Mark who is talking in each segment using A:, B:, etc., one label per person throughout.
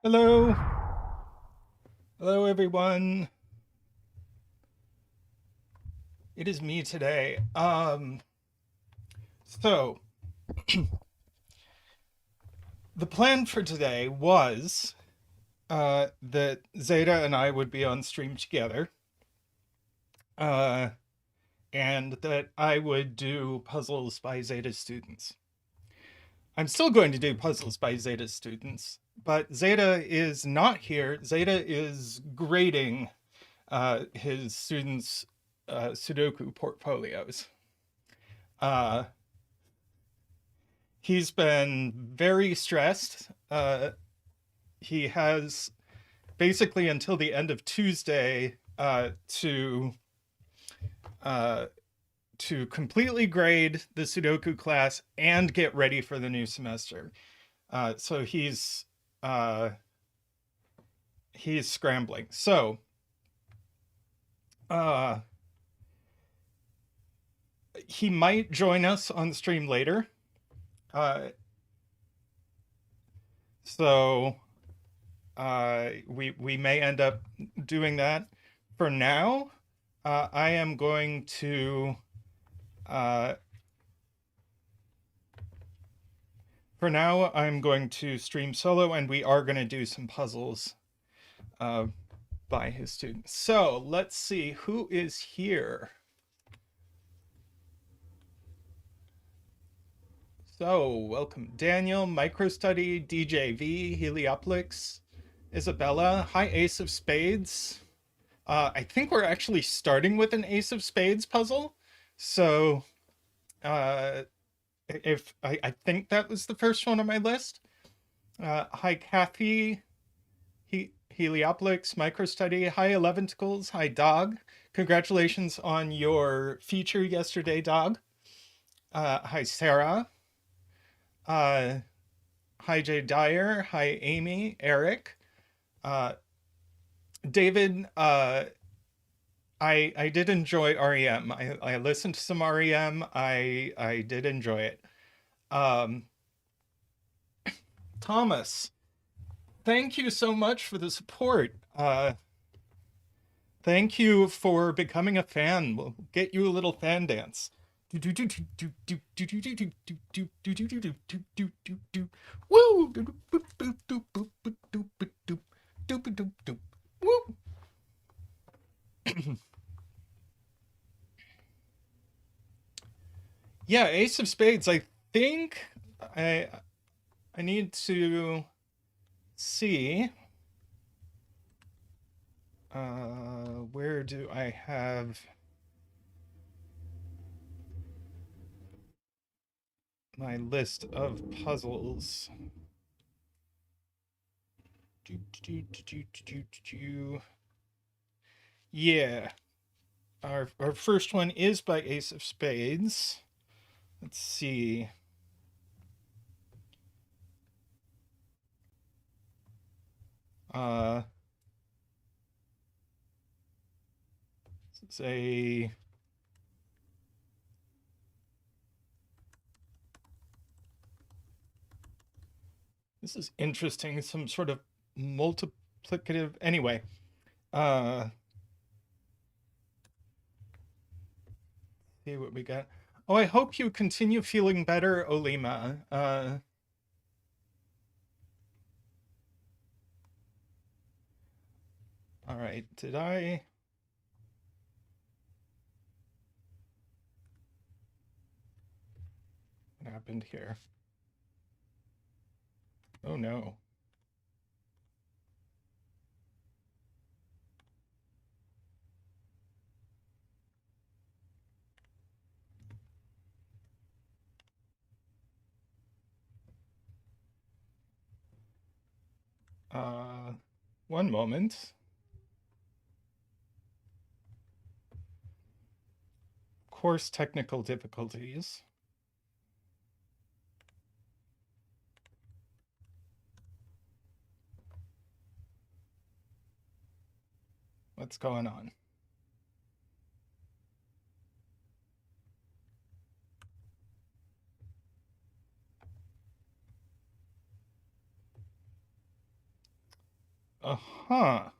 A: Hello. Hello, everyone. It is me today. So the plan for today was that Zeta and I would be on stream together, uh, and that I would do puzzles by Zeta students. I'm still going to do puzzles by Zeta students, but Zeta is not here. Zeta is grading his students' sudoku portfolios. Uh, he's been very stressed. He has basically until the end of Tuesday uh, to completely grade the Sudoku class and get ready for the new semester. So he's scrambling. So uh, he might join us on the stream later. So we may end up doing that. For now, I am going to I'm going to stream solo, and we are going to do some puzzles by his students. So let's see who is here. So welcome Daniel, MicroStudy, DJV, Helioplix, Isabella. Hi, Ace of Spades. I think we're actually starting with an Ace of Spades puzzle. So if I think that was the first one on my list. Hi, Kathy, Helioplix, MicroStudy. Hi, Eleventicles. Hi, Dog. Congratulations on your feature yesterday, Dog. Hi, Sarah. Hi, Jay Dyer. Hi, Amy, Eric. David, I did enjoy REM. I listened to some REM. I did enjoy it. Um, Thomas, thank you so much for the support. Thank you for becoming a fan. We'll get you a little fan dance. Woo! Woo! Yeah, Ace of Spades. I think I I need to see where do I have my list of puzzles. Yeah, our first one is by Ace of Spades. Let's see. Uh, it's a this is interesting. Some sort of multiplicative. Anyway, uh, see what we got. Oh, I hope you continue feeling better, Olima. All right. Did I? What happened here? Oh no. One moment. Course technical difficulties. What's going on? Uh-huh.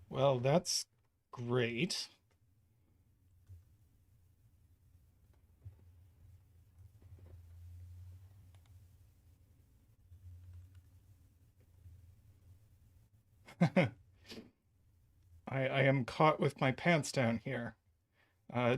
A: Well, that's great. I am caught with my pants down here. Uh,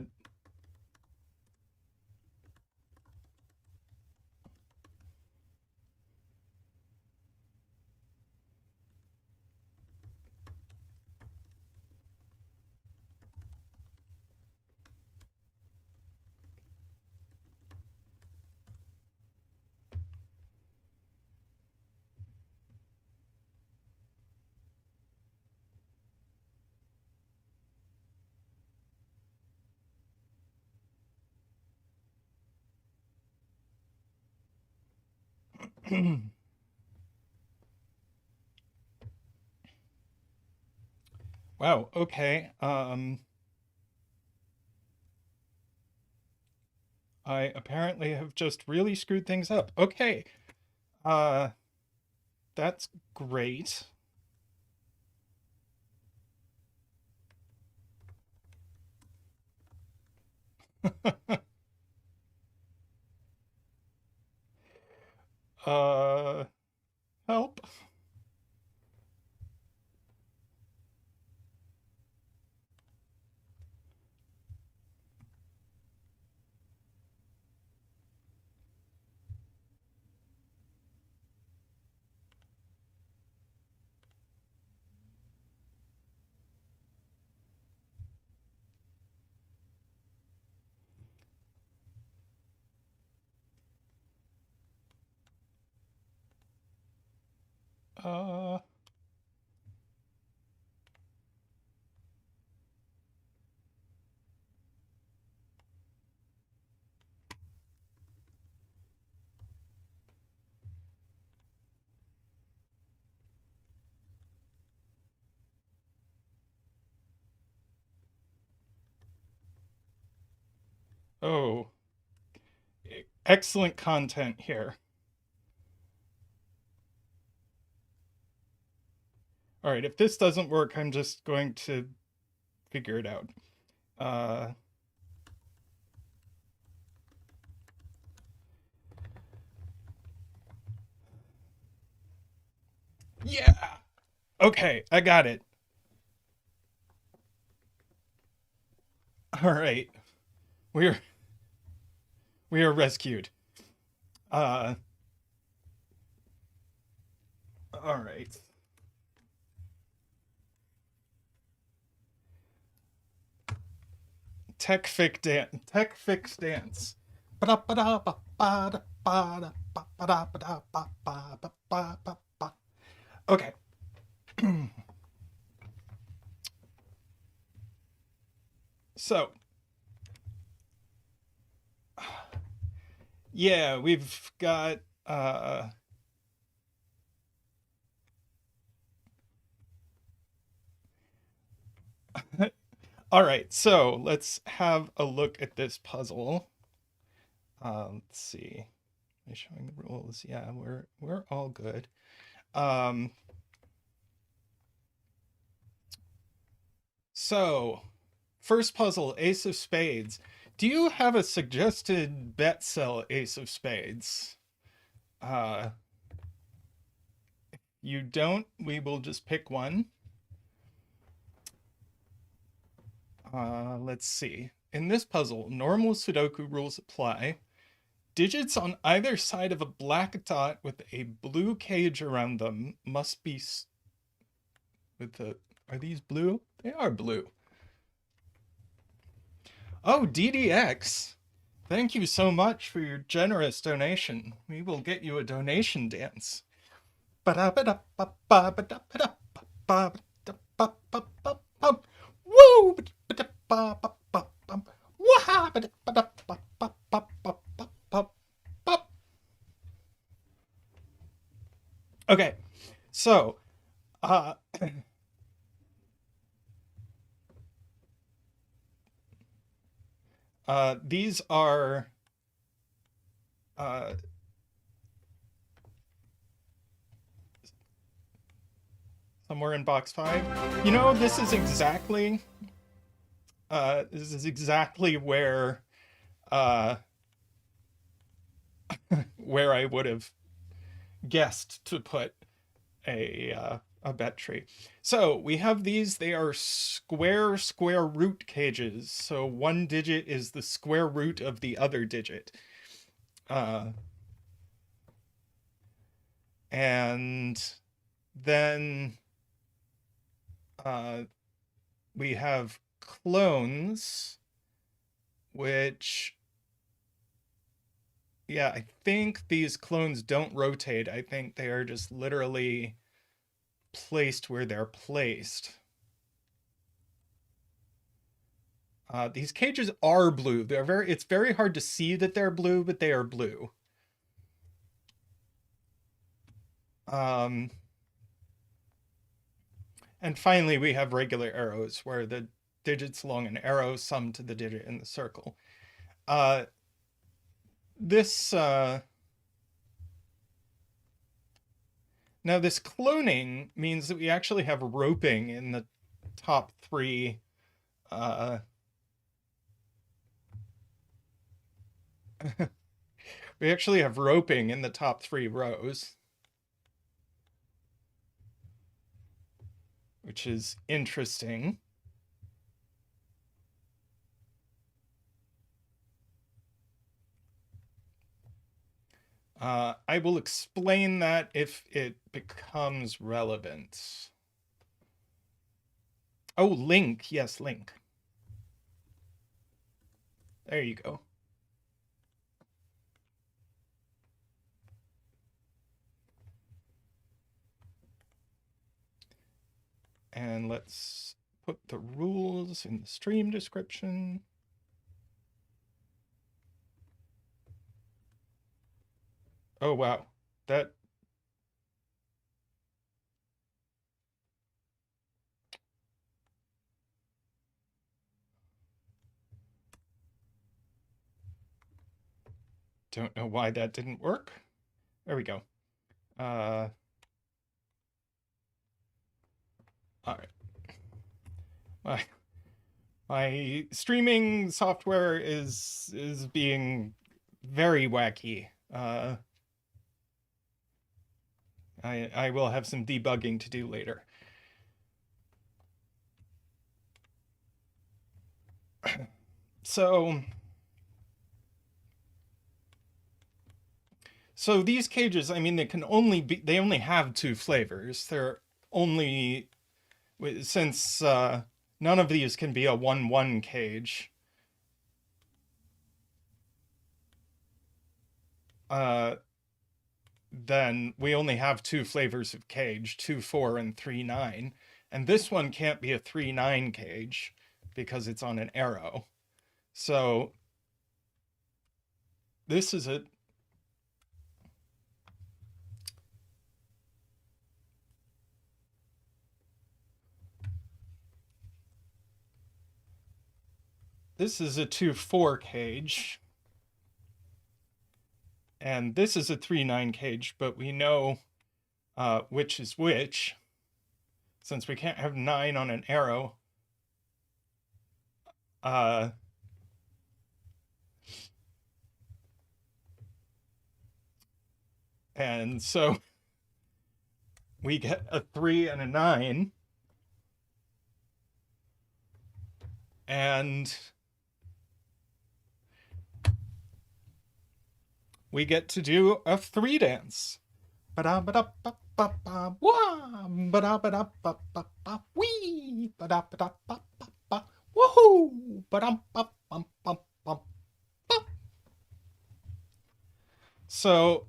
A: wow, okay. I apparently have just really screwed things up. Okay. Uh, that's great. uh, help. Uh, oh, excellent content here. All right, if this doesn't work, I'm just going to figure it out. Uh, yeah. Okay, I got it. All right. We're we are rescued. Uh, all right. Tech fix dance. Okay. So, yeah, we've got all right, so let's have a look at this puzzle. Let's see. Am I showing the rules? Yeah, we're all good. So first puzzle, Ace of Spades. Do you have a suggested bet sell Ace of Spades? Uh, you don't, we will just pick one. Let's see. In this puzzle, normal Sudoku rules apply. Digits on either side of a black dot with a blue cage around them must be with the. Are these blue? They are blue. Oh, DDX. Thank you so much for your generous donation. We will get you a donation dance. Woo! Okay, so Uh, these are uh, somewhere in box 5. You know, this is exactly uh, where I would have guessed to put a bet tree. So we have these. They are square root cages. So one digit is the square root of the other digit. And then we have clones, which, yeah, I think these clones don't rotate. I think they are just literally placed where they're placed. These cages are blue. It's very hard to see that they're blue, but they are blue. And finally, we have regular arrows where the digits along an arrow sum to the digit in the circle. Now this cloning means that we actually have roping in the top 3. We actually have roping in the top 3 rows, which is interesting. I will explain that if it becomes relevant. Oh, link. Yes, link. There you go. And let's put the rules in the stream description. Oh, wow. That... Don't know why that didn't work. There we go. All right. My streaming software is being very wacky. I will have some debugging to do later. So these cages, I mean, they only have 2 flavors. They're only, since none of these can be a 1-1 cage. Then we only have 2 flavors of cage, 2-4 and 3-9. And this one can't be a 3-9 cage because it's on an arrow. So this is a... This is a 2-4 cage. And this is a 3-9 cage, but we know which is which. Since we can't have 9 on an arrow. And so we get a 3 and a 9. And we get to do a 3 dance. Ba-da-ba-da-ba-ba-ba, wah, ba-da-ba-da-ba-ba-ba, wee, ba-da-ba-da-ba-ba-ba, woohoo, ba-dum-bum-bum-bum-bum. So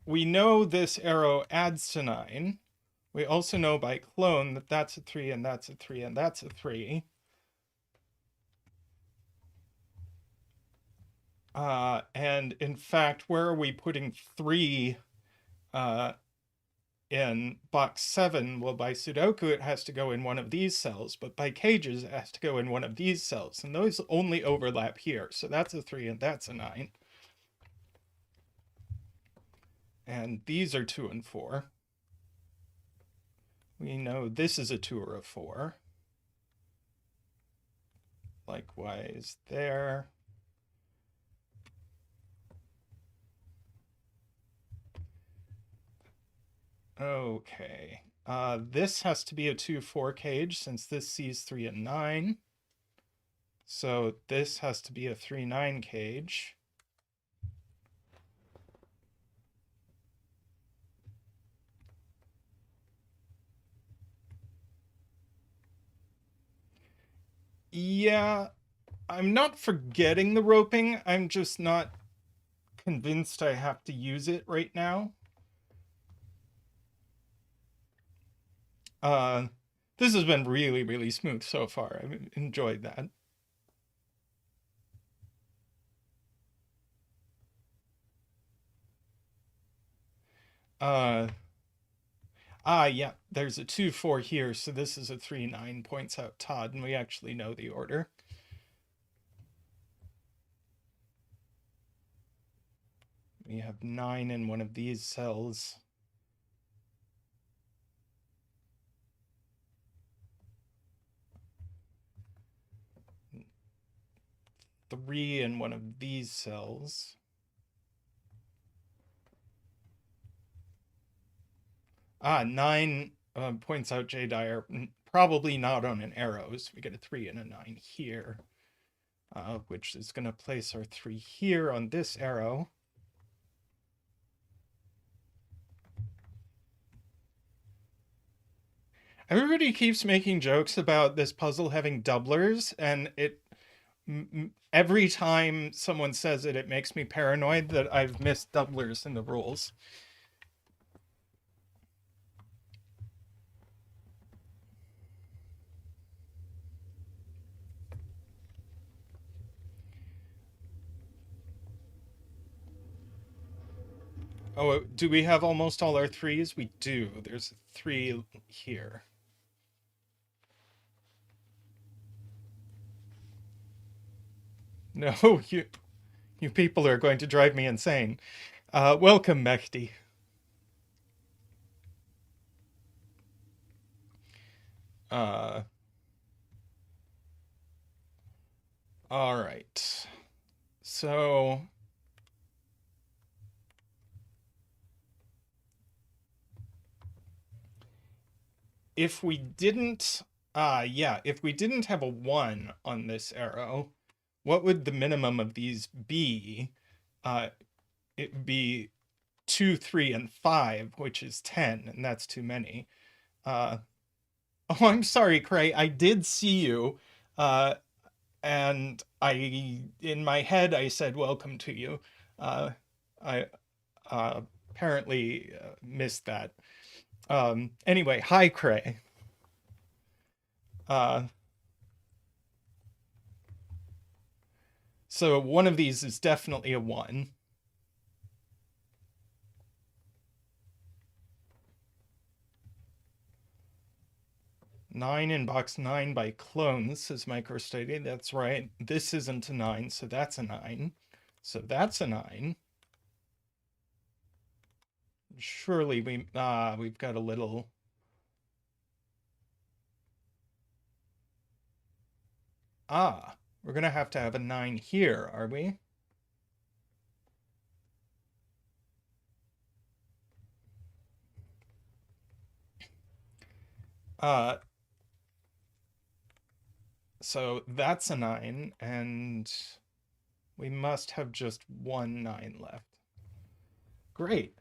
A: we know this arrow adds to 9. We also know by clone that that's a 3 and that's a 3 and that's a 3. And in fact, where are we putting 3 in box 7, well, by sudoku it has to go in one of these cells, but by cages it has to go in one of these cells, and those only overlap here, so that's a 3 and that's a 9. And these are 2 and 4. We know this is a 2 or a 4. Likewise there. Okay. This has to be a 2-4 cage since this sees 3 and 9. So this has to be a 3-9 cage. Yeah, I'm not forgetting the roping. I'm just not convinced I have to use it right now. This has been really, really smooth so far. I've enjoyed that. Yeah, there's a 2-4 here, so this is a 3-9, points out Todd, and we actually know the order. We have 9 in one of these cells. Three in one of these cells. Ah, 9 points out J Dyer. Probably not on an arrow, so we get a 3 and a 9 here. Which is going to place our 3 here on this arrow. Everybody keeps making jokes about this puzzle having doublers, and every time someone says it, it makes me paranoid that I've missed doublers in the rules. Oh, do we have almost all our 3s? We do. There's 3 here. No, you people are going to drive me insane. Welcome, Mehdi. All right. So if we didn't, if we didn't have a 1 on this arrow, what would the minimum of these be? It would be 2, 3, and 5, which is 10, and that's too many. Oh, I'm sorry, Cray. I did see you, and in my head, I said welcome to you. I apparently missed that. Anyway, hi, Cray. So one of these is definitely a 1. Nine in box 9 by clones, says MicroStudy. That's right. This isn't a 9, so that's a 9. So that's a 9. Surely we've got a little. We're gonna have to have a 9 here, are we? So that's a 9, and we must have just 1 9 left. Great.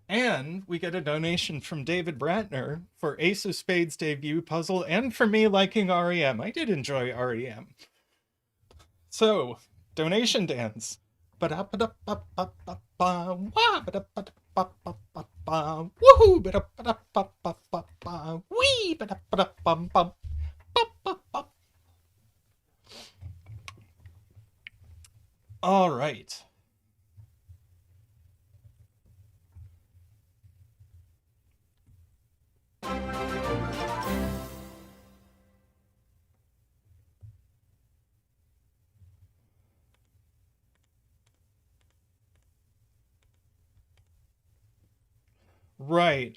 A: And we get a donation from David Bratner for AceOfSpades debut puzzle and for me liking REM. I did enjoy REM. So, donation dance. Woohoo! Wee! All right. Right.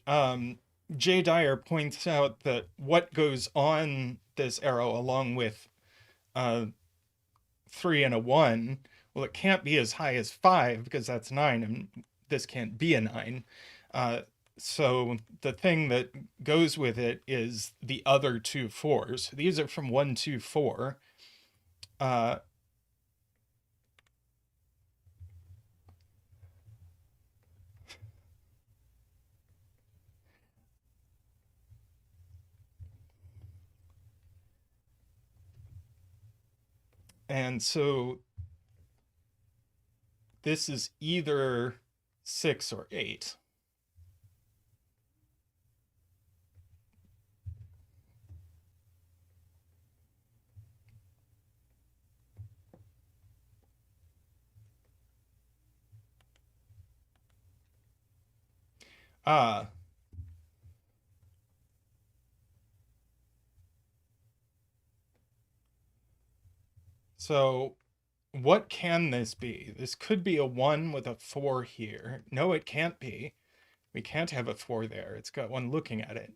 A: Jay Dyer points out that what goes on this arrow along with uh, 3 and a 1, well, it can't be as high as 5 because that's 9, and this can't be a 9. Uh, so the thing that goes with it is the other two 4s. These are from 1, 2, 4. Uh, and so this is either 6 or 8. Ah, so what can this be? This could be a 1 with a 4 here. No, it can't be. We can't have a 4 there. It's got 1 looking at it.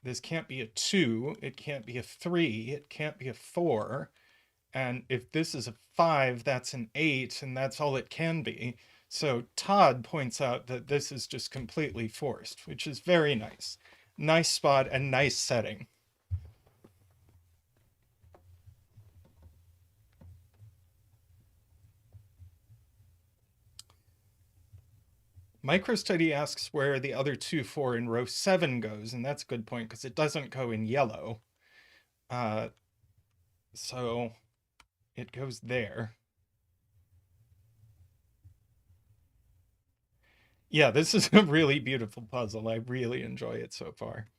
A: This can't be a 2. It can't be a 3. It can't be a 4. And if this is a 5, that's an 8, and that's all it can be. So Todd points out that this is just completely forced, which is very nice. Nice spot and nice setting. MicroStudy asks where the other 2, 4 in row 7 goes, and that's a good point because it doesn't go in yellow. So it goes there. Yeah, this is a really beautiful puzzle. I really enjoy it so far.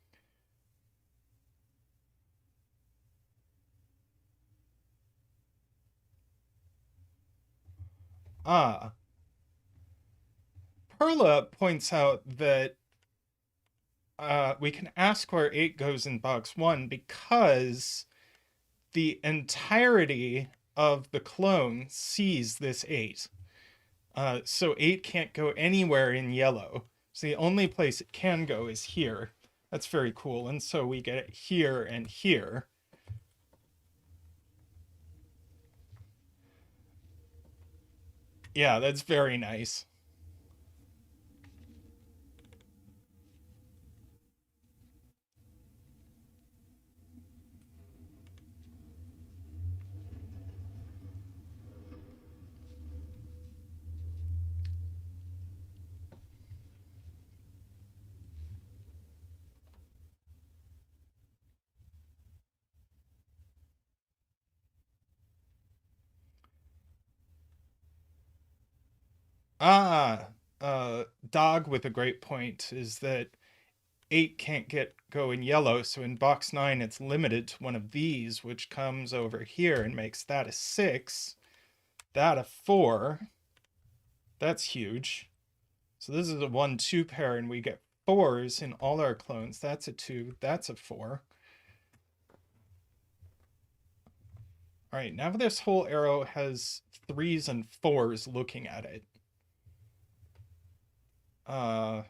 A: Ah, Perla points out that we can ask where 8 goes in box 1 because the entirety of the clone sees this 8. So 8 can't go anywhere in yellow. So the only place it can go is here. That's very cool. And so we get it here and here. Yeah, that's very nice. Ah, Dog with a great point is that 8 can't go in yellow, so in box 9 it's limited to one of these, which comes over here and makes that a 6, that a 4. That's huge. So this is a 1, 2 pair, and we get 4s in all our clones. That's a 2, that's a 4. All right, now this whole arrow has 3s and 4s looking at it. Oh,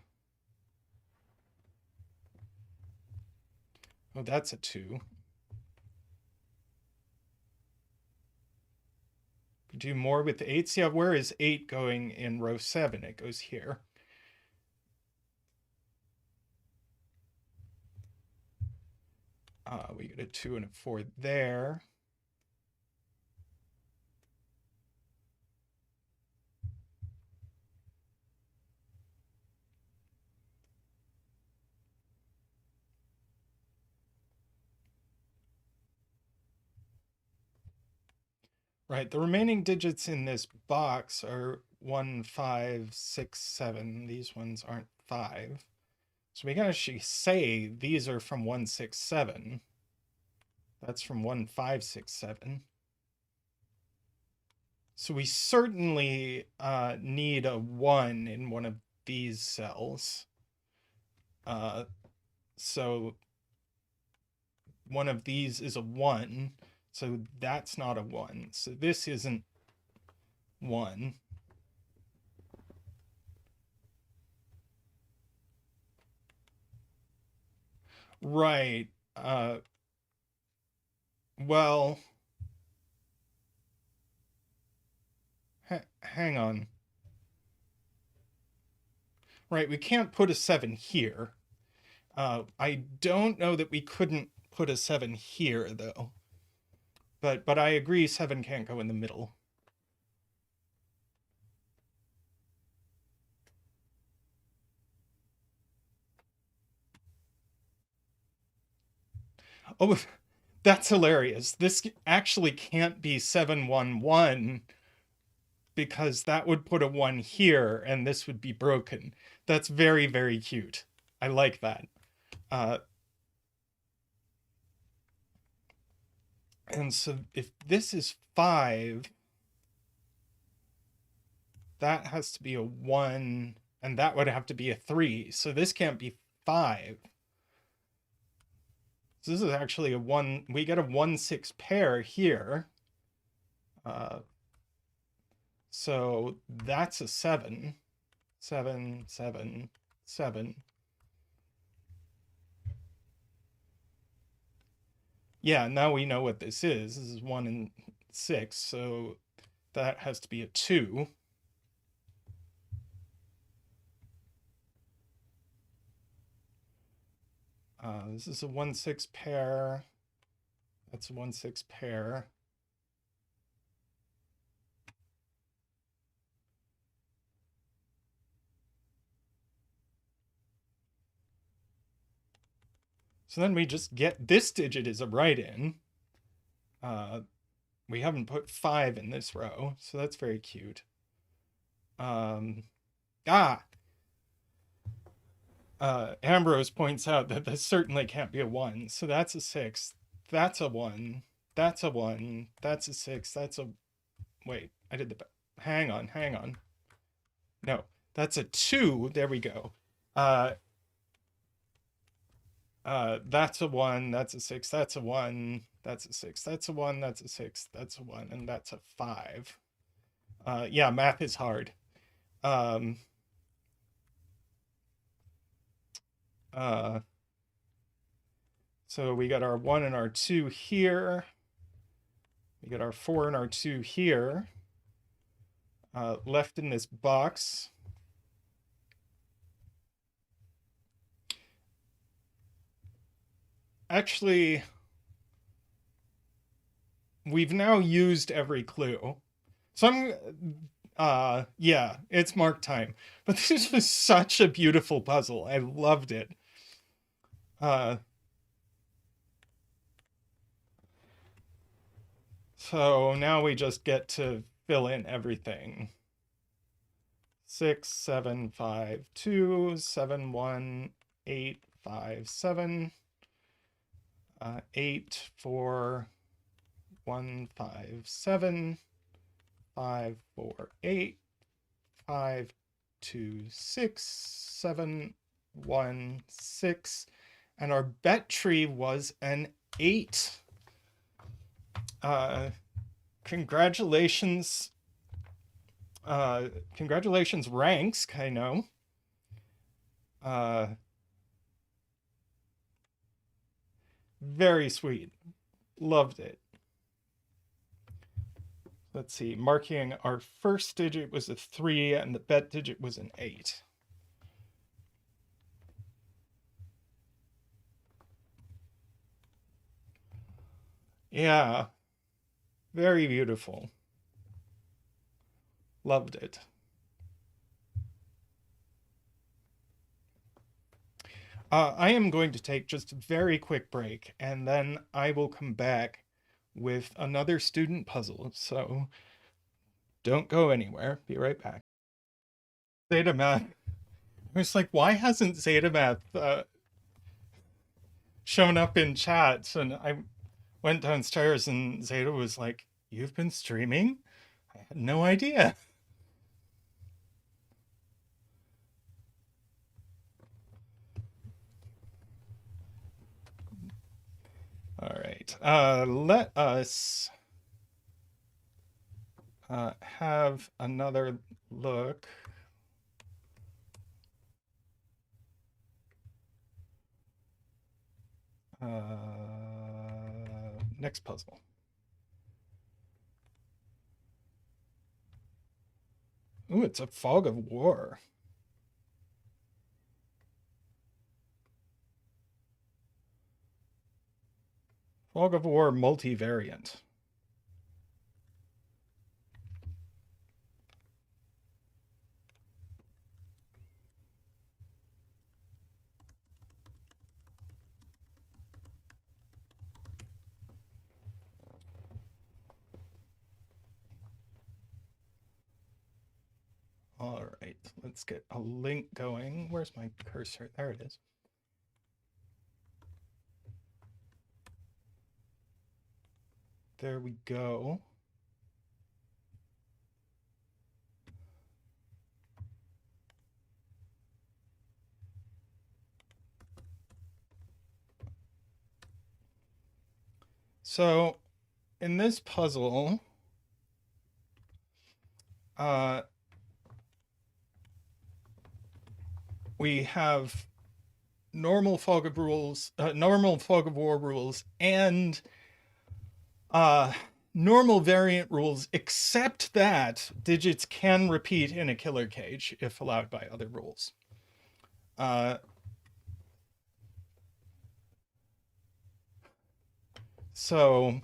A: that's a 2. Do more with the 8s. Yeah, where is 8 going in row 7? It goes here. We get a 2 and a 4 there. Right, the remaining digits in this box are 1, 5, 6, 7. These ones aren't 5. So we can actually say these are from 1, 6, 7. That's from 1, 5, 6, 7. So we certainly need a 1 in one of these cells. So one of these is a 1. So that's not a 1. So this isn't 1. Right. Well, hang on. Right, we can't put a 7 here. I don't know that we couldn't put a 7 here, though. But I agree 7 can't go in the middle. Oh, that's hilarious. This actually can't be 711 because that would put a 1 here and this would be broken. That's very, very cute. I like that. And so if this is 5, that has to be a 1, and that would have to be a 3. So this can't be 5. So this is actually a 1. We get a 1-6 pair here. So that's a 7. 7, 7, 7. Yeah, now we know what this is. This is 1 and 6, so that has to be a 2. This is a 1-6 pair. That's a 1-6 pair. So then we just get this digit is a write-in. We haven't put 5 in this row, so that's very cute. Ambrose points out that this certainly can't be a 1, so that's a 6. That's a 1. That's a 1. That's a 6. That's a... Wait, I did the... Hang on. No, that's a 2. There we go. That's a 1. That's a 6. That's a 1. That's a 6. That's a 1. That's a 6. That's a 1. And that's a 5. Yeah, math is hard. So we got our 1 and our 2 here. We got our 4 and our 2 here. Left in this box. Actually, we've now used every clue. So yeah, it's mark time. But this was such a beautiful puzzle. I loved it. So now we just get to fill in everything. 6, 7, 5, 2, 7, 1, 8, 5, 7, 8, 4, 1, 5, 7, 5, 4, 8, 5, 2, 6, 7, 1, 6. And our bet tree was an 8. Congratulations. Congratulations, ranks, I know. Very sweet. Loved it. Let's see, marking our first digit was a 3 and the bet digit was an 8. Yeah, very beautiful. Loved it. I am going to take just a very quick break, and then I will come back with another student puzzle, so don't go anywhere. Be right back. Zetamath. I was like, why hasn't zetamath shown up in chats? And I went downstairs and Zeta was like, you've been streaming? I had no idea. All right, let us have another look. Next puzzle. Ooh, it's a fog of war. Fog of war multivariant. All right, let's get a link going. Where's my cursor? There it is. There we go. So in this puzzle, we have normal fog of war rules and normal variant rules, except that digits can repeat in a killer cage if allowed by other rules. So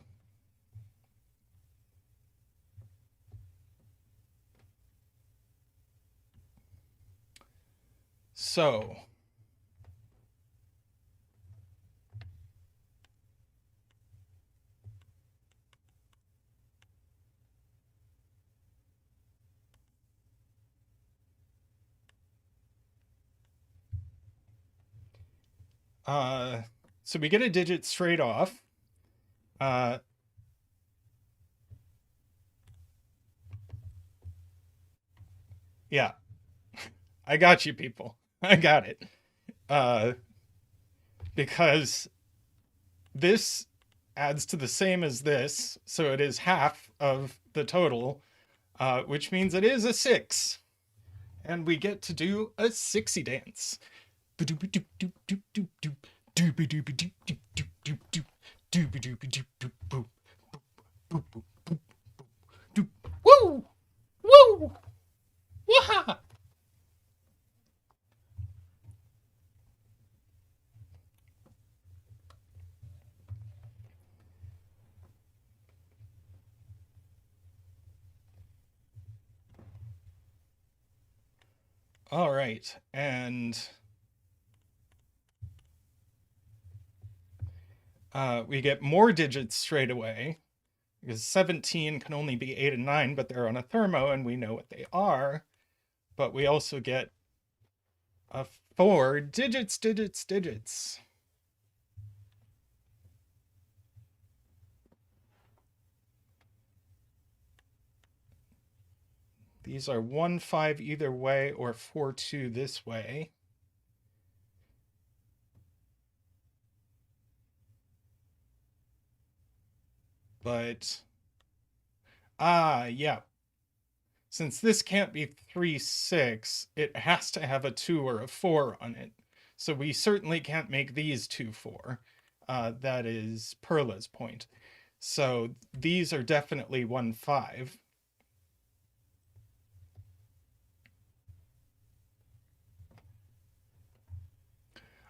A: so we get a digit straight off. Yeah, I got you, people. I got it. Because this adds to the same as this, so it is half of the total, which means it is a 6. And we get to do a 6y dance. Woo! Woo! Waha! All right, and we get more digits straight away, because 17 can only be 8 and 9, but they're on a thermo, and we know what they are. But we also get a 4 digits. These are 1, 5 either way, or 4, 2 this way. But, yeah. Since this can't be 3, 6, it has to have a 2 or a 4 on it. So we certainly can't make these 2, 4. That is Perla's point. So these are definitely 1, 5.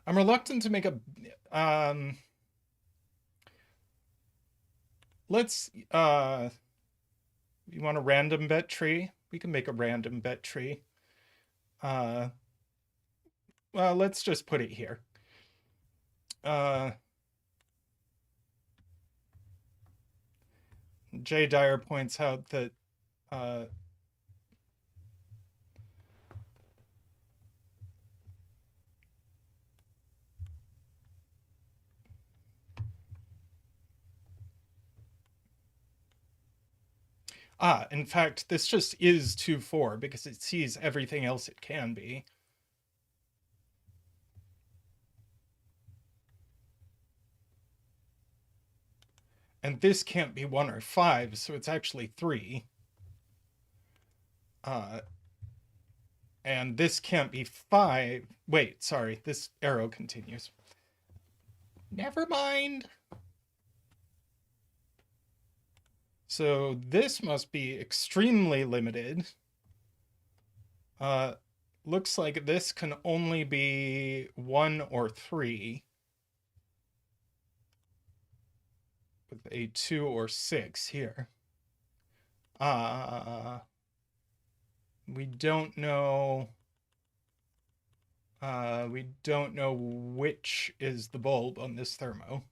A: I'm reluctant to make a... let's... you want a random bet tree? We can make a random bet tree. Well, let's just put it here. Jay Dyer points out that in fact, this just is 2, 4 because it sees everything else it can be. And this can't be 1 or 5, so it's actually 3. And this can't be 5. Wait, sorry, this arrow continues. Never mind. So this must be extremely limited. Looks like this can only be 1 or 3. With a 2 or 6 here. We don't know. We don't know which is the bulb on this thermo.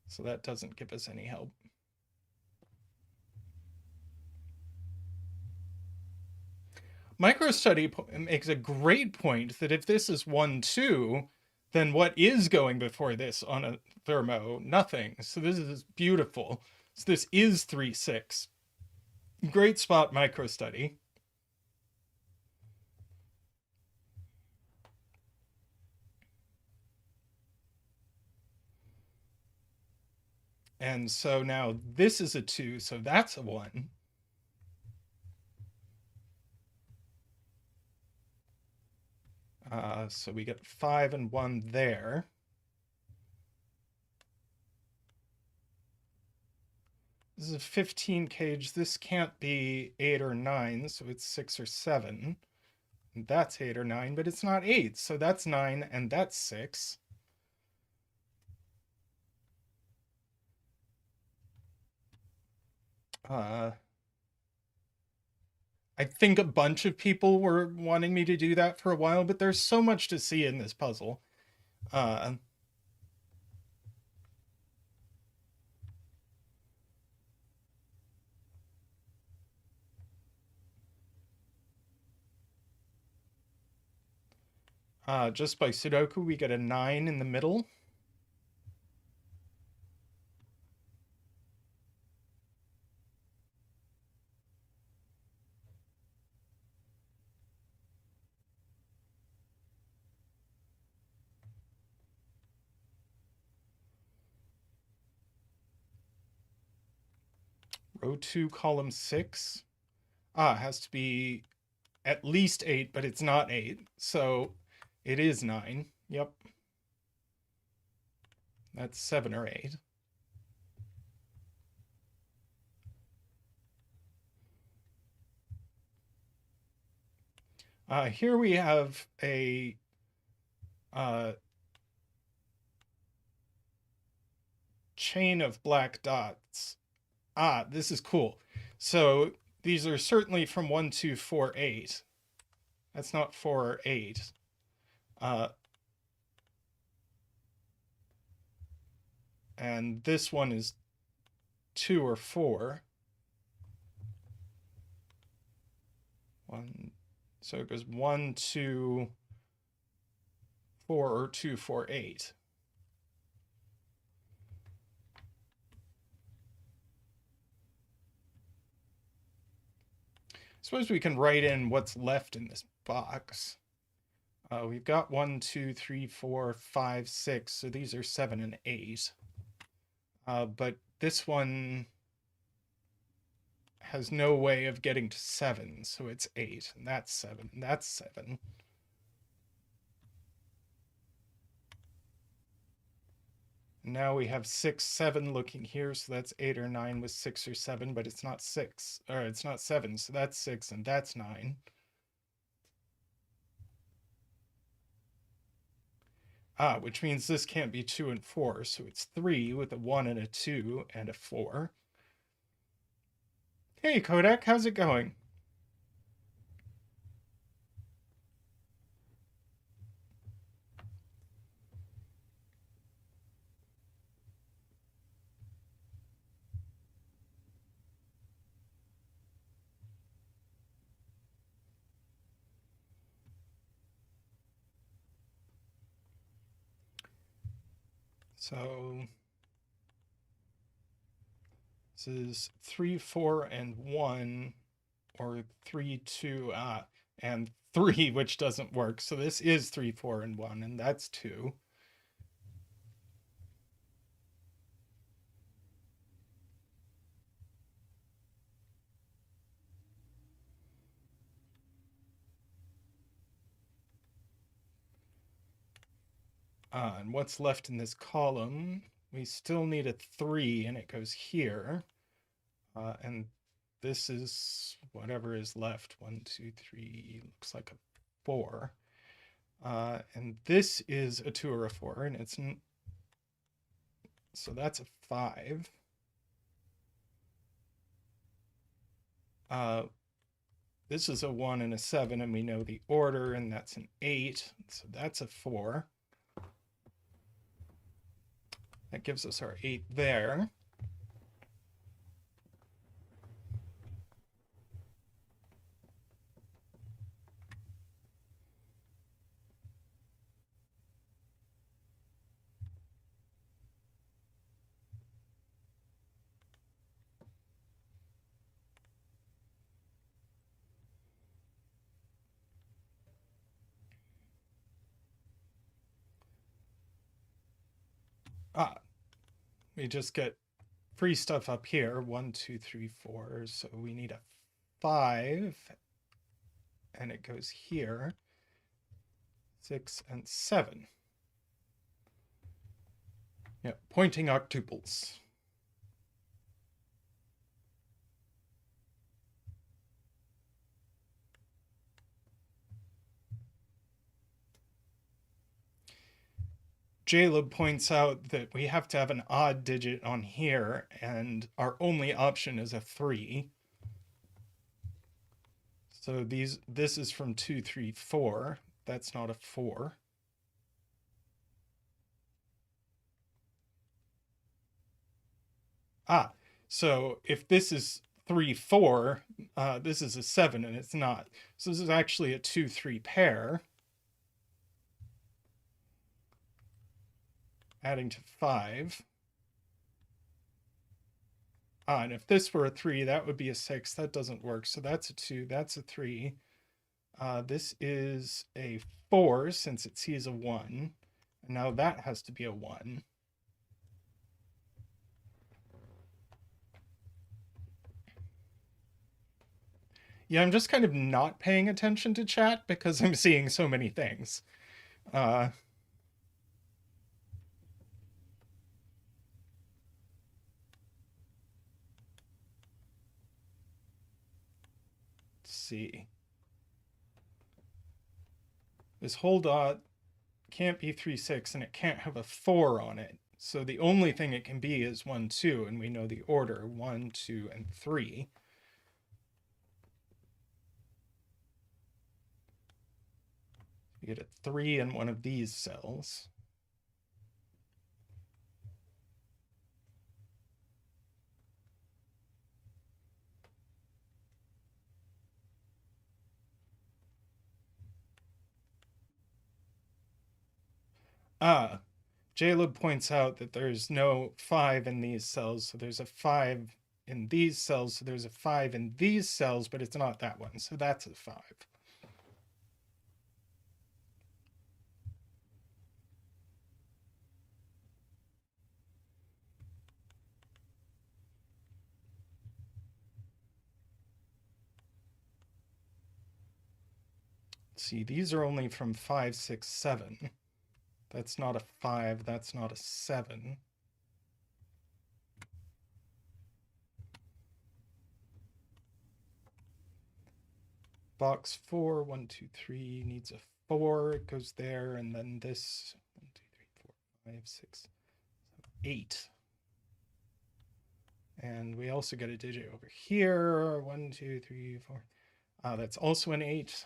A: So that doesn't give us any help. MicroStudy makes a great point that if this is 1, 2, then what is going before this on a thermo? Nothing. So this is beautiful. So this is 3, 6. Great spot, MicroStudy. And so now this is a 2, so that's a 1. So we get 5 and 1 there. This is a 15 cage. This can't be 8 or 9, so it's 6 or 7. And that's 8 or 9, but it's not 8, so that's 9 and that's 6. I think a bunch of people were wanting me to do that for a while, but there's so much to see in this puzzle. Just by sudoku, we get a 9 in the middle. Row 2, column 6. It has to be at least 8, but it's not 8. So it is 9. Yep. That's 7 or 8. Here we have a chain of black dots. This is cool. So these are certainly from 1, 2, 4, 8. That's not 4 or 8. And this one is 2 or 4. So it goes 1, 2, 4, or 2, 4, 8. Suppose we can write in what's left in this box. We've got 1, 2, 3, 4, 5, 6. So these are 7 and 8. But this one has no way of getting to 7, so it's 8, and that's 7, and that's 7. Now we have 6, 7 looking here, so that's 8 or 9 with 6 or 7, but it's not 6, or it's not 7, so that's 6 and that's 9. Which means this can't be 2 and 4, so it's 3 with a 1 and a 2 and a 4. Hey Kodak, how's it going? So this is 3, 4, and 1, or 3, 2, and 3, which doesn't work. So this is 3, 4, and 1, and that's 2. And what's left in this column? We still need a 3, and it goes here. And this is whatever is left. 1, 2, 3, looks like a 4. And this is a 2 or a 4, and it's so that's a 5. This is a 1 and a 7, and we know the order, and that's an 8, so that's a 4. That gives us our 8 there. We just get free stuff up here. 1, 2, 3, 4. So we need a 5, and it goes here. 6 and 7. Yeah, pointing octuples. Caleb points out that we have to have an odd digit on here, and our only option is a 3. So this is from 2, 3, 4. That's not a 4. So if this is 3, 4, this is a 7, and it's not. So this is actually a 2, 3 pair. Adding to 5. And if this were a 3, that would be a 6. That doesn't work. So that's a 2. That's a 3. This is a 4 since it sees a 1. And now that has to be a 1. Yeah, I'm just kind of not paying attention to chat because I'm seeing so many things. Let's see. This whole dot can't be 3, 6, and it can't have a 4 on it. So the only thing it can be is 1, 2, and we know the order 1, 2, and 3. You get a 3 in one of these cells. Caleb points out that there's no 5 in these cells, so there's a 5 in these cells, so there's a 5 in these cells, but it's not that one, so that's a 5. See, these are only from 5, 6, 7. That's not a 5, that's not a 7. Box 4, 1, 2, 3 needs a 4. It goes there, and then this 1, 2, 3, 4, 5, 6, 7, 8. And we also get a digit over here. 1, 2, 3, 4. That's also an 8.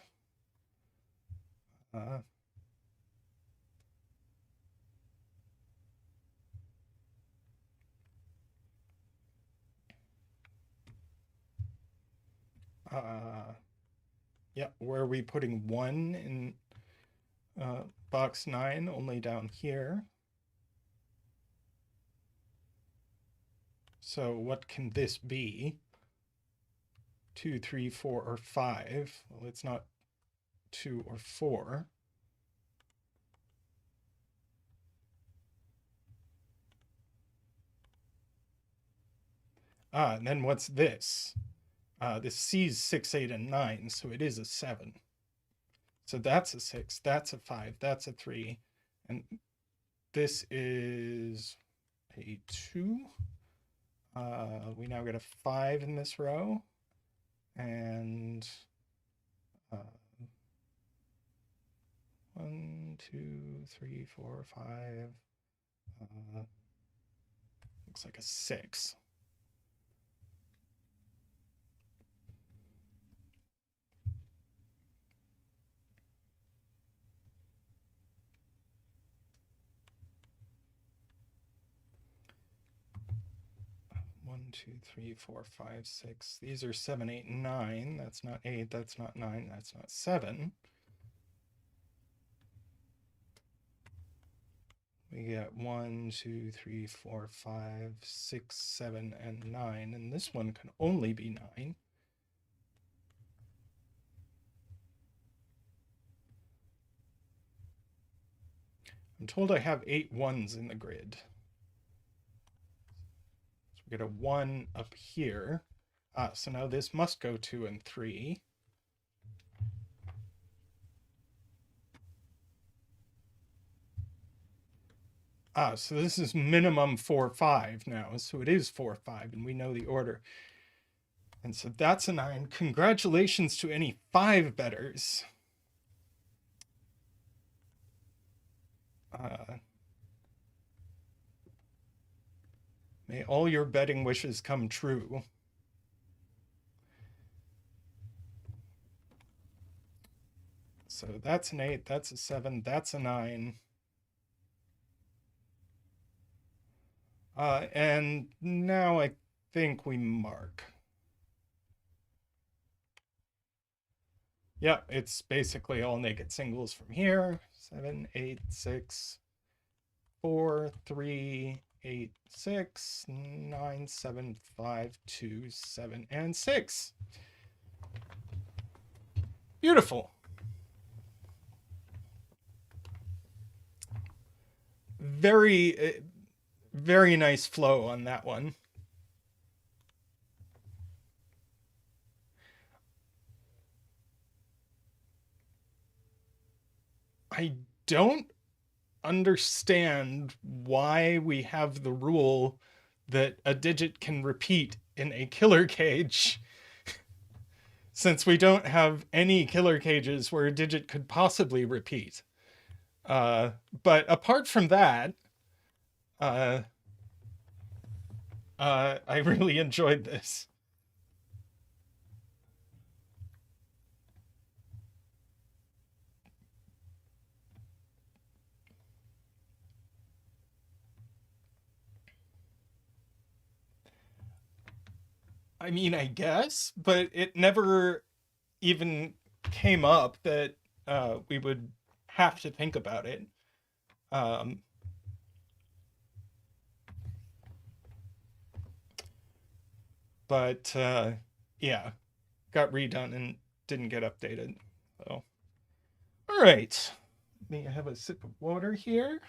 A: Yeah, where are we putting 1 in box 9? Only down here. So what can this be? 2, 3, 4, or 5? Well, it's not 2 or 4. And then what's this? This sees 6, 8, and 9, so it is a 7. So that's a 6, that's a 5, that's a 3, and this is a 2. We now get a 5 in this row, and 1, 2, 3, 4, 5. Looks like a 6. One, 2, 3, 4, 5, 6. These are 7, 8, 9. That's not 8. That's not 9. That's not 7. We get 1, 2, 3, 4, 5, 6, 7, and 9. And this one can only be 9. I'm told I have 8 ones in the grid. So we get a 1 up here. So now this must go 2 and 3. So this is minimum 4, 5 now. So it is 4, 5, and we know the order. And so that's a 9. Congratulations to any 5 bettors. May all your betting wishes come true. So that's an 8, that's a 7, that's a 9. And now I think we mark. Yeah, it's basically all naked singles from here. 7, 8, 6, 4, 3, 8, 6, 9, 7, 5, 2, 7, and 6. Beautiful. Very, very nice flow on that one. I don't understand why we have the rule that a digit can repeat in a killer cage, since we don't have any killer cages where a digit could possibly repeat. But apart from that, I really enjoyed this. I mean, I guess, but it never even came up that we would have to think about it. But yeah, got redone and didn't get updated. So, all right, let me have a sip of water here.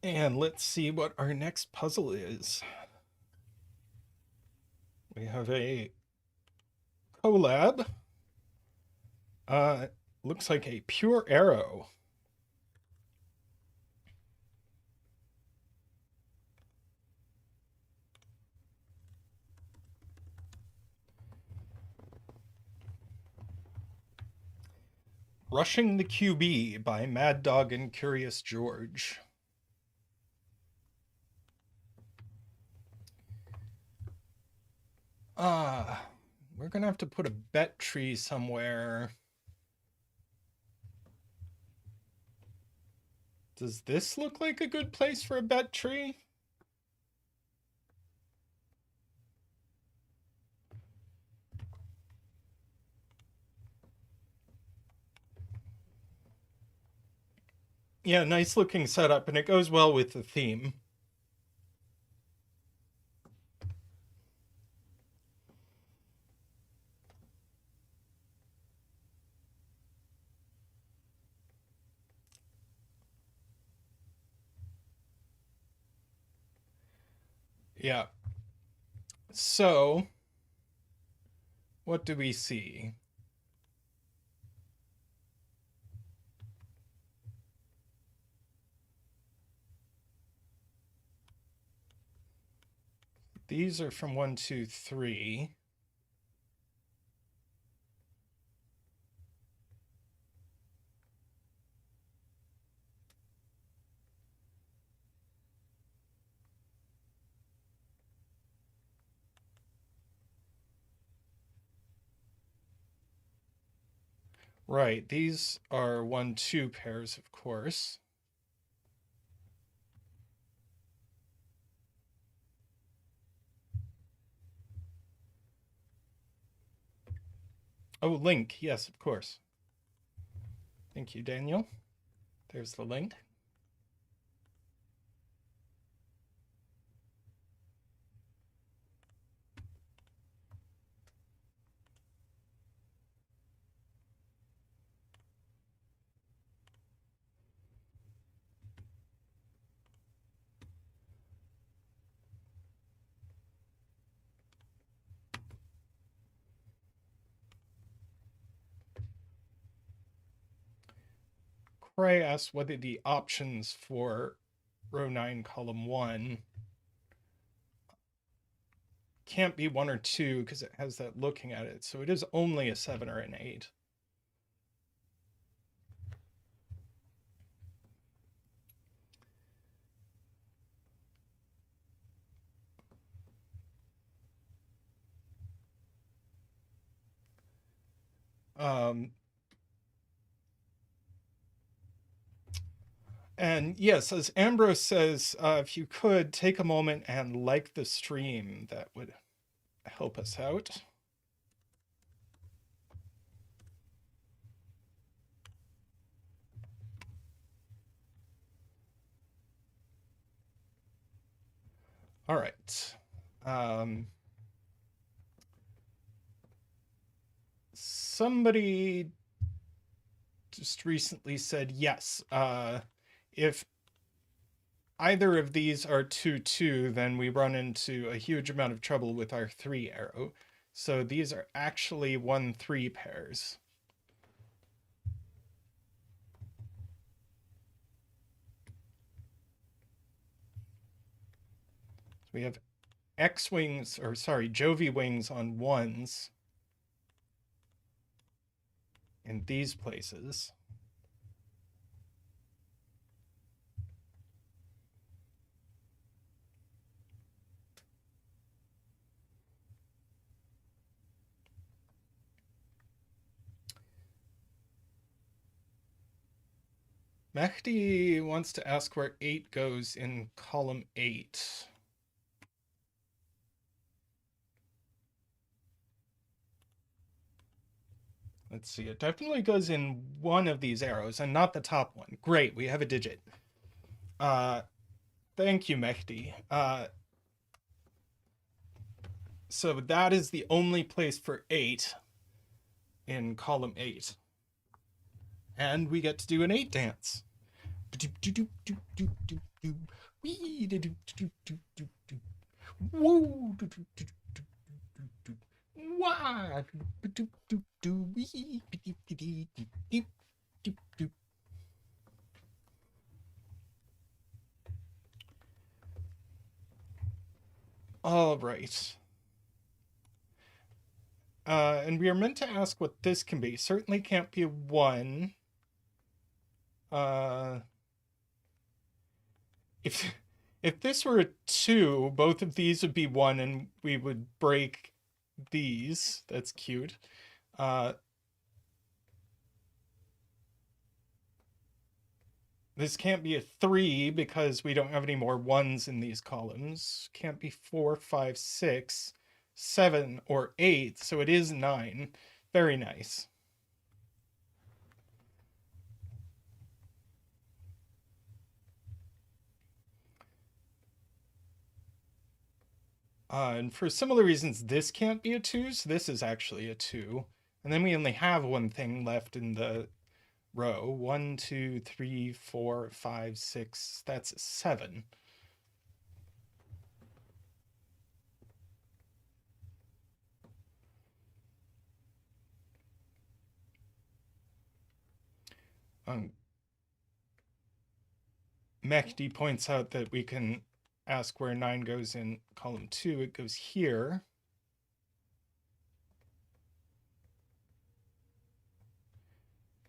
A: And let's see what our next puzzle is. We have a collab. Looks like a pure arrow. Rushing the QB by Maddog and Curious George. We're gonna have to put a bet tree somewhere. Does this look like a good place for a bet tree? Yeah, nice looking setup, and it goes well with the theme. Yeah. So, what do we see? These are from 1, 2, 3. Right, these are 1, 2 pairs, of course. Oh, link. Yes, of course. Thank you, Daniel. There's the link. Cray asks what are the options for row 9, column 1. Can't be 1 or 2 because it has that looking at it. So it is only a 7 or an 8. And yes, as Ambrose says, if you could take a moment and like the stream, that would help us out. All right. Somebody just recently said yes. If either of these are 2, 2, then we run into a huge amount of trouble with our 3 arrow. So these are actually 1, 3 pairs. We have X wings, or sorry, Jovi wings on 1s in these places. Mehdi wants to ask where 8 goes in column 8. Let's see, it definitely goes in one of these arrows and not the top one. Great, we have a digit. Thank you, Mehdi. So that is the only place for 8 in column 8. And we get to do an 8 dance. Woo! All right. And we are meant to ask what this can be. Certainly can't be a 1. If this were a 2, both of these would be 1 and we would break these. That's cute. This can't be a 3 because we don't have any more 1s in these columns. Can't be 4, 5, 6, 7, or 8, so it is 9. Very nice. And for similar reasons, this can't be a 2, so this is actually a 2. And then we only have one thing left in the row. 1, 2, 3, 4, 5, 6. That's 7. Mehdi points out that we can ask where 9 goes in column 2. It goes here.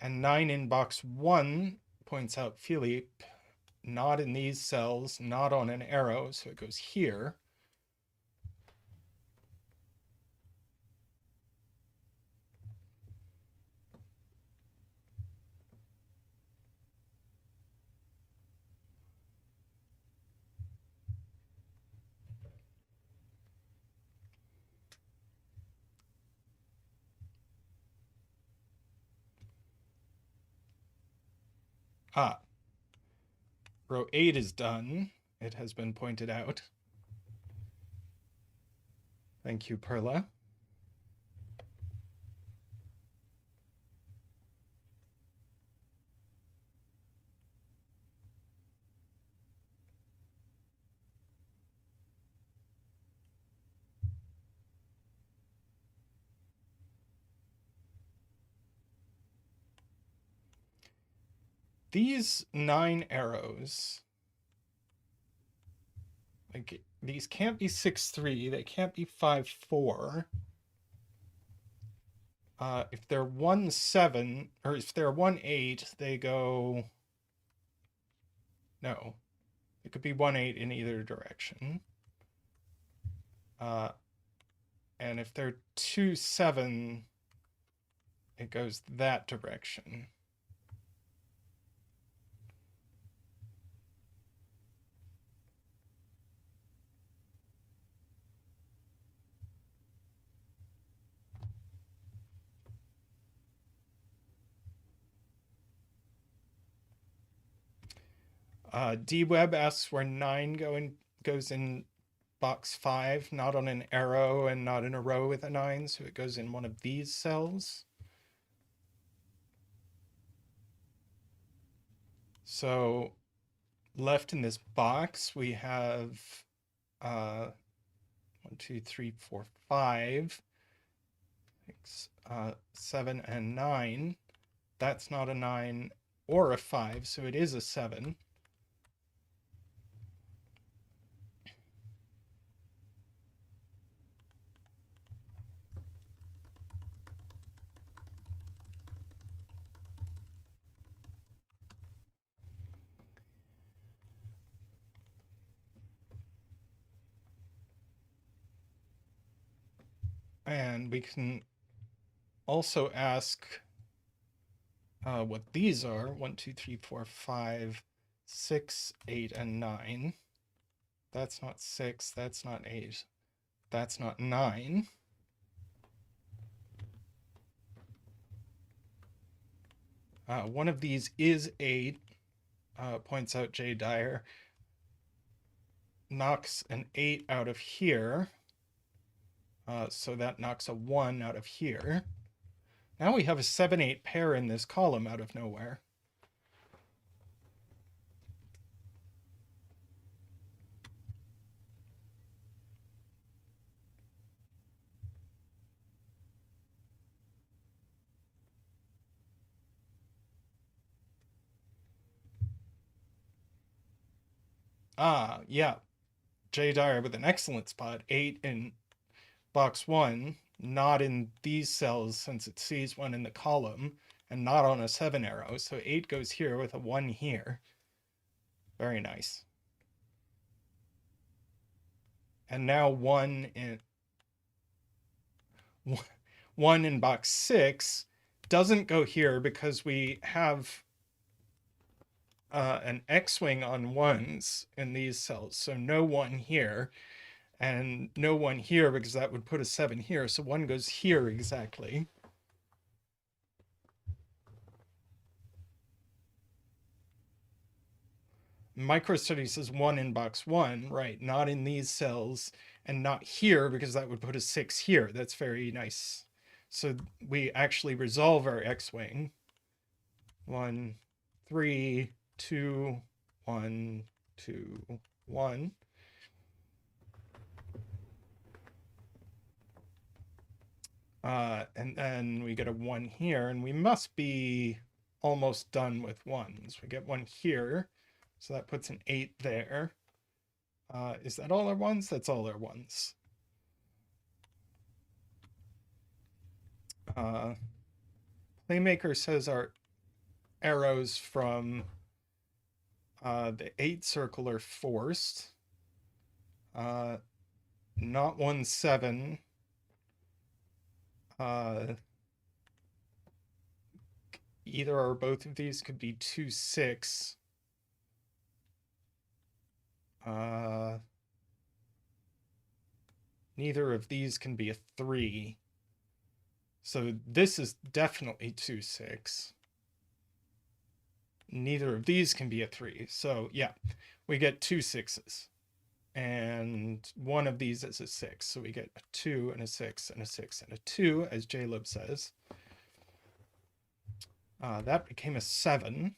A: And 9 in box 1, points out Philippe, not in these cells, not on an arrow, so it goes here. Row 8 is done. It has been pointed out. Thank you, Perla. These 9 arrows, like, these can't be 6-3, they can't be 5-4. If they're 1-7, or if they're 1-8, they go... No. It could be 1-8 in either direction. And if they're 2-7, it goes that direction. D-Web asks where 9 goes in box 5, not on an arrow and not in a row with a 9, so it goes in one of these cells. So left in this box, we have 1, 2, 3, 4, 5, 6, 7, and 9. That's not a 9 or a 5, so it is a 7. And we can also ask what these are. 1, 2, 3, 4, 5, 6, 8, and 9. That's not 6, that's not 8, that's not 9. One of these is 8, points out J. Dyer. Knocks an 8 out of here. So that knocks a 1 out of here. Now we have a 7-8 pair in this column out of nowhere. Yeah. J. Dyer with an excellent spot. 8 in box 1, not in these cells since it sees 1 in the column, and not on a 7 arrow. So 8 goes here with a 1 here. Very nice. And now 1 in box 6 doesn't go here because we have an X-wing on 1s in these cells. So no 1 here, and no 1 here because that would put a 7 here. So 1 goes here exactly. Microstudy says 1 in box 1, right? Not in these cells, and not here because that would put a 6 here. That's very nice. So we actually resolve our X-wing. 1, 3, 2, 1, 2, 1. And then we get a 1 here, and we must be almost done with ones. We get one here, so that puts an 8 there. Is that all our ones? That's all our ones. Playmaker says our arrows from the 8 circle are forced. Not 1, 7. Either or both of these could be 2, 6. Neither of these can be a 3. So this is definitely 2, 6. Neither of these can be a 3. So yeah, we get 2 6s. And one of these is a 6. So we get a 2 and a 6 and a 6 and a 2, as Jaleb says. That became a 7.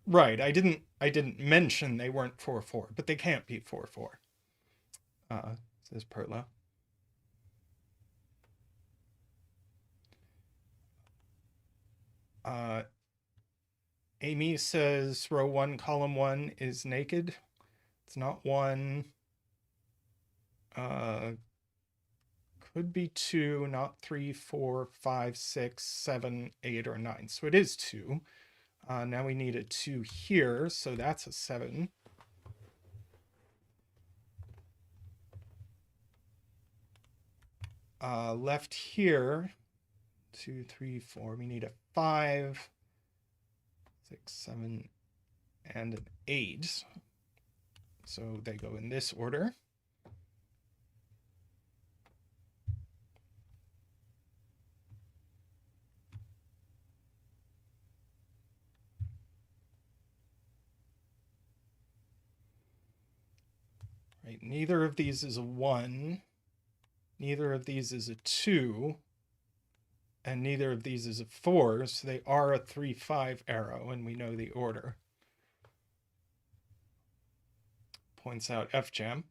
A: Right, I didn't mention they weren't 4-4, but they can't be 4-4. Says Perla. Amy says row 1, column 1 is naked. It's not 1. Could be 2, not 3, 4, 5, 6, 7, 8, or 9. So it is 2. Now we need a 2 here, so that's a 7. Left here, 2, 3, 4. We need a 5, 6, 7, and an 8. So they go in this order. Right, neither of these is a 1. Neither of these is a 2. And neither of these is a 4, so they are a 3, 5 arrow, and we know the order. Points out FJam.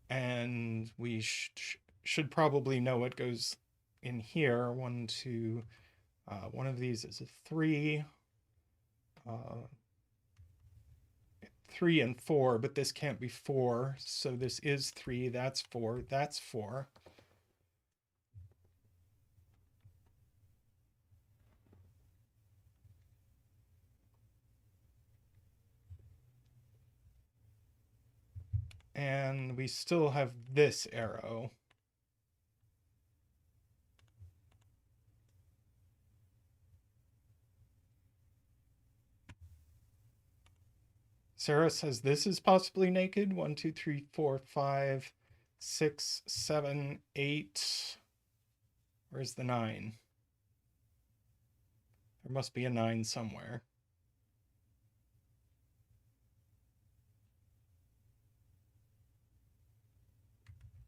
A: And we should probably know what goes in here. 1, 2, one of these is a 3. 3 and 4, but this can't be 4, so this is 3, that's 4, that's 4. And we still have this arrow. Sarah says this is possibly naked. 1, 2, 3, 4, 5, 6, 7, 8. Where's the 9? There must be a 9 somewhere.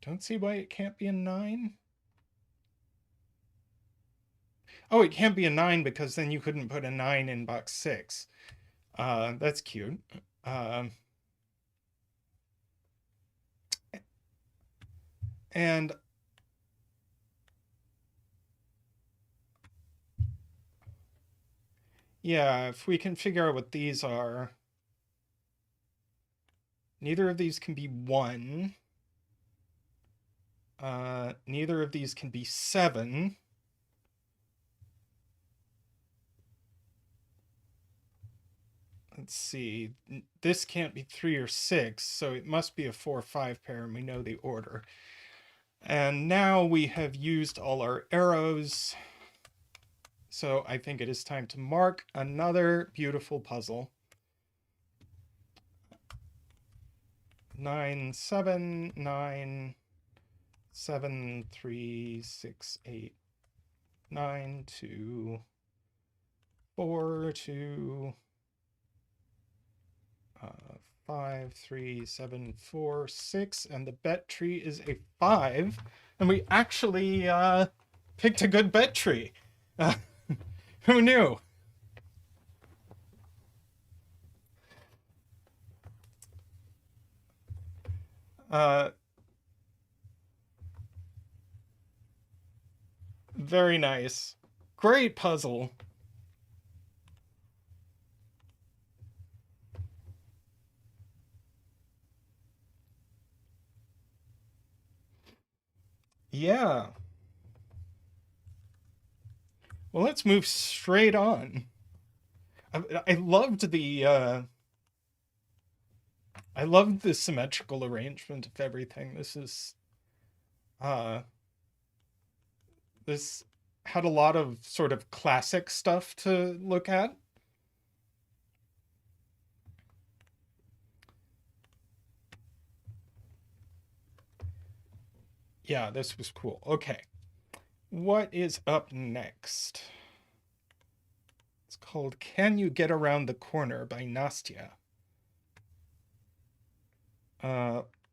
A: Don't see why it can't be a 9. Oh, it can't be a 9 because then you couldn't put a 9 in box 6. That's cute. And yeah, if we can figure out what these are, neither of these can be 1. Neither of these can be 7. Let's see, this can't be 3 or 6, so it must be a 4 or 5 pair, and we know the order. And now we have used all our arrows, so I think it is time to mark another beautiful puzzle. 9, 7, 9, 7, 3, 6, 8, 9, 2, 4, 2, 5, 3, 7, 4, 6, and the bet tree is a 5, and we actually picked a good bet tree. Who knew? Uh, very nice. Great puzzle. Yeah. Well, let's move straight on. I loved I loved the symmetrical arrangement of everything. Uh this had a lot of sort of classic stuff to look at. Yeah, this was cool. Okay. What is up next? It's called Can You Get Around the Corner by Nastya.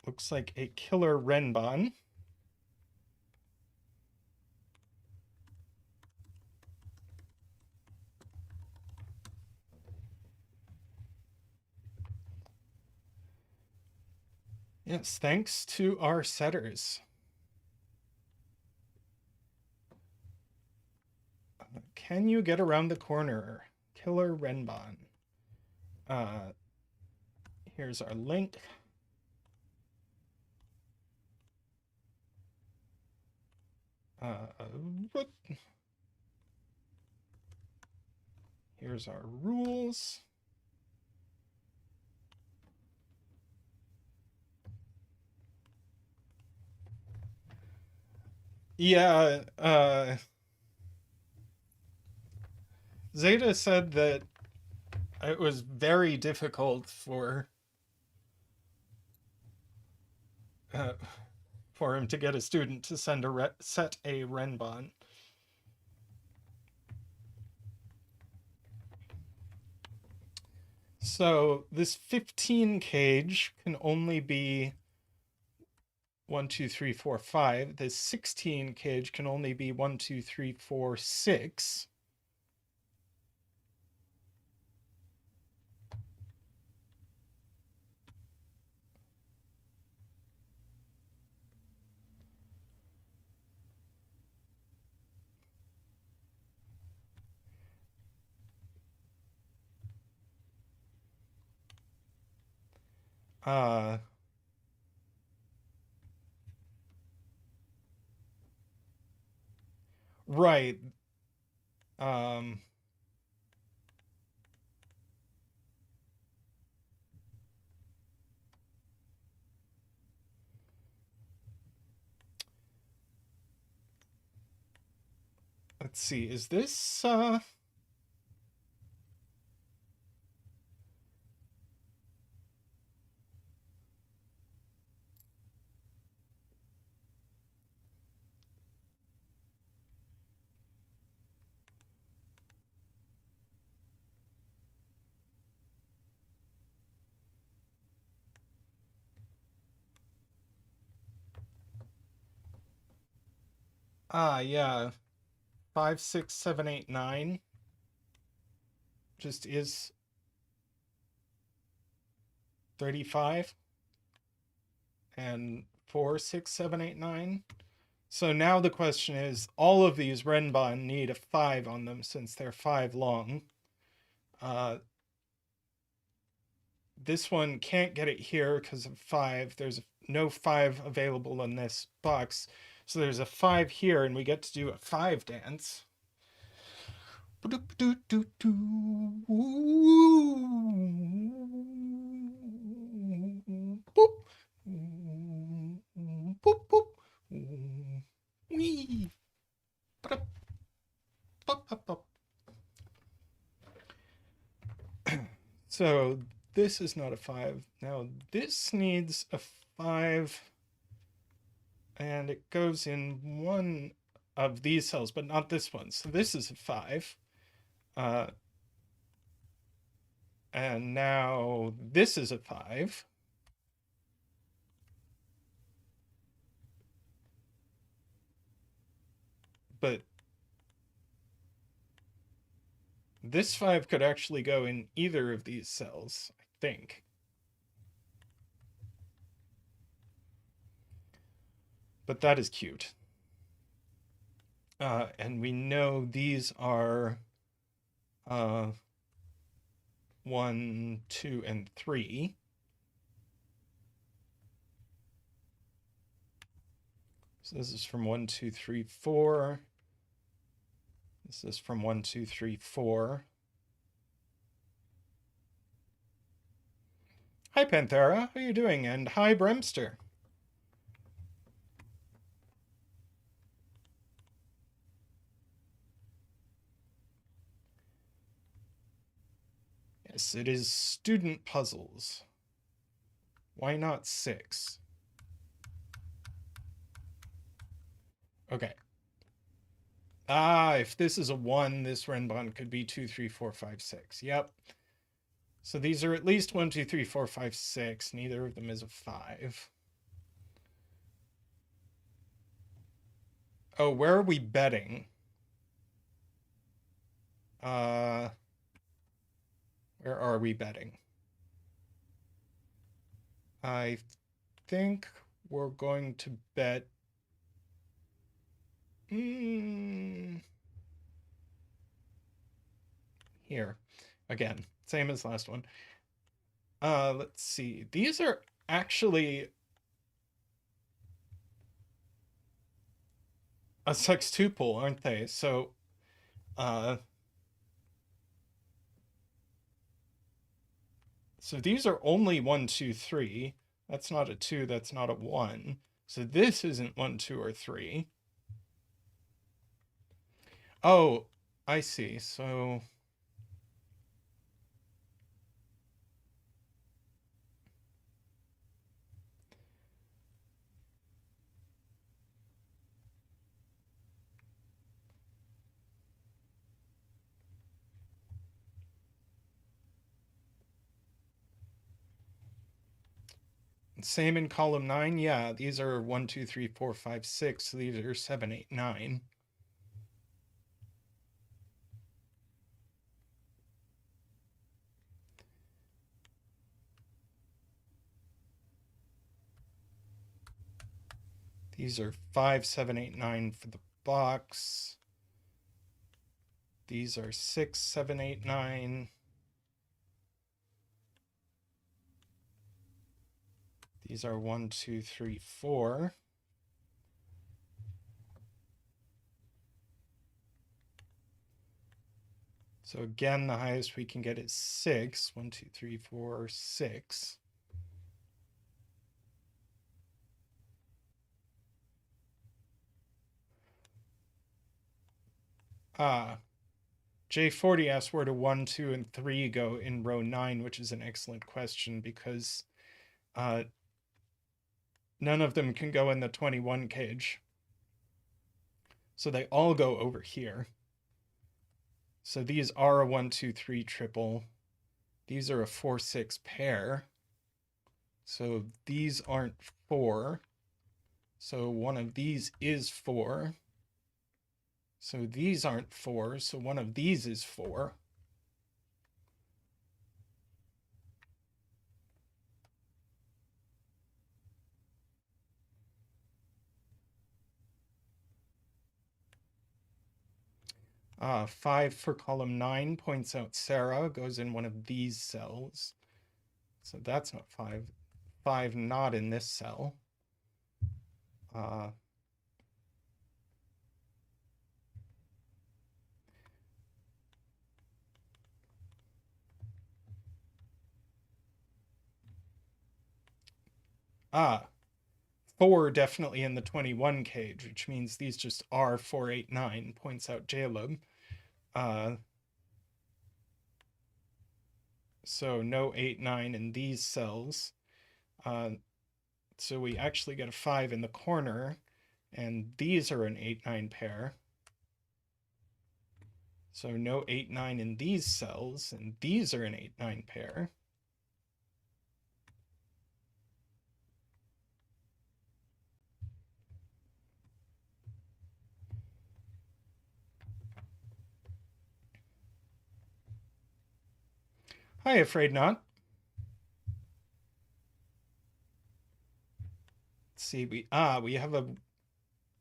A: Looks like a killer Renbon. Yes, thanks to our setters. Can you get around the corner? Killer Renbon. Here's our link. Here's our rules. Yeah, Zeta said that it was very difficult uh, for him to get a student to set a Renbon. So this 15 cage can only be 1, 2, 3, 4, 5. This 16 cage can only be 1, 2, 3, 4, 6. Right. Let's see. Is this yeah. 5, 6, 7, 8, 9 just is 35, and 4, 6, 7, 8, 9. So now the question is, all of these Renbon need a 5 on them since they're 5 long. This one can't get it here because of 5. There's no 5 available in this box. So there's a 5 here, and we get to do a 5 dance. So this is not a 5. Now this needs a 5, and it goes in one of these cells, but not this one. So this is a 5. And now this is a 5. But this 5 could actually go in either of these cells, I think. but that is cute. And we know these are 1, 2, and 3. So this is from 1, 2, 3, 4. This is from 1, 2, 3, 4. Hi, Panthera. How are you doing? And hi, Bremster. Yes, it is student puzzles. Why not 6? Okay. If this is a 1, this Renbon could be 2, 3, 4, 5, 6. Yep. So these are at least 1, 2, 3, 4, 5, 6. Neither of them is a 5. Oh, where are we betting? Where are we betting? I think we're going to bet... here. Again, same as last one. Let's see. These are actually a sextuple, aren't they? So, so these are only 1, 2, 3. That's not a 2, that's not a 1. So this isn't 1, 2, or 3. Oh, I see. So same in column 9. Yeah, these are 1, 2, 3, 4, 5, 6. So these are 7, 8, 9. These are 5, 7, 8, 9 for the box. These are 6, 7, 8, 9. These are 1, 2, 3, 4. So again, the highest we can get is 6. 1, 2, 3, 4, 6. J40 asks where do 1, 2, and 3 go in row 9, which is an excellent question because none of them can go in the 21 cage. So they all go over here. So these are a 1, 2, 3 triple. These are a 4, 6 pair. So these aren't 4. So one of these is 4. So these aren't 4. So one of these is 4. Ah, 5 for column 9 points out Sarah, goes in one of these cells. So that's not 5. 5 not in this cell. Ah, 4 definitely in the 21 cage, which means these just are 4, 8, 9, points out Jaleb. So no 8, 9 in these cells. So we actually get a 5 in the corner, and these are an 8, 9 pair. So no 8, 9 in these cells, and these are an 8, 9 pair. Hi, Afraid Not. Let's see, we have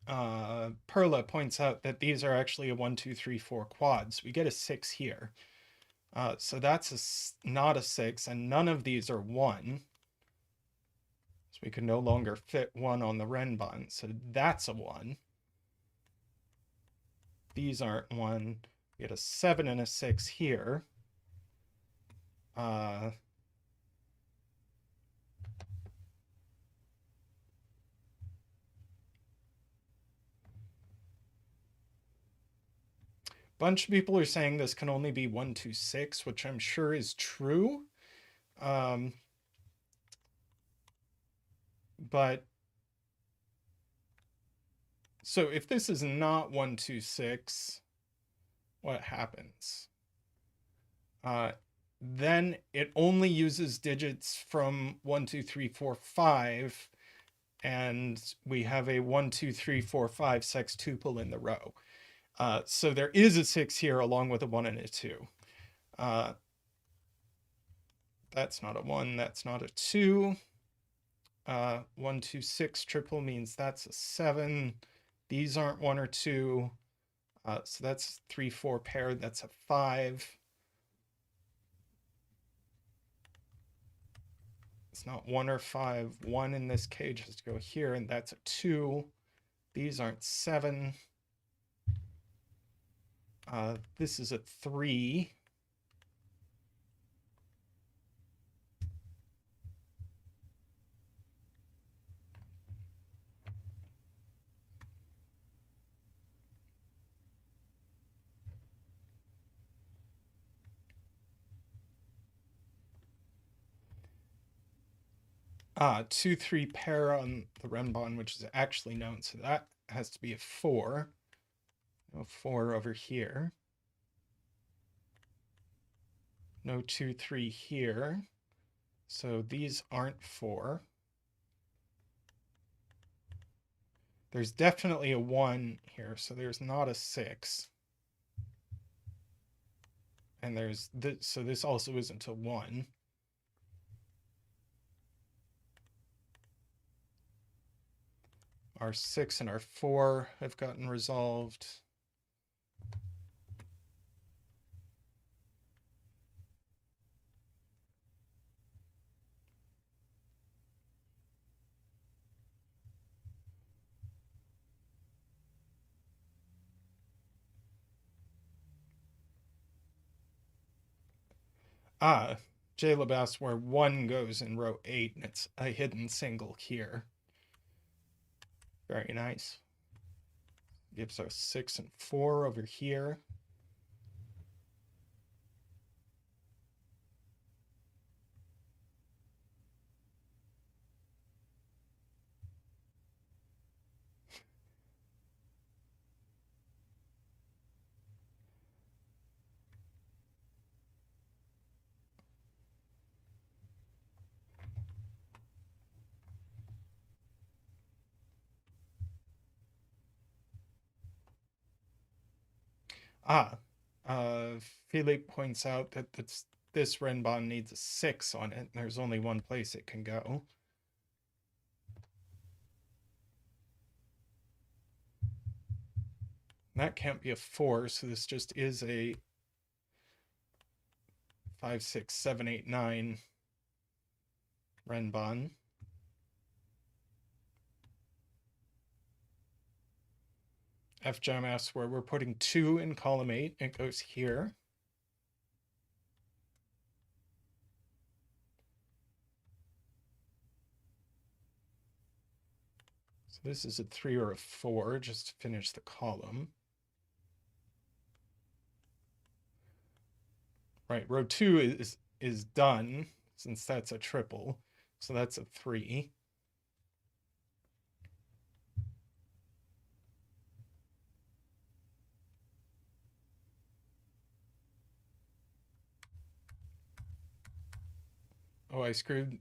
A: Perla points out that these are actually a 1, 2, 3, 4 quads. We get a 6 here. So that's not a 6, and none of these are 1. So we can no longer fit 1 on the Renbon. So that's a 1. These aren't 1. We get a 7 and a 6 here. Bunch of people are saying this can only be 1, 2, 6, which I'm sure is true. But so if this is not 1, 2, 6, what happens? Then it only uses digits from 1, 2, 3, 4, 5, and we have a 1, 2, 3, 4, 5 sextuple in the row. So there is a 6 here along with a 1 and a 2. That's not a 1, that's not a 2. 1, 2, 6 triple means that's a 7. These aren't 1 or 2. So that's 3, 4 paired, that's a 5. It's not 1 or 5. 1 in this cage has to go here, and that's a 2. These aren't 7. This is a 3. Two, 3 pair on the Renbon, which is actually known, so that has to be a 4. No 4 over here. No 2, 3 here. So these aren't 4. There's definitely a 1 here, so there's not a 6. And there's this, so this also isn't a 1. Our 6 and our 4 have gotten resolved. Jaleb asks where 1 goes in row 8, and it's a hidden single here. Very nice. Gives us 6 and 4 over here. Philippe points out that this Renbon needs a 6 on it, and there's only one place it can go. That can't be a 4, so this just is a 5, 6, 7, 8, 9 Renbon. FJam asks where we're putting 2 in column 8. It goes here. So this is a 3 or a 4, just to finish the column. Right, row 2 is done, since that's a triple. So that's a 3. Oh, I screwed.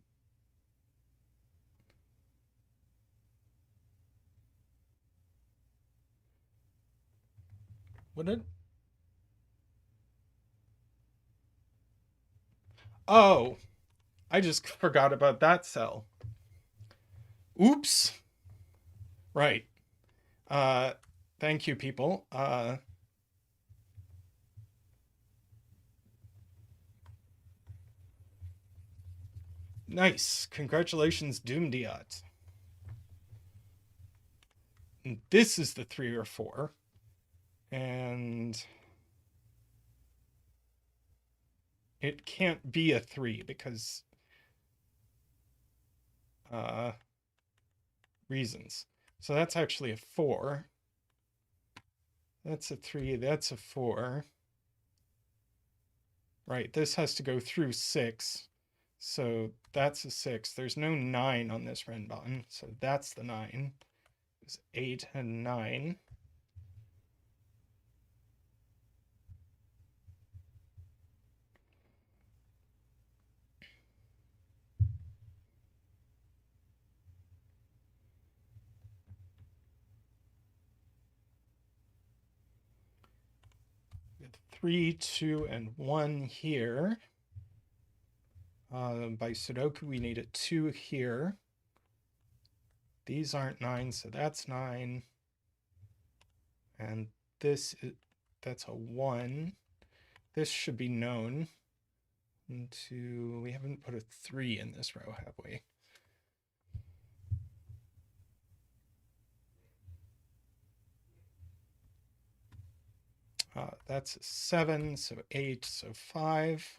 A: What did? Oh, I just forgot about that cell. Oops. Right. Thank you, people. Nice. Congratulations, Doomdiot. And this is the 3 or 4. And it can't be a 3 because reasons. So that's actually a 4. That's a 3, that's a 4. Right, this has to go through 6. So that's a 6. There's no 9 on this ren button, so that's the 9. It's 8 and 9. With 3, 2, and 1 here. By sudoku, we need a 2 here. These aren't 9, so that's 9. And this is, that's a 1. This should be known. 1, 2, we haven't put a 3 in this row, have we? That's 7, so 8, so 5.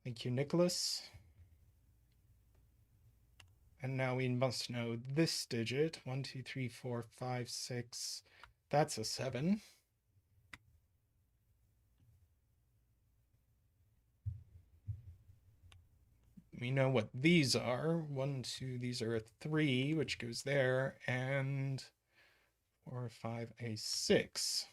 A: Thank you, Nicholas. And now we must know this digit. 1, 2, 3, 4, 5, 6. That's a 7. We know what these are. 1, 2, these are a 3, which goes there, and 4, 5, a 6.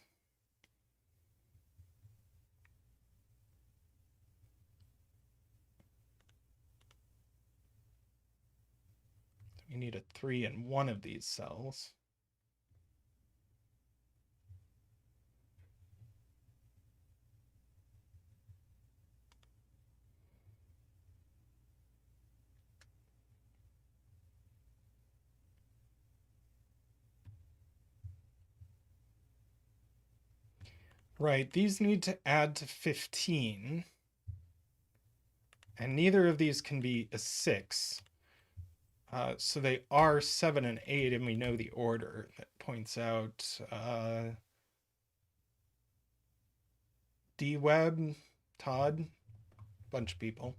A: We need a 3 in one of these cells. Right, these need to add to 15. And neither of these can be a 6. So they are 7 and 8, and we know the order. That points out D-Web, Todd, bunch of people.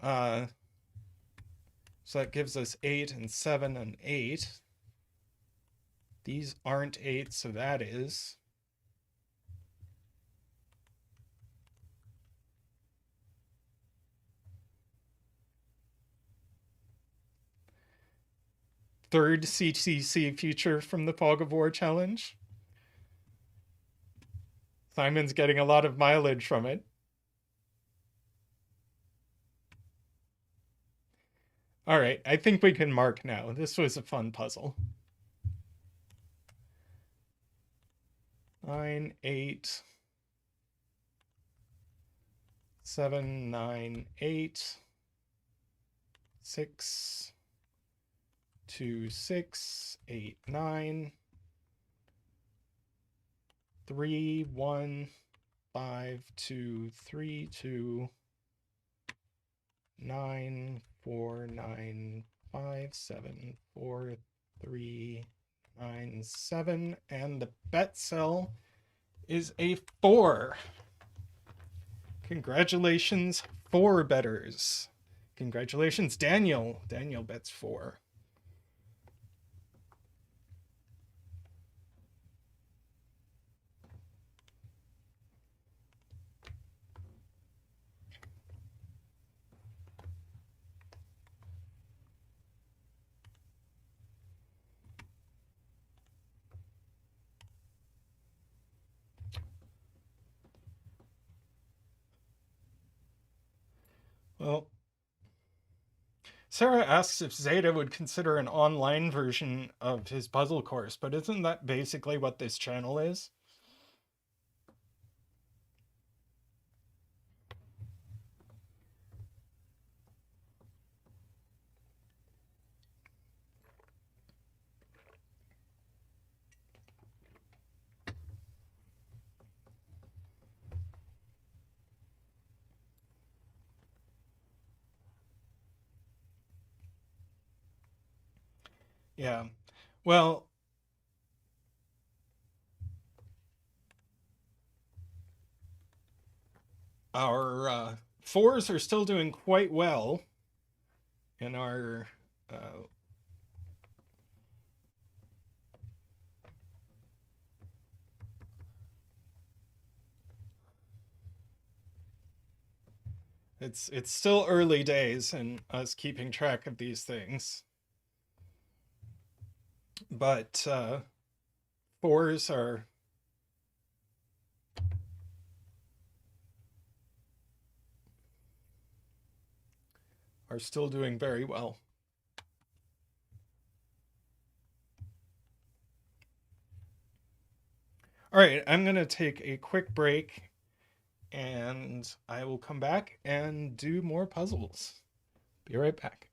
A: So that gives us 8 and 7 and 8. These aren't 8, so that is. Third CTC feature from the Fog of War challenge. Simon's getting a lot of mileage from it. All right, I think we can mark now. This was a fun puzzle. 9, 8, 7, 9, 8, 6, 2, 6, 8, 9, 3, 1, 5, 2, 3, 2, 9, 4, 9, 5, 7, 4, 3, 9, 7, and the bet cell is a 4. Congratulations, 4 betters. Congratulations, Daniel. Daniel bets 4. Well, Sarah asks if Zeta would consider an online version of his puzzle course, but isn't that basically what this channel is? Yeah. Well, our fours are still doing quite well in our. Uh, it's still early days in us keeping track of these things, but fours are still doing very well. All right, I'm going to take a quick break and I will come back and do more puzzles. Be right back.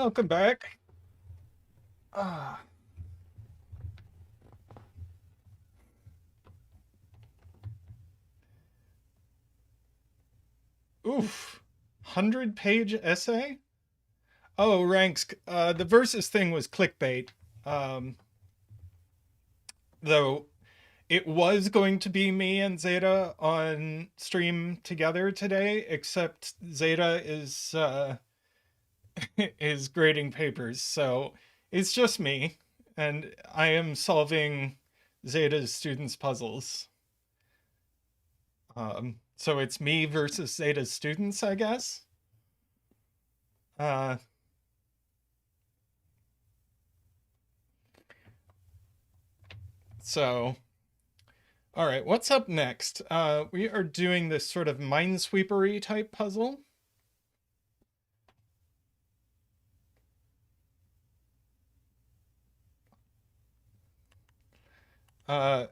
A: Welcome back. Ah. Oof. 100-page essay? Oh, ranks. The versus thing was clickbait. Um, though it was going to be me and Zeta on stream together today, except Zeta is grading papers, so it's just me, and I am solving Zeta's students' puzzles. So it's me versus Zeta's students, I guess. Uh, so, all right, what's up next? We are doing this sort of minesweepery type puzzle.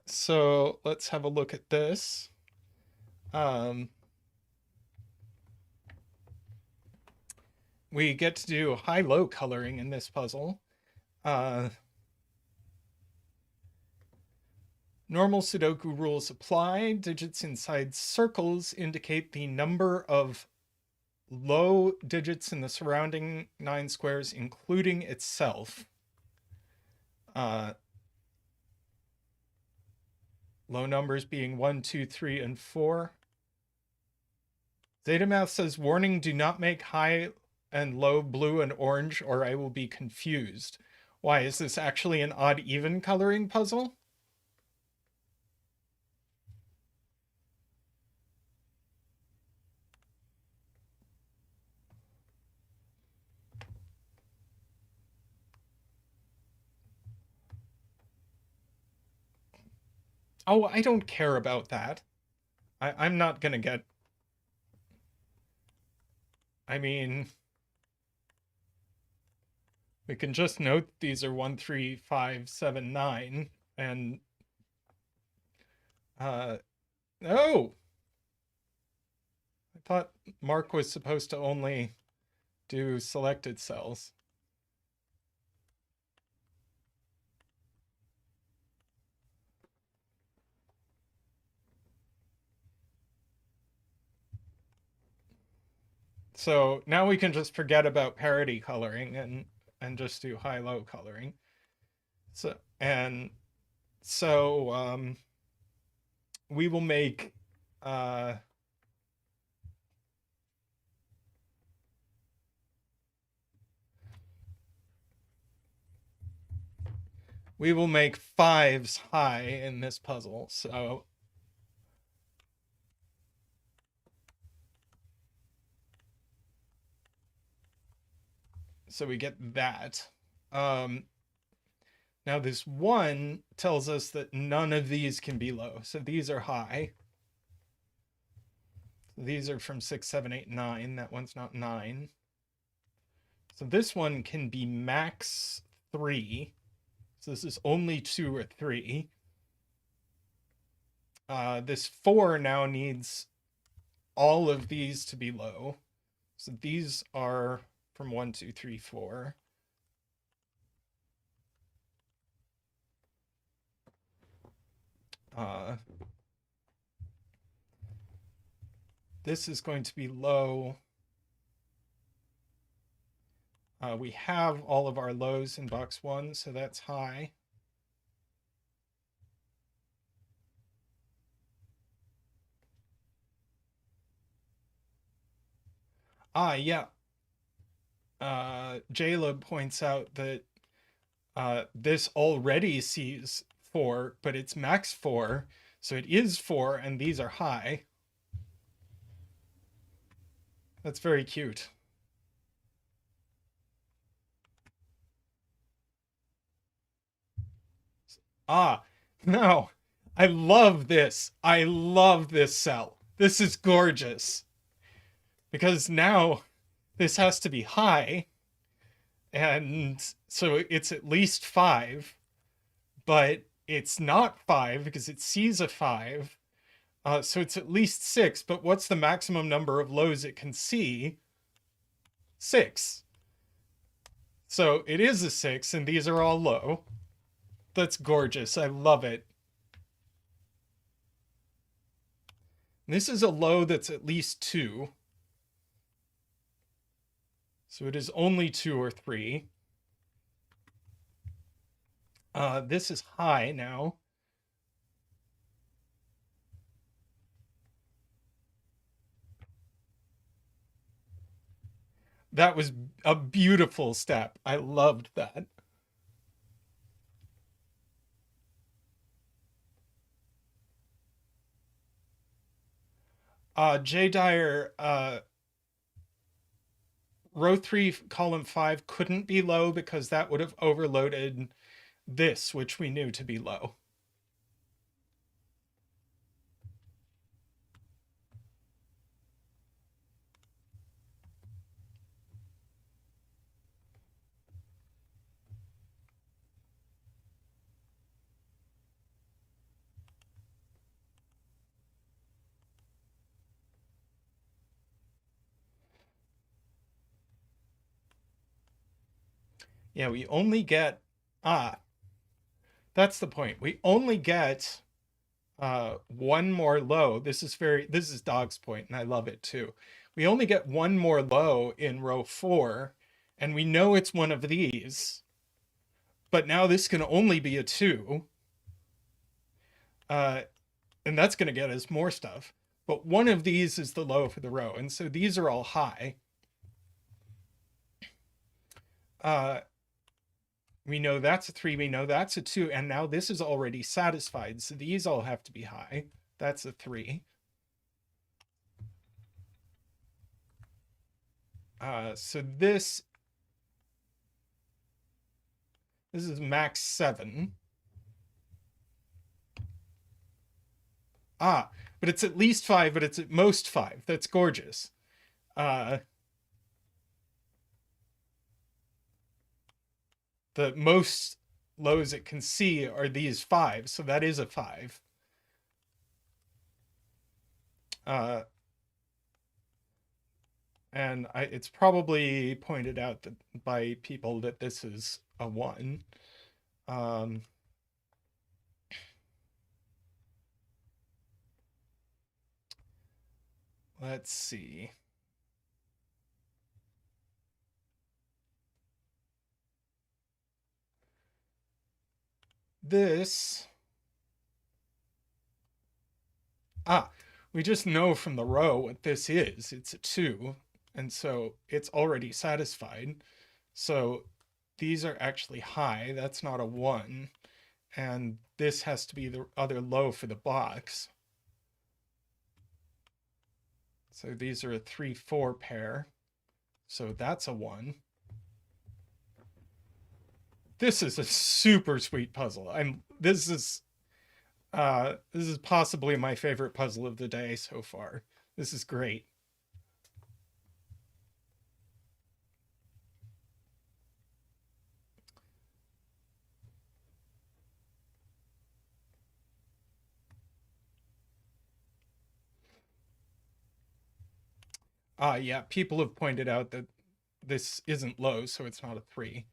A: So let's have a look at this. We get to do high-low coloring in this puzzle. Normal Sudoku rules apply. Digits inside circles indicate the number of low digits in the surrounding 9 squares, including itself. Low numbers being 1, 2, 3, and 4. Zetamath says, warning, do not make high and low blue and orange or I will be confused. Why, is this actually an odd even coloring puzzle? Oh, I don't care about that. I'm not gonna get... I mean... We can just note these are 1, 3, 5, 7, 9, and... Oh! I thought Mark was supposed to only do selected cells. So now we can just forget about parity coloring and just do high-low coloring. So we will make we will make 5s high in this puzzle. So we get that. Now this 1 tells us that none of these can be low. So these are high. These are from 6, 7, 8, 9. That one's not 9. So this one can be max 3. So this is only 2 or 3. This 4 now needs all of these to be low. So these are from 1, 2, 3, 4. This is going to be low. We have all of our lows in box 1, so that's high. Yeah. Jaleb points out that this already sees 4, but it's max 4, so it is 4, and these are high. That's very cute. No. I love this. I love this cell. This is gorgeous. Because now this has to be high, and so it's at least 5, but it's not 5 because it sees a 5. So it's at least 6, but what's the maximum number of lows it can see? 6. So it is a 6, and these are all low. That's gorgeous. I love it. This is a low that's at least 2. So it is only 2 or 3. This is high now. That was a beautiful step. I loved that. J. Dyer, row 3, column 5 couldn't be low because that would have overloaded this, which we knew to be low. Yeah, we only get, that's the point. We only get one more low. This is Dog's point, and I love it too. We only get one more low in row 4, and we know it's one of these, but now this can only be a 2. And that's going to get us more stuff. But one of these is the low for the row, and so these are all high. We know that's a 3, we know that's a 2, and now this is already satisfied, so these all have to be high. That's a 3. So this is max 7. But it's at least 5, but it's at most 5. That's gorgeous. The most lows it can see are these 5, so that is a 5. And it's probably pointed out that by people that this is a 1. Let's see. this, we just know from the row what this is. It's a 2, and so it's already satisfied. So these are actually high. That's not a 1. And this has to be the other low for the box. So these are a 3-4 pair. So that's a 1. This is a super sweet puzzle. This is possibly my favorite puzzle of the day so far. This is great. Yeah, people have pointed out that this isn't low, so it's not a 3.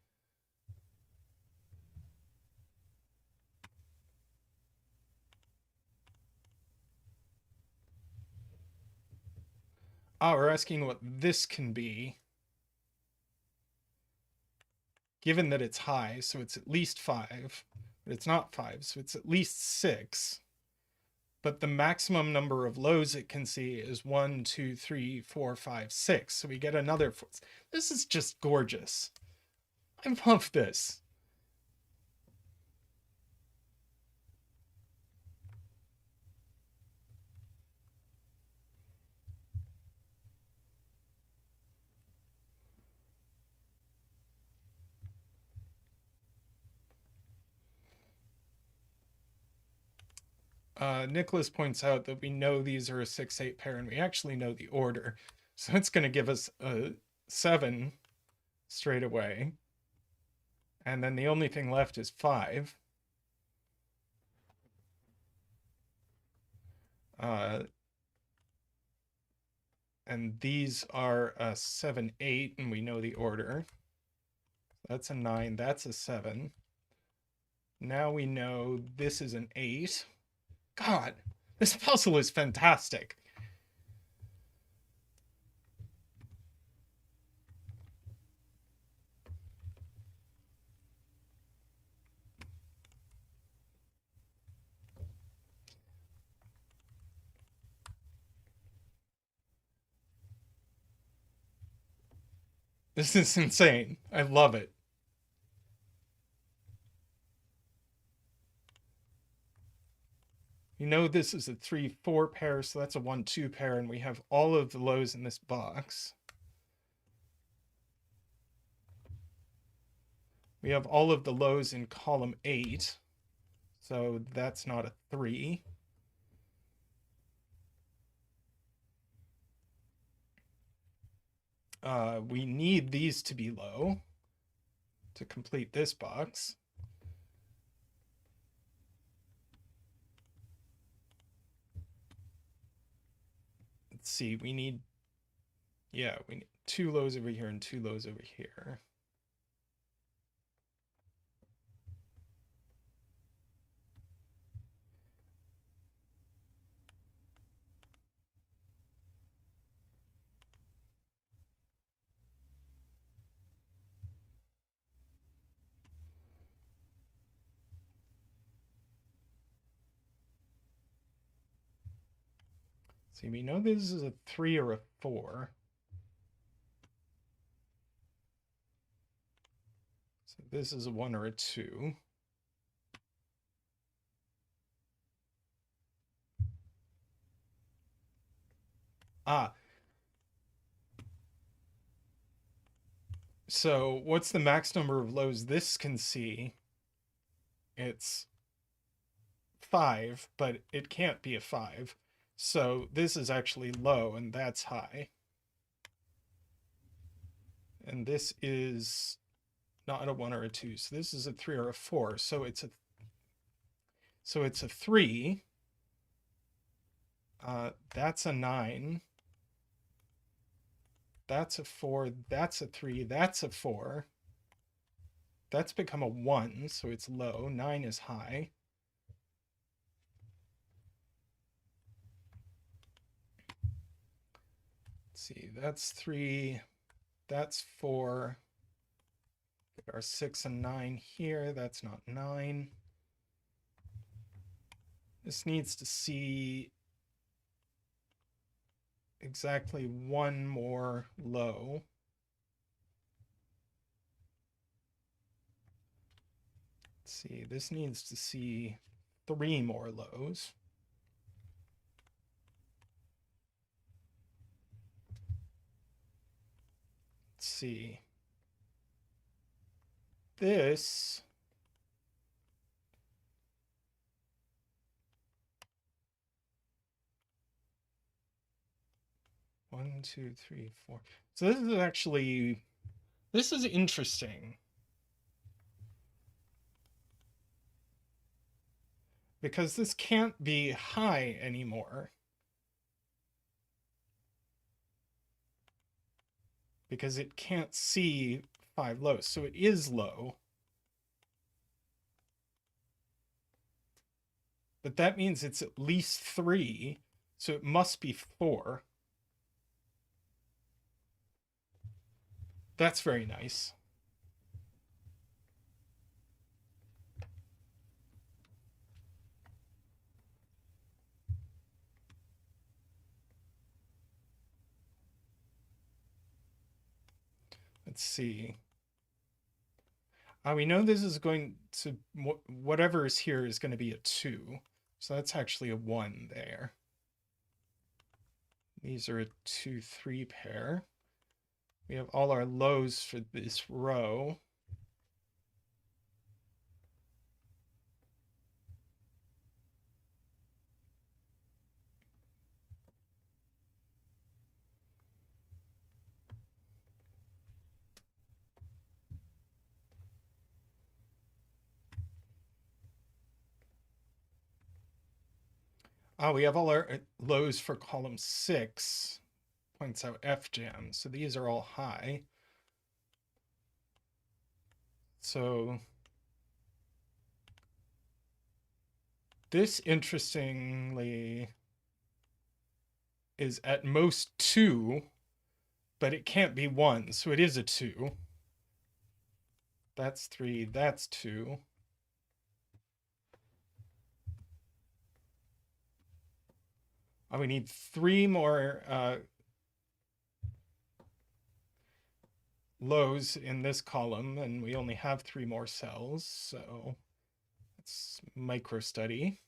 A: We're asking what this can be. Given that it's high, so it's at least 5. But it's not 5, so it's at least 6. But the maximum number of lows it can see is 1, 2, 3, 4, 5, 6. So we get another 4. This is just gorgeous. I love this. Nicholas points out that we know these are a 6-8 pair, and we actually know the order. So it's going to give us a 7 straight away. And then the only thing left is 5. And these are a 7, 8, and we know the order. That's a 9, that's a 7. Now we know this is an 8. God, this puzzle is fantastic. This is insane. I love it. You know this is a 3-4 pair, so that's a 1-2 pair, and we have all of the lows in this box. We have all of the lows in column 8, so that's not a 3. We need these to be low to complete this box. Let's see, we need 2 lows over here and 2 lows over here. See, we know this is a 3 or a 4. So this is a 1 or a 2. So what's the max number of lows this can see? It's 5, but it can't be a 5. So this is actually low, and that's high. And this is not a 1 or a 2. So this is a 3 or a 4. So it's a 3. That's a 9. That's a 4. That's a 3. That's a 4. That's become a 1, so it's low. 9 is high. Let's see, that's 3. That's 4. Get our 6 and 9 here. That's not 9. This needs to see exactly one more low. Let's see, this needs to see 3 more lows. Let's see. This one, two, three, four. So this is actually, this is interesting. Because this can't be high anymore. Because it can't see 5 lows. So it is low. But that means it's at least 3. So it must be 4. That's very nice. Let's see. We know this is going to, whatever is here is going to be a 2. So that's actually a 1 there. These are a 2, 3 pair. We have all our lows for this row. We have all our lows for column 6. Points out F jam. So these are all high. So this, interestingly, is at most 2, but it can't be 1. So it is a 2. That's 3. That's 2. We need 3 more lows in this column, and we only have 3 more cells, so let's micro study.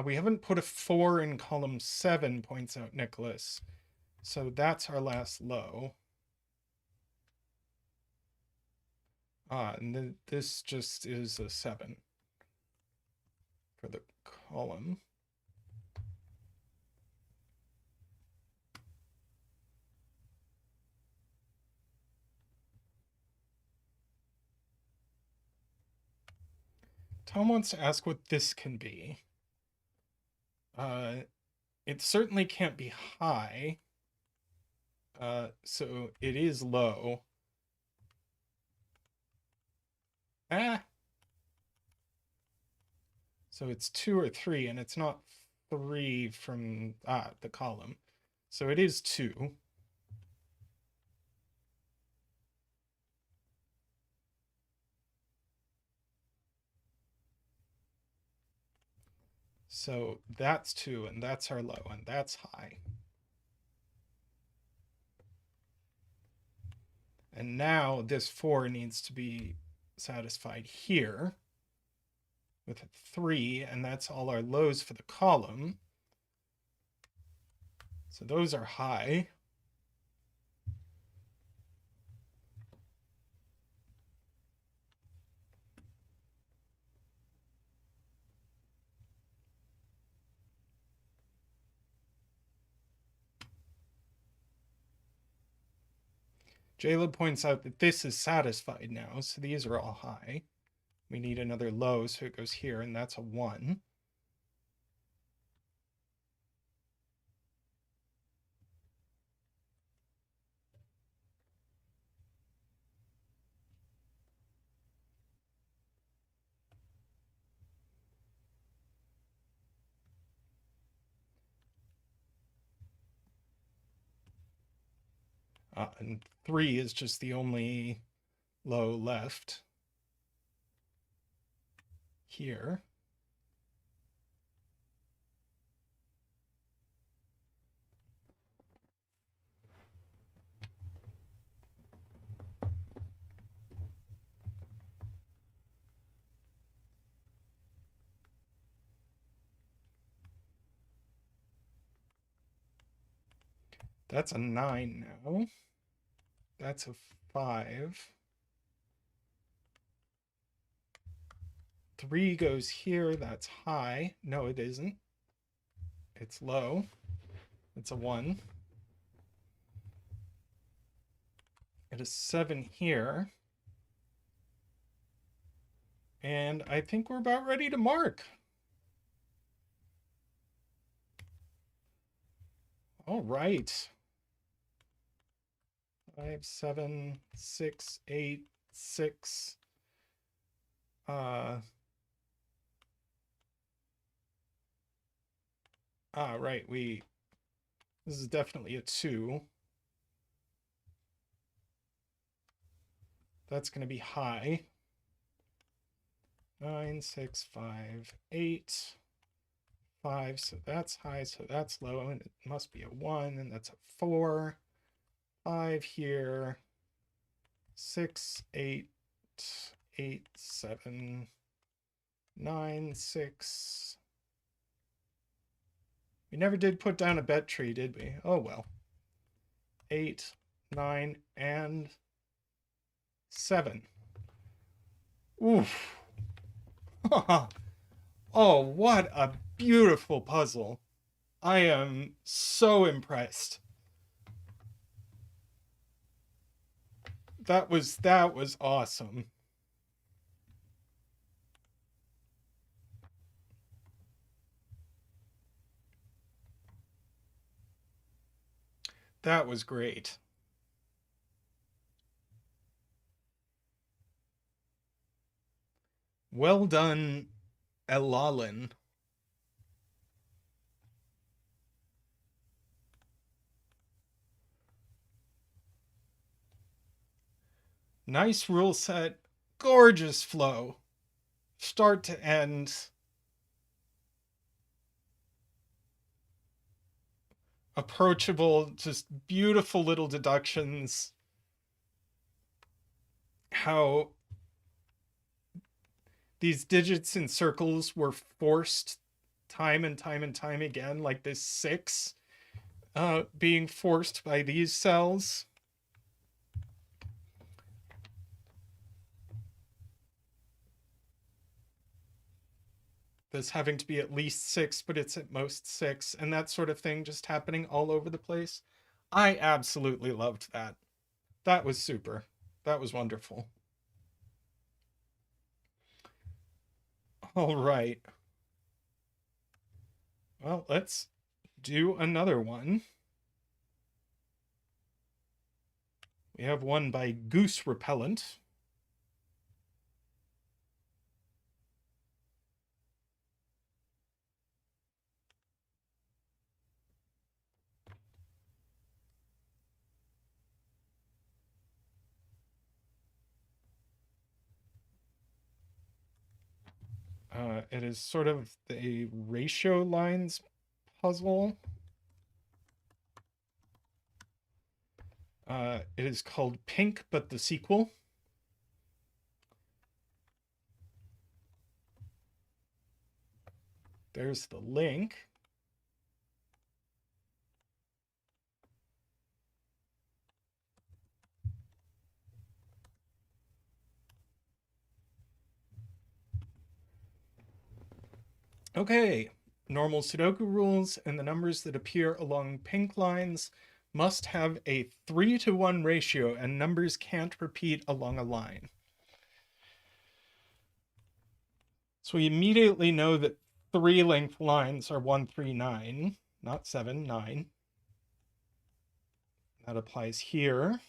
A: We haven't put a 4 in column 7, points out Nicholas. So that's our last low. And this just is a 7 for the column. Tom wants to ask what this can be. It certainly can't be high. So it is low. So it's 2 or 3, and it's not 3 from the column. So it is 2. So that's 2, and that's our low, and that's high. And now this 4 needs to be satisfied here with a 3, and that's all our lows for the column. So those are high. Jaleb points out that this is satisfied now, so these are all high. We need another low, so it goes here, and that's a 1. And 3 is just the only low left here. That's a 9 now. That's a 5. 3 goes here. That's high. No, it isn't. It's low. It's a 1. It is 7 here. And I think we're about ready to mark. All right. 5, 7, 6, 8, 6. Right. This is definitely a 2. That's going to be high. 9, 6, 5, 8, 5. So that's high. So that's low. And it must be a 1. And that's a 4. 5 here. 6, 8, 8, 7, 9, 6. We never did put down a bet tree, did we? Oh, well. 8, 9, and 7. Oof. Oh, what a beautiful puzzle. I am so impressed. That was awesome. That was great. Well done, ellalin. Nice rule set. Gorgeous flow. Start to end. Approachable, just beautiful little deductions. How these digits in circles were forced time and time and time again, like this 6 being forced by these cells. This having to be at least 6, but it's at most 6, and that sort of thing just happening all over the place. I absolutely loved that. That was super. That was wonderful. All right. Well, let's do another one. We have one by GooseRepellent. It is sort of the ratio lines puzzle. It is called Pink, but the sequel. There's the link. Okay, normal Sudoku rules, and the numbers that appear along pink lines must have a 3-to-1 ratio, and numbers can't repeat along a line. So we immediately know that 3 length lines are 1, 3, 9, not 7, 9. That applies here.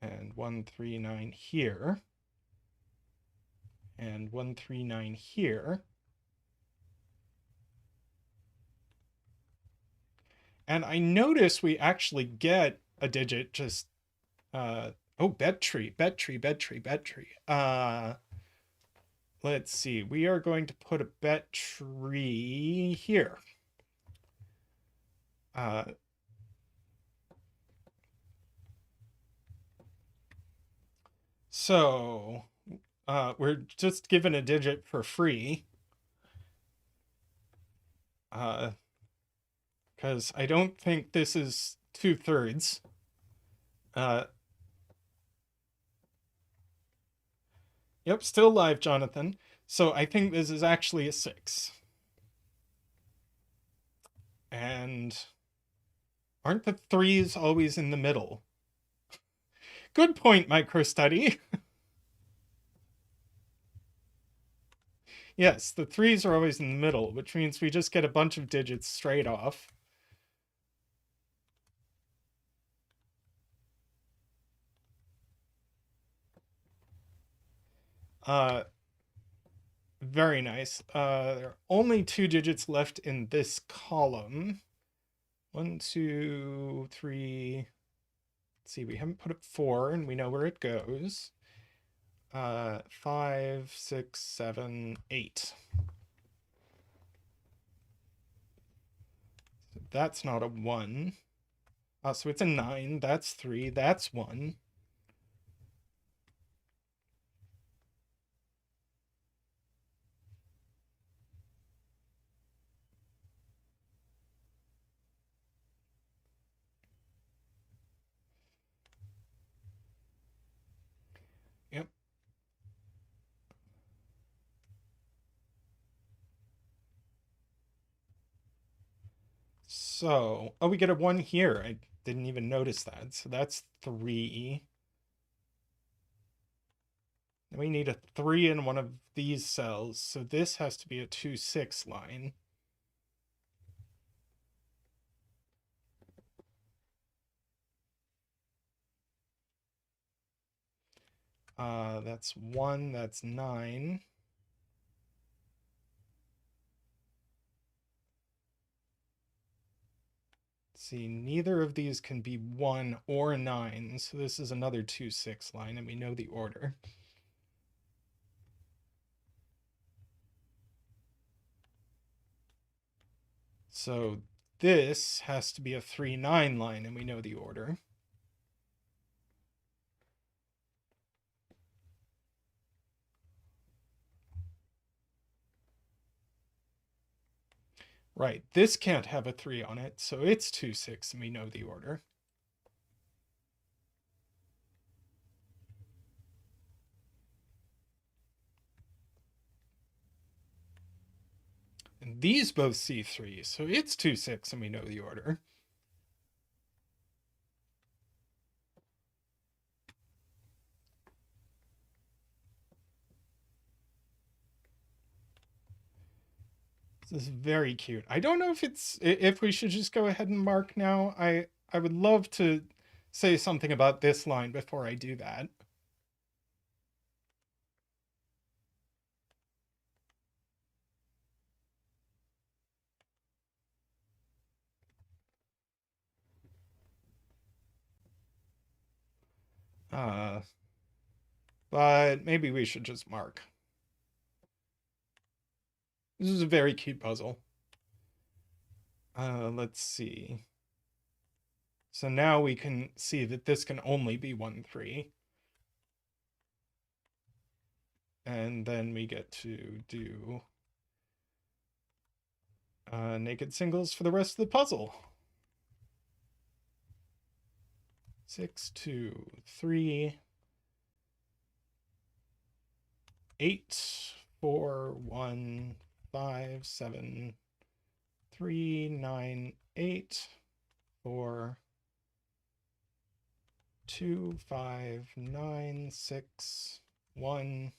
A: And 1, 3, 9 here. And 1, 3, 9 here. And I notice we actually get a digit just, oh, bet tree. Let's see, we are going to put a bet tree here. So we're just given a digit for free. Because I don't think this is 2/3. Yep, still live, Jonathan. So I think this is actually a 6. And aren't the 3s always in the middle? Good point, microstudy. Yes, the 3s are always in the middle, which means we just get a bunch of digits straight off. Very nice. There are only 2 digits left in this column. 1, 2, 3. Let's see, we haven't put up 4, and we know where it goes. 5, 6, 7, 8. So that's not a 1. So it's a 9. That's 3. That's 1. Yep. So, oh, we get a 1 here. I didn't even notice that. So that's 3. And we need a 3 in one of these cells. So this has to be a 2, 6 line. That's 1. That's 9. See, neither of these can be 1 or 9, so this is another 2, 6 line, and we know the order. So this has to be a 3, 9 line, and we know the order. Right, this can't have a 3 on it, so it's 2, 6, and we know the order. And these both C3, so it's 2, 6, and we know the order. This is very cute. I don't know if we should just go ahead and mark now. I would love to say something about this line before I do that. But maybe we should just mark. This is a very cute puzzle. Let's see. So now we can see that this can only be 1, 3. And then we get to do naked singles for the rest of the puzzle. 6, 2, 3, 8, 4, 1, 5, 7, 3, 9, 8, 4, 2, 5, 9, 6, 1,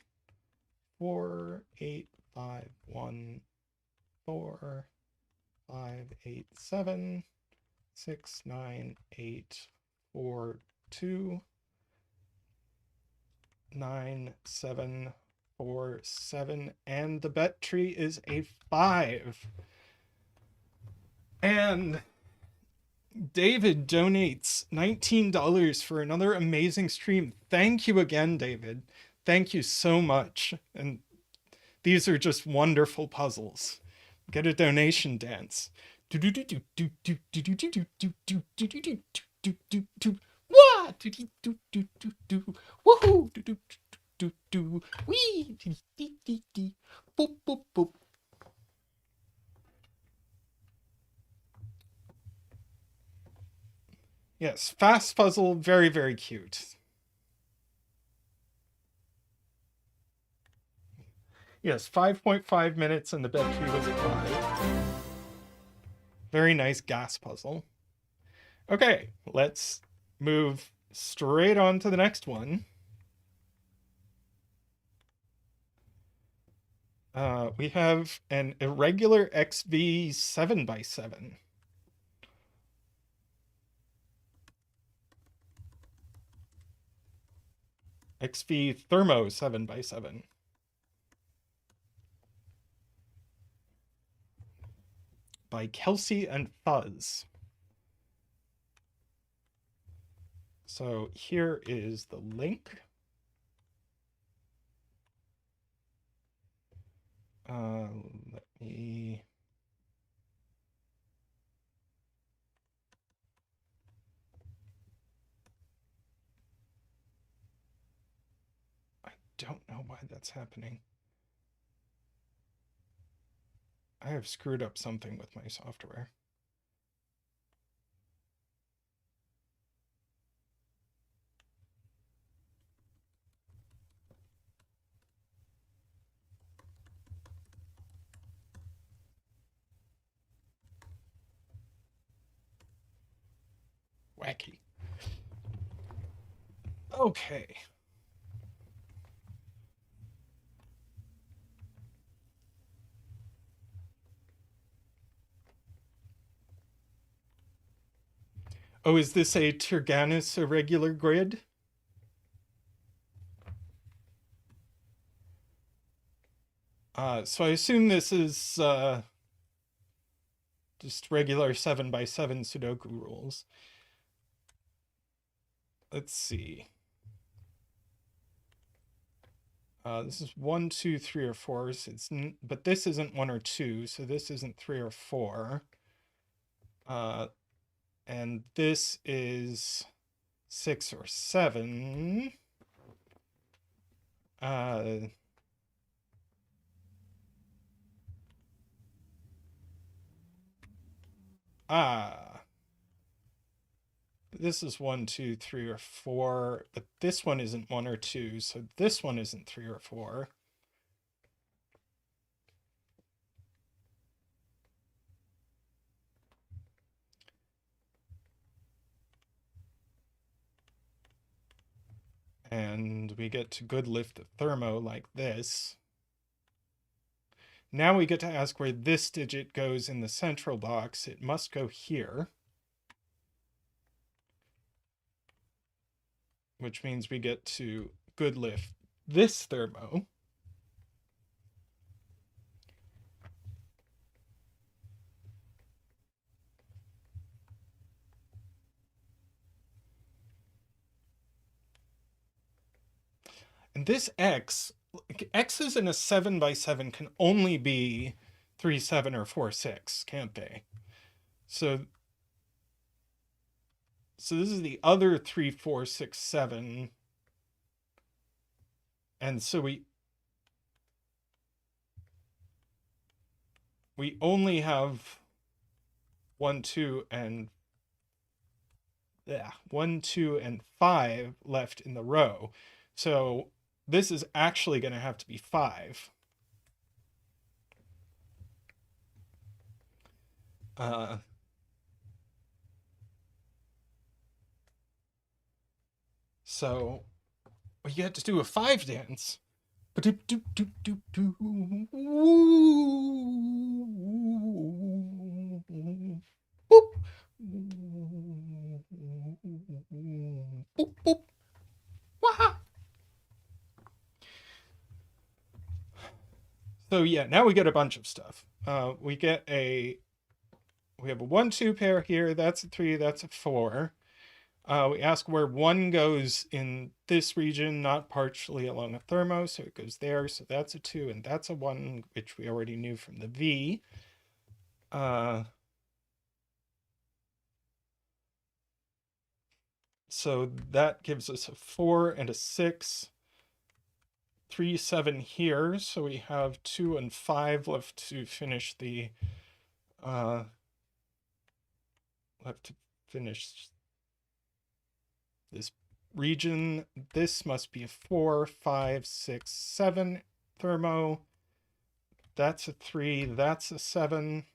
A: 4, 8, 5, 1, 4, 5, 8, 7, 6, 9, 8, 4, 2, 9, 7, 4, 7, and the bet tree is a 5. And David donates $19 for another amazing stream. Thank you again, David. Thank you so much. And these are just wonderful puzzles. Get a donation dance. Yes, fast puzzle, very, very cute. Yes, 5.5 minutes and the bed tree was at 5. Very nice gas puzzle. Okay, let's move straight on to the next one. We have an irregular XV 7x7. XV Thermo 7x7. By Kelsey and Fuzz. So here is the link. Let me... I don't know why that's happening. I have screwed up something with my software. Wacky. Okay. Oh, is this a Turganus irregular grid? So I assume this is just regular 7x7 Sudoku rules. Let's see. This is 1, 2, 3, or 4. So but this isn't 1 or 2, so this isn't 3 or 4. And this is 6 or 7. This is 1, 2, 3, or 4, but this one isn't 1 or 2, so this one isn't 3 or 4. And we get to good lift the thermo like this. Now we get to ask where this digit goes in the central box. It must go here. Which means we get to good lift this thermo. And this X's in a 7x7 can only be 3, 7, or 4, 6, can't they? So this is the other 3, 4, 6, 7. And so we only have 1, 2, and 1, 2, and 5 left in the row. So this is actually going to have to be 5. So we get to do a 5 dance. So yeah, now we get a bunch of stuff. We get a we have a 1-2 pair here. That's a 3, that's a 4. We ask where 1 goes in this region, not partially along a thermo, so it goes there. So that's a 2, and that's a 1, which we already knew from the V. So that gives us a 4 and a 6. 3, 7 here. So we have 2 and 5 left to finish the this region. This must be a 4, 5, 6, 7 thermo. That's a 3, that's a 7.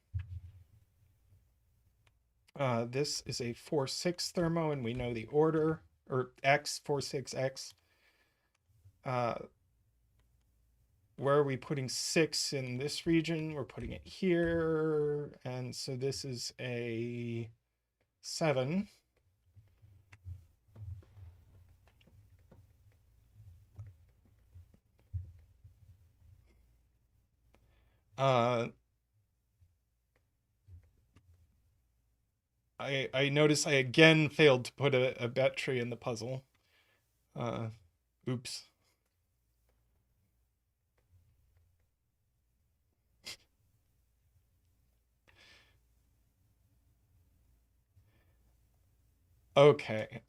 A: This is a 4, 6 thermo, and we know the order, or X, 4, 6, X. Where are we putting 6 in this region? We're putting it here, and so this is a 7. I notice I again failed to put a bet tree in the puzzle. Oops. Okay,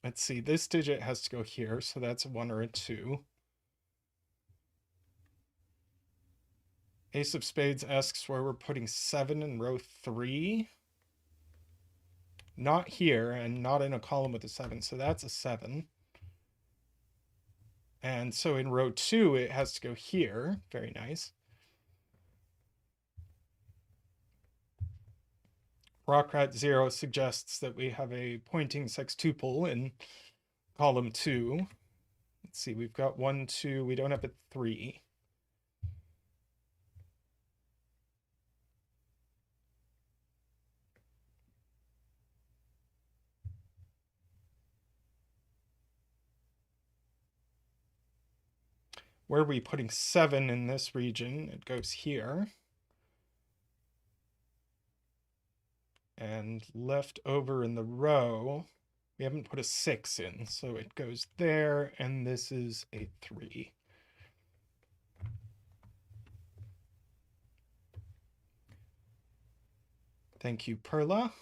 A: let's see, this digit has to go here, so that's a 1 or a 2. Ace of Spades asks where we're putting 7 in row 3. Not here, and not in a column with a 7, so that's a 7. And so in row 2, it has to go here. Very nice. Rockrat0 suggests that we have a pointing sextuple in column 2. Let's see, we've got 1, 2, we don't have a 3. Where are we putting 7 in this region? It goes here. And left over in the row, we haven't put a 6 in, so it goes there, and this is a 3. Thank you, Perla.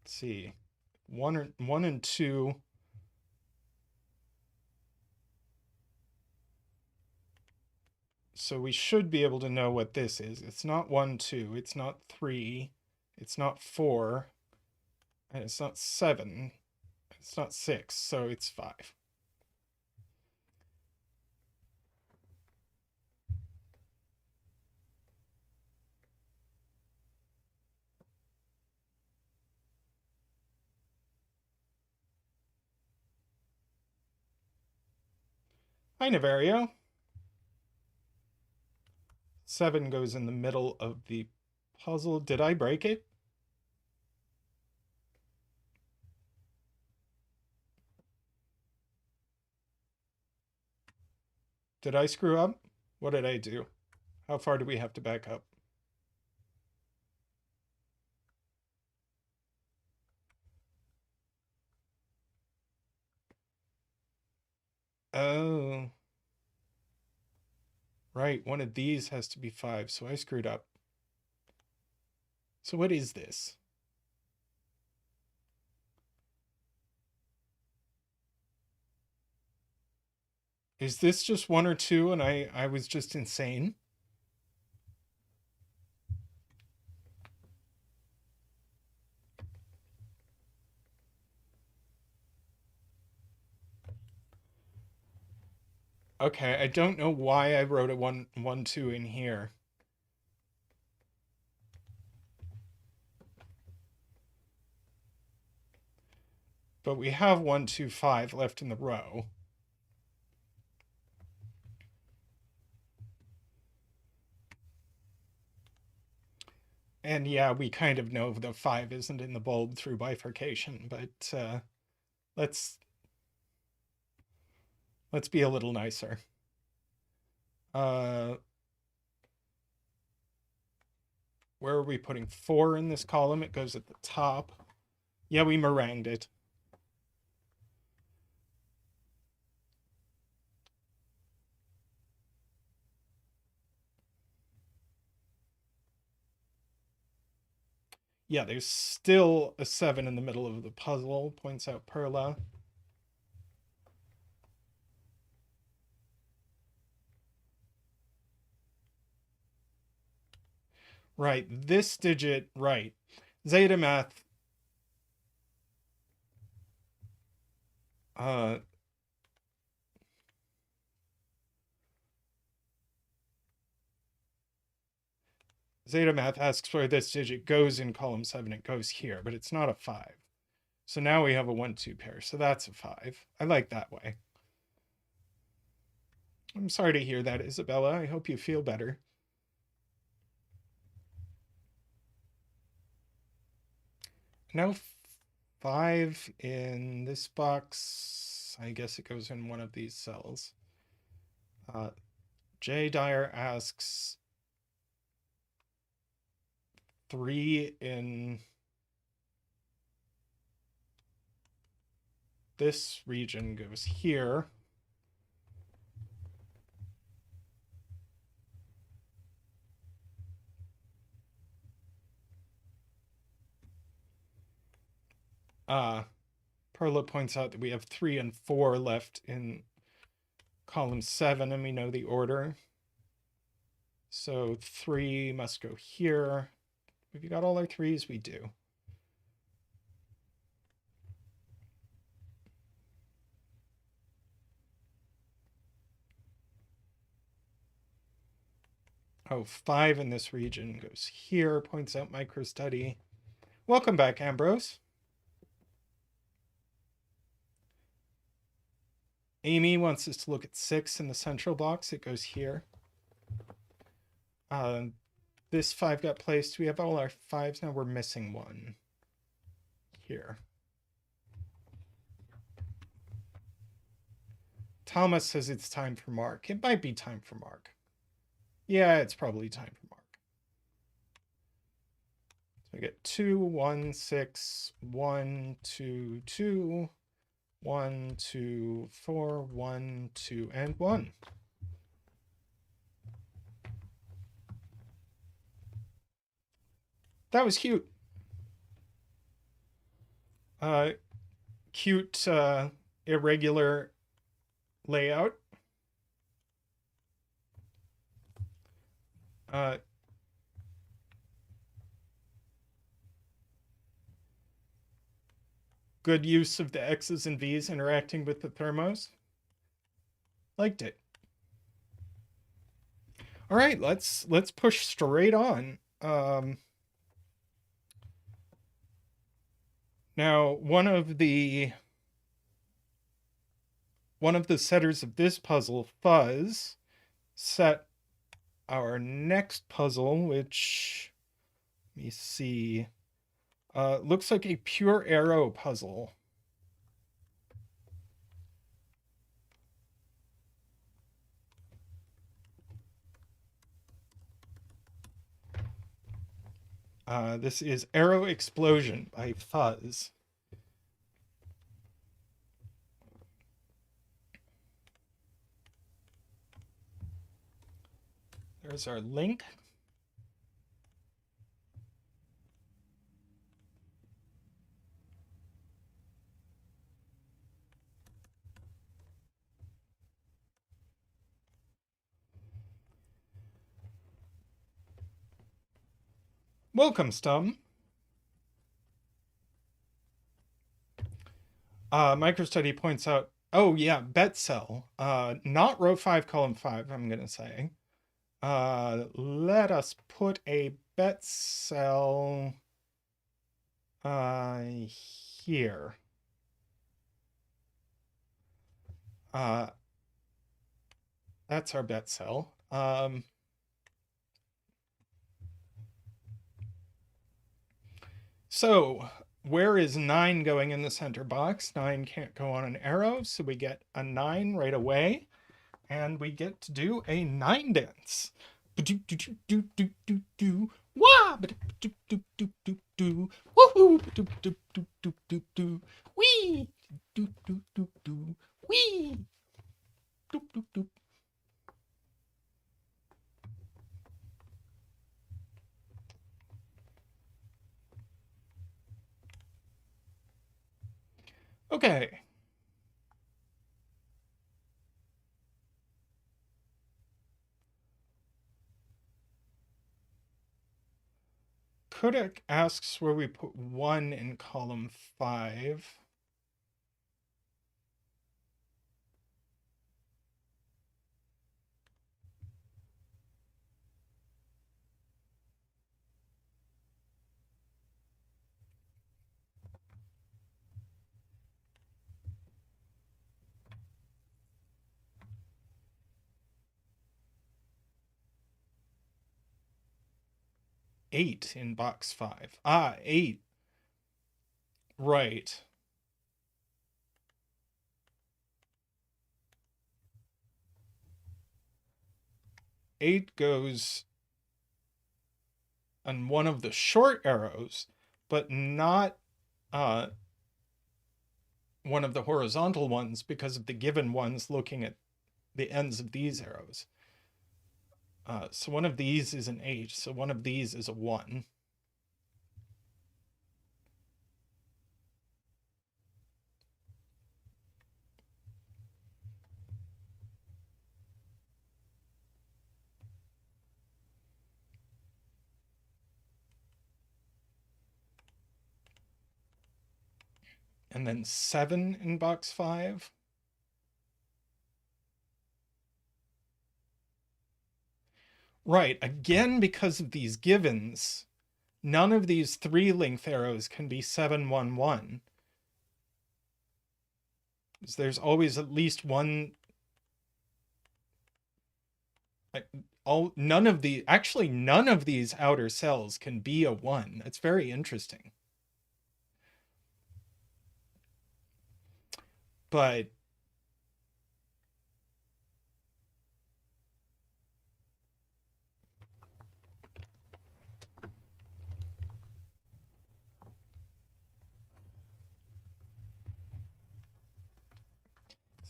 A: Let's see. 1 and 2. So we should be able to know what this is. It's not 1, 2. It's not 3. It's not 4. And it's not 7. It's not 6. So it's 5. Hi, Navario. 7 goes in the middle of the puzzle. Did I break it? Did I screw up? What did I do? How far do we have to back up? Oh. Right, one of these has to be 5, so I screwed up. So what is this? Is this just 1 or 2 and I was just insane? Okay, I don't know why I wrote a 1, 1, 2 in here. But we have 1, 2, 5 left in the row. And yeah, we kind of know the 5 isn't in the bulb through bifurcation, but let's be a little nicer. Where are we putting 4 in this column? It goes at the top. Yeah, we meringued it. Yeah, there's still a 7 in the middle of the puzzle, points out Perla. Right, this digit, right. Zetamath, Zetamath asks where this digit goes in column 7. It goes here, but it's not a 5. So now we have a 1-2 pair. So that's a 5. I like that way. I'm sorry to hear that, Isabella. I hope you feel better. Now 5 in this box. I guess it goes in one of these cells. J. Dyer asks 3 in this region goes here. Perla points out that we have 3 and 4 left in column 7, and we know the order. So 3 must go here. Have you got all our 3s? We do. Oh, 5 in this region goes here, points out MicroStudy. Welcome back, Ambrose. Amy wants us to look at 6 in the central box. It goes here. This 5 got placed. We have all our 5s. Now we're missing 1 here. Thomas says it's time for Mark. It might be time for Mark. Yeah, it's probably time for Mark. So we get 2, 1, 6, 1, 2, 2, 1, 2, 4, 1, 2, and 1. That was cute. Cute, irregular layout. Good use of the X's and V's interacting with the thermos. Liked it. All right, let's push straight on. Now, one of the setters of this puzzle, Fuzz, set our next puzzle, which, let me see, looks like a pure arrow puzzle. This is Arrow Explosion by Fuzz. There's our link. Welcome, Stum. MicroStudy points out, oh yeah, bet cell. Not row 5, column 5, I'm going to say. Let us put a bet cell here. That's our bet cell. So where is 9 going in the center box? 9 can't go on an arrow, so we get a 9 right away, and we get to do a 9 dance. Wah! Doop doop doop doop doo. Woohoo! Doop doop doop doop doop doo. Wee! Doop doop doop doo. Wee! Doop doop doop. Okay. Kodak asks where we put 1 in column 5. Eight in box 5. Ah, 8. Right. Eight goes on one of the short arrows, but not one of the horizontal ones because of the given ones looking at the ends of these arrows. So one of these is an 8, so one of these is a 1. And then 7 in box 5. Right, again, because of these givens, none of these 3-length arrows can be 7, 1, 1. There's always at least one. None of these outer cells can be a 1. That's very interesting. But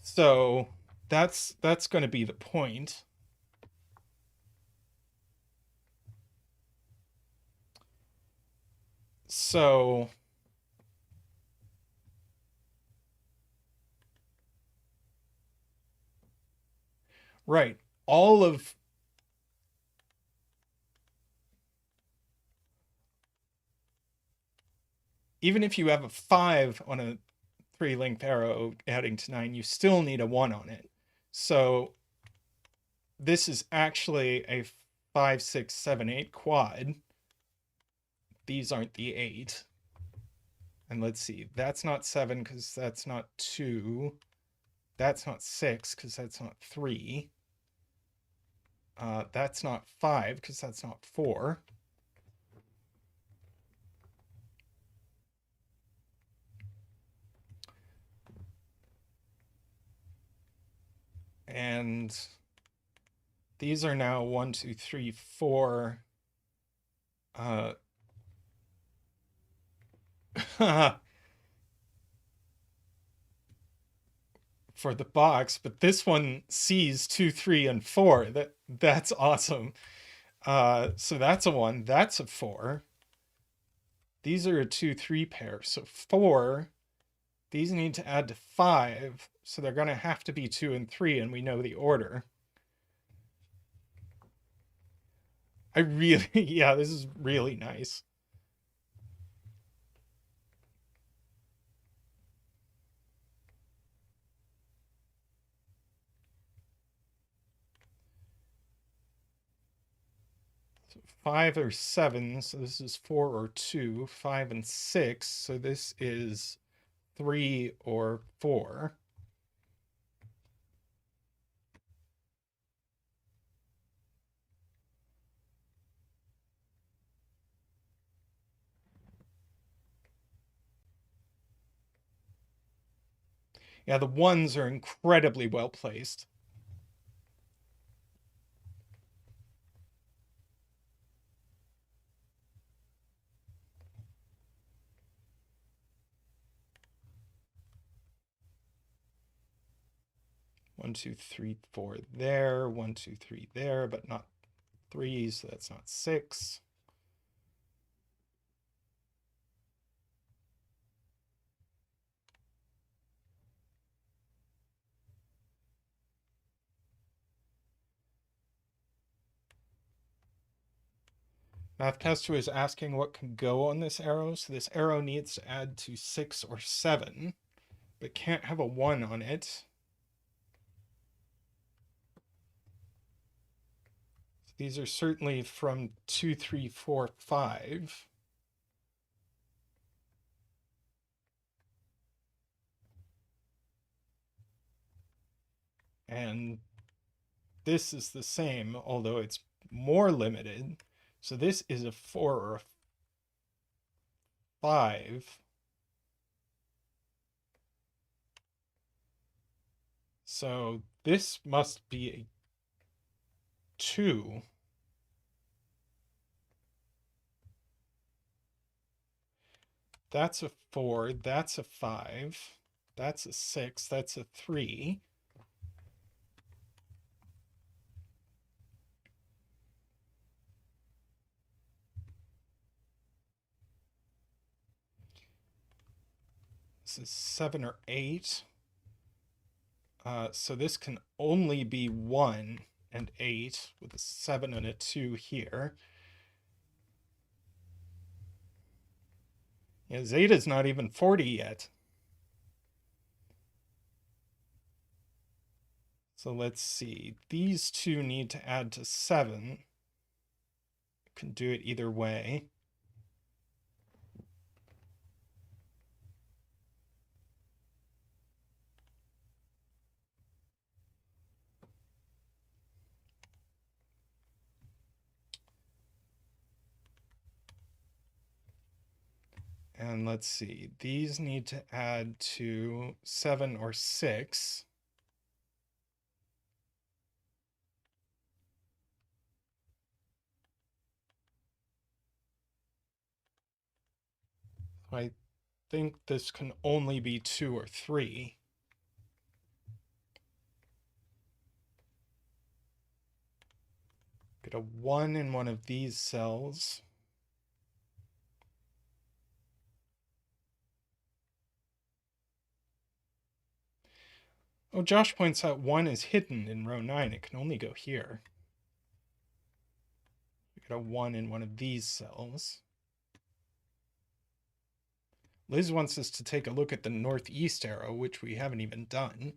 A: so that's going to be the point. So right, all of even if you have a 5 on a 3-length arrow adding to 9, you still need a 1 on it. So this is actually a 5, 6, 7, 8 quad. These aren't the 8. And let's see, that's not 7 because that's not 2. That's not 6 because that's not 3. That's not 5 because that's not 4. And these are now 1, 2, 3, 4. For the box, but this one sees 2, 3, and 4. That's awesome. So that's a 1. That's a 4. These are a 2, 3 pair. So 4. These need to add to 5. So they're going to have to be 2 and 3, and we know the order. Yeah, this is really nice. So 5 or 7, so this is 4 or 2. 5 and 6, so this is 3 or 4. Yeah, the 1s are incredibly well placed. 1, 2, 3, 4 there, 1, 2, 3 there, but not 3, so that's not 6. Mathcaster is asking what can go on this arrow. So this arrow needs to add to 6 or 7, but can't have a 1 on it. So these are certainly from 2, 3, 4, 5. And this is the same, although it's more limited. So this is a 4 or a 5. So this must be a 2. That's a 4. That's a 5. That's a 6. That's a 3. This is 7 or 8. So this can only be 1 and 8 with a 7 and a 2 here. Yeah, Zeta's not even 40 yet. So let's see. These two need to add to 7. You can do it either way. And let's see, these need to add to 7 or 6. So I think this can only be 2 or 3. Get a 1 in one of these cells. Oh, Josh points out 1 is hidden in row 9. It can only go here. You get a 1 in one of these cells. Liz wants us to take a look at the northeast arrow, which we haven't even done.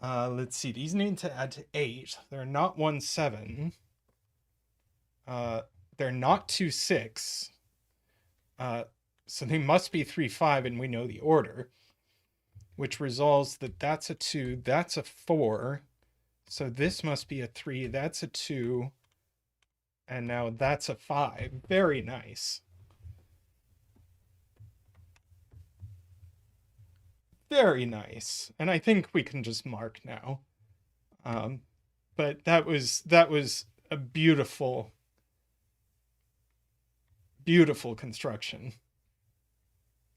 A: Let's see. These need to add to 8. They're not 1, 7. They're not 2, 6. So they must be 3, 5, and we know the order, which resolves that that's a 2, that's a 4. So this must be a 3, that's a 2, and now that's a 5. Very nice. Very nice. And I think we can just mark now. But that was a beautiful, beautiful construction.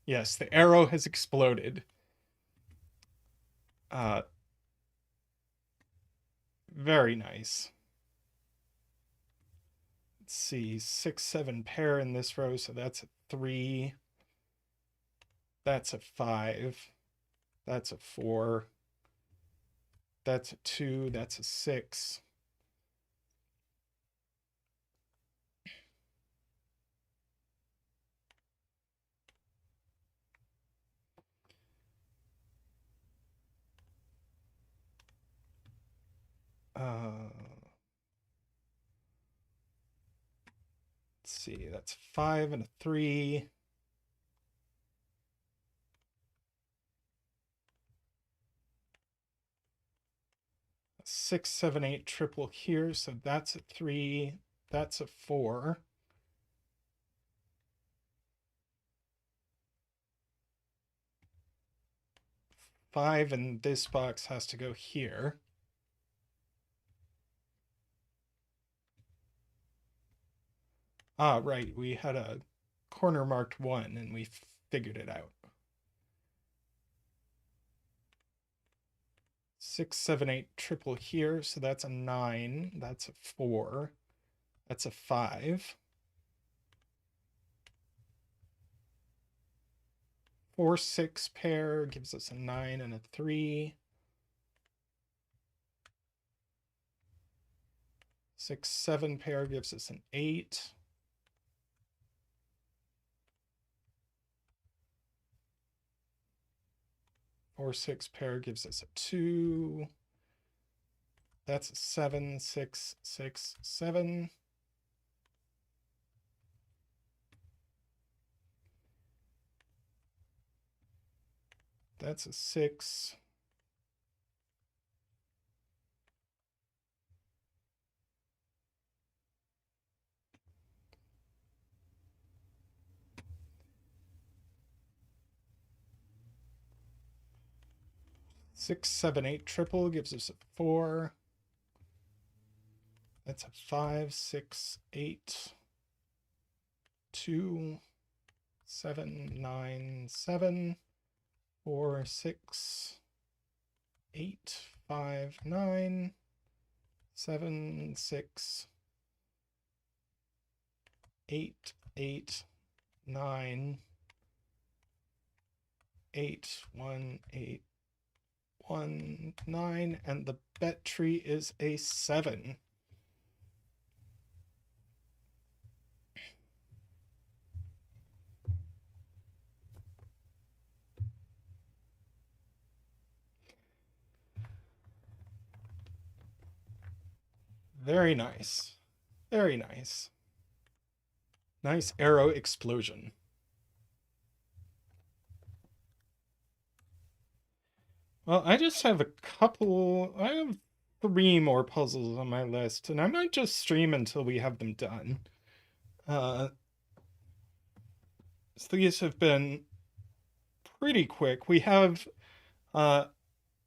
A: Yes, the arrow has exploded. Very nice. Let's see, 6, 7 pair in this row, so that's a 3. That's a 5. That's a 4. That's a 2. That's a 6. Let's see, that's 5 and a 3. 6, 7, 8 triple here, so that's a 3. That's a 4. Five in this box has to go here. Ah, right, we had a corner marked 1 and we figured it out. Let's 6, 7, 8 triple here, so that's a 9. That's a 4. That's a 5. 4, 6 pair gives us a 9 and a 3. 6, 7 pair gives us an 8. 4, 6 pair gives us a 2. That's a 7, 6, 6, 7. That's a 6. Six, 7, 8 triple gives us a 4. That's a 5, 6, 8, 2, 7, 9, 7, 4, 6, 8, 5, 9, 7, 6, 8, 8, 9, 8, 1, 8, 1, 9, and the bet tree is a 7. Very nice. Very nice. Nice arrow explosion. Well, I just have a couple. I have 3 more puzzles on my list, and I might just stream until we have them done. These have been pretty quick. We have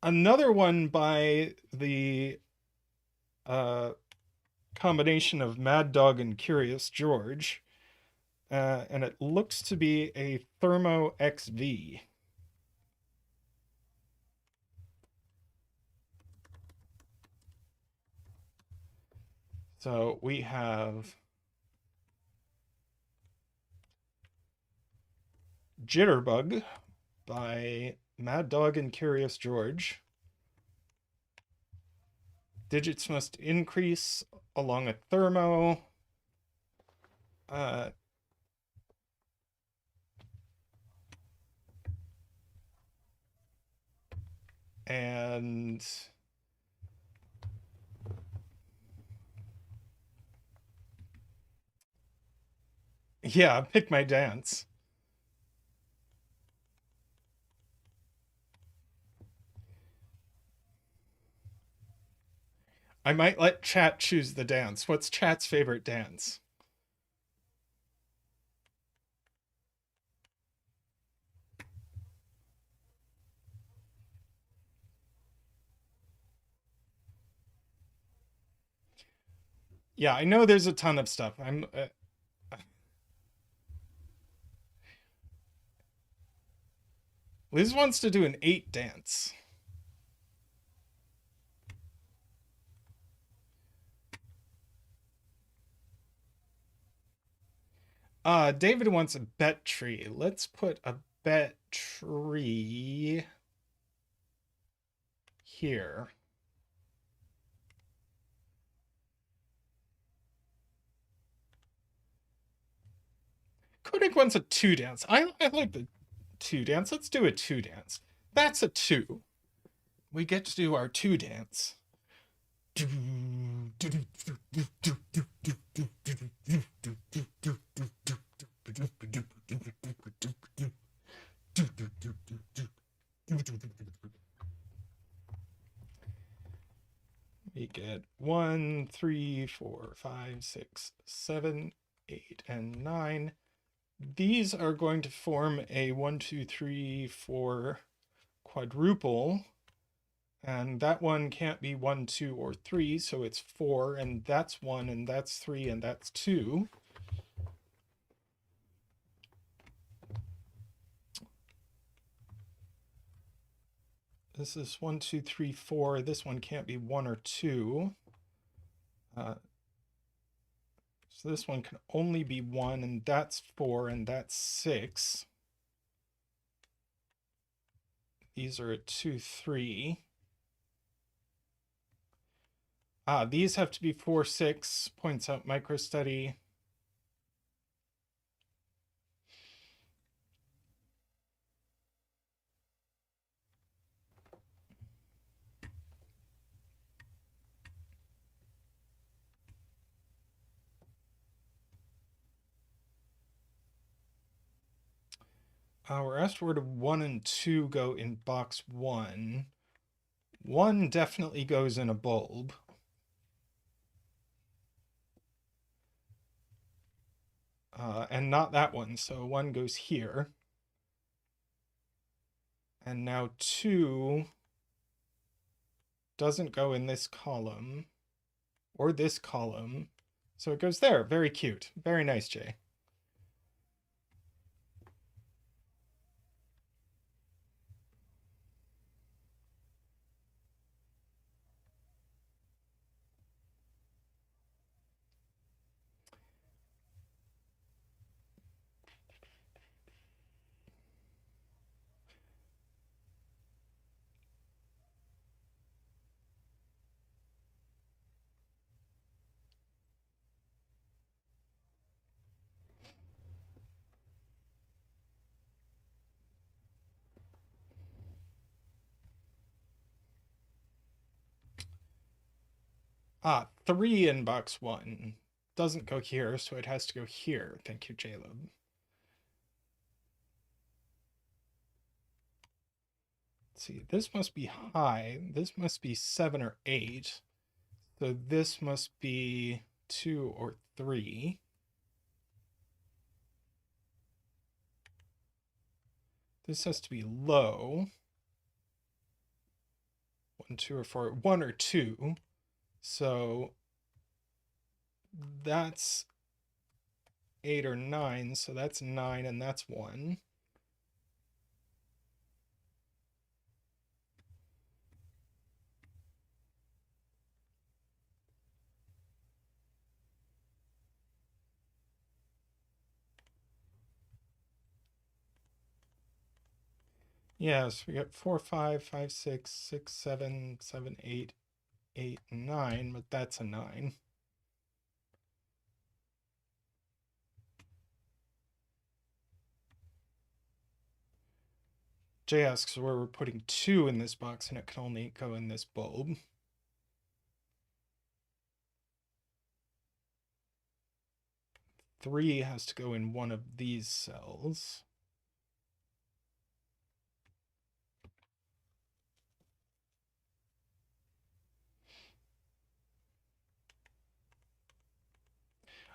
A: another one by the combination of Maddog and Curious George, and it looks to be a Thermo XV. So we have JitterBug by Maddog and Curious George. Digits must increase along a thermo. And yeah, pick my dance. I might let chat choose the dance. What's chat's favorite dance? Yeah, I know there's a ton of stuff. Liz wants to do an 8 dance. David wants a bet tree. Let's put a bet tree here. Kodak wants a 2 dance. I like the 2 dance. Let's do a 2 dance. That's a 2. We get to do our 2 dance. We get 1, 3, 4, 5, 6, 7, 8, and 9. These are going to form a 1, 2, 3, 4 quadruple. And that one can't be 1, 2, or 3, so it's 4, and that's 1, and that's 3, and that's 2. this is 1, 2, 3, 4. This one can't be 1 or 2. So this one can only be 1, and that's 4, and that's 6. These are at 2, 3. These have to be 4, 6, points out microstudy. We're asked where do 1 and 2 go in box 1. 1 definitely goes in a bulb. And not that one, so 1 goes here. And now 2 doesn't go in this column or this column, so it goes there. Very cute. Very nice, Jay. Ah, 3 in box 1. Doesn't go here, so it has to go here. Thank you, Jaleb. Let's see, this must be high. This must be 7 or 8. So this must be 2 or 3. This has to be low. 1, 2, or 4. 1 or 2. So that's 8 or 9. So that's 9 and that's 1. Yes, we got 4, 5, 5, 6, 6, 7, 7, 8, 8, 9, but that's a 9. Jay asks where we're putting 2 in this box, and it can only go in this bulb. Three has to go in one of these cells.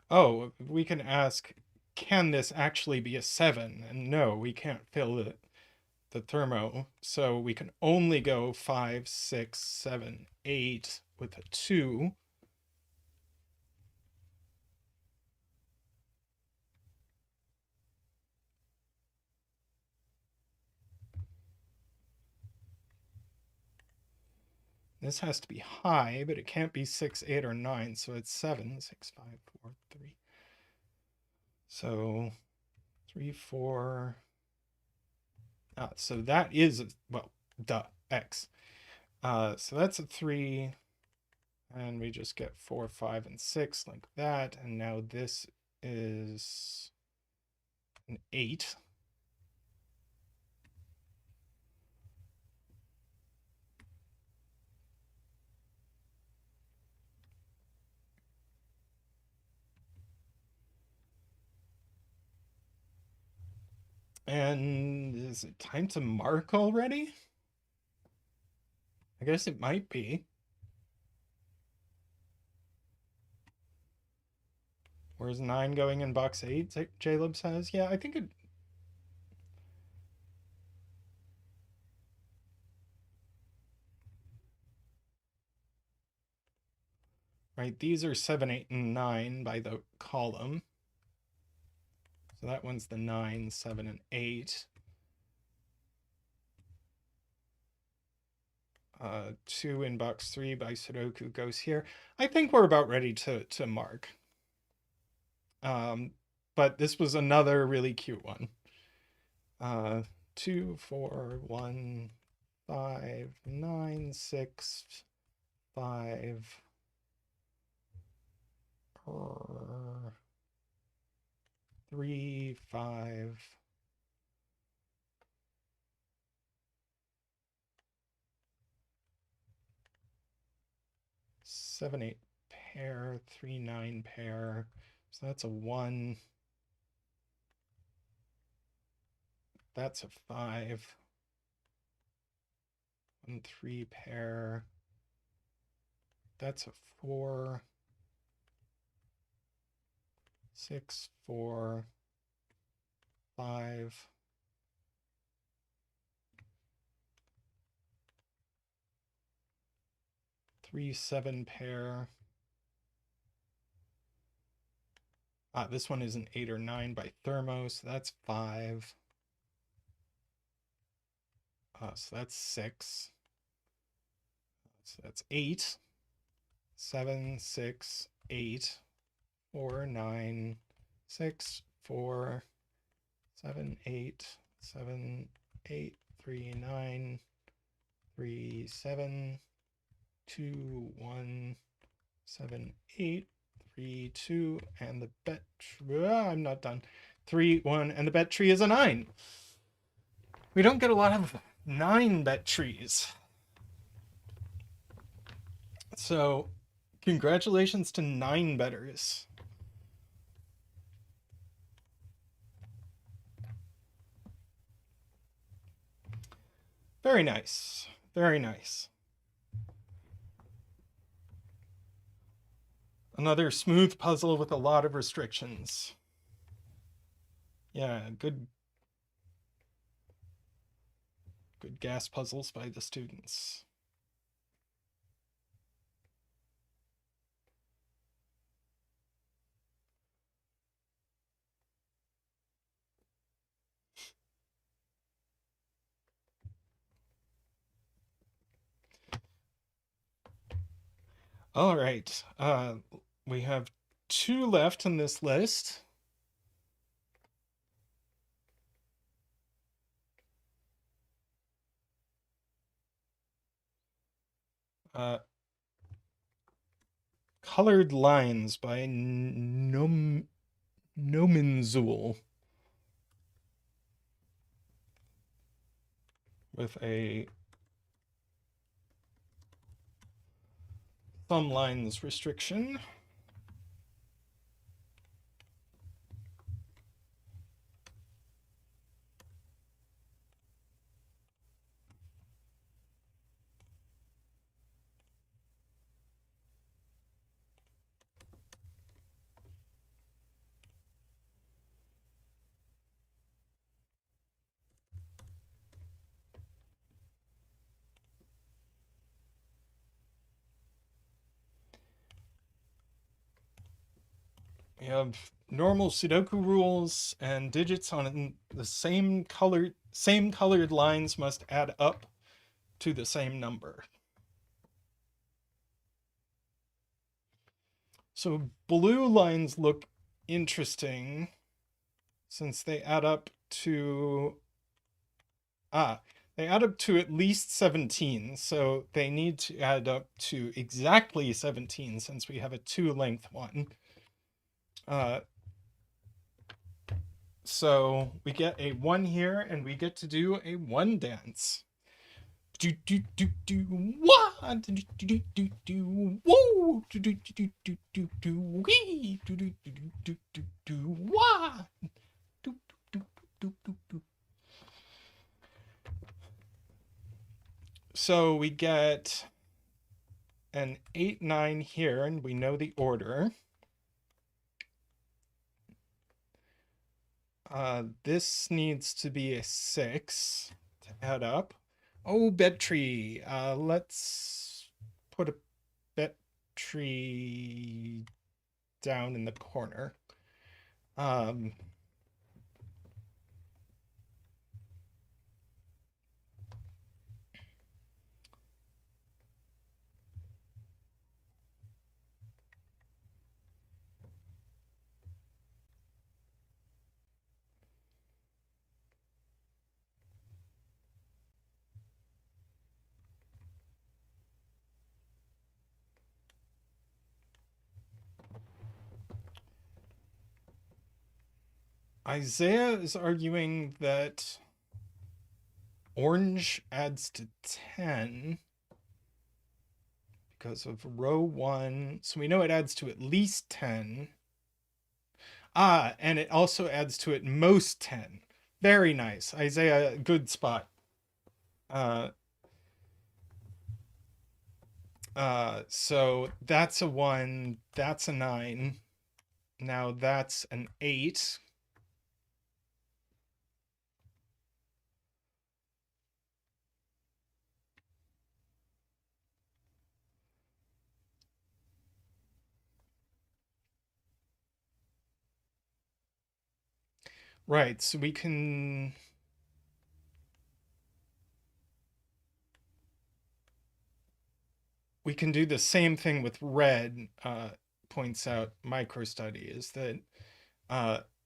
A: Oh, we can ask, can this actually be a 7? And no, we can't fill the thermo. So we can only go 5, 6, 7, 8 with a 2. This has to be high, but it can't be 6, 8, or 9, so it's 7, 6, 5, 4, 3. So 3, 4. So that is, well, duh, X. So that's a 3, and we just get 4, 5, and 6 like that, and now this is an 8. And is it time to mark already? I guess it might be. Where's 9 going in box 8? Jaleb says. Yeah, I think it. Right, these are 7, 8, and 9 by the column. So that one's the 9, 7, and 8. 2 in box 3 by Sudoku goes here. I think we're about ready to mark. But this was another really cute one. 2, 4, 1, 5, 9, 6, 5, 3, 5, 7, 8 pair, 3, 9 pair. So that's a 1. That's a 5. 1, 3 pair. That's a 4. 6, 4, 5. 3, 7 pair. This one is an 8 or 9 by Thermo, so that's 5. So that's 6. So that's 8. 7, 6, 8, 4, 9, 6, 4, 7, 8, 7, 8, 3, 9, 3, 7, 2, 1, 7, 8, 3, 2, and the bet. I'm not done. 3, 1, and the bet tree is a 9. We don't get a lot of 9 bet trees. So, congratulations to 9 betters. Very nice. Very nice. Another smooth puzzle with a lot of restrictions. Yeah, good gas puzzles by the students. All right. We have 2 left in this list. Colored Lines by Nominzul. With a thumb lines restriction. We have normal Sudoku rules, and digits on the same colored lines must add up to the same number. So blue lines look interesting since they add up to they add up to at least 17, so they need to add up to exactly 17 since we have a 2-length one. So we get a 1 here, and we get to do a 1 dance. Do do do do wah do do do do do woo do do do do do do wee do do do do do do wah do do do do do. So we get an 8, 9 here, and we know the order. This needs to be a 6 to add up. Oh, bet tree. Let's put a bet tree down in the corner. Isaiah is arguing that orange adds to 10 because of row 1. So we know it adds to at least 10. And it also adds to at most 10. Very nice. Isaiah, good spot. So that's a 1, that's a 9. Now that's an 8. Right, so we can do the same thing with red, points out microstudy, is that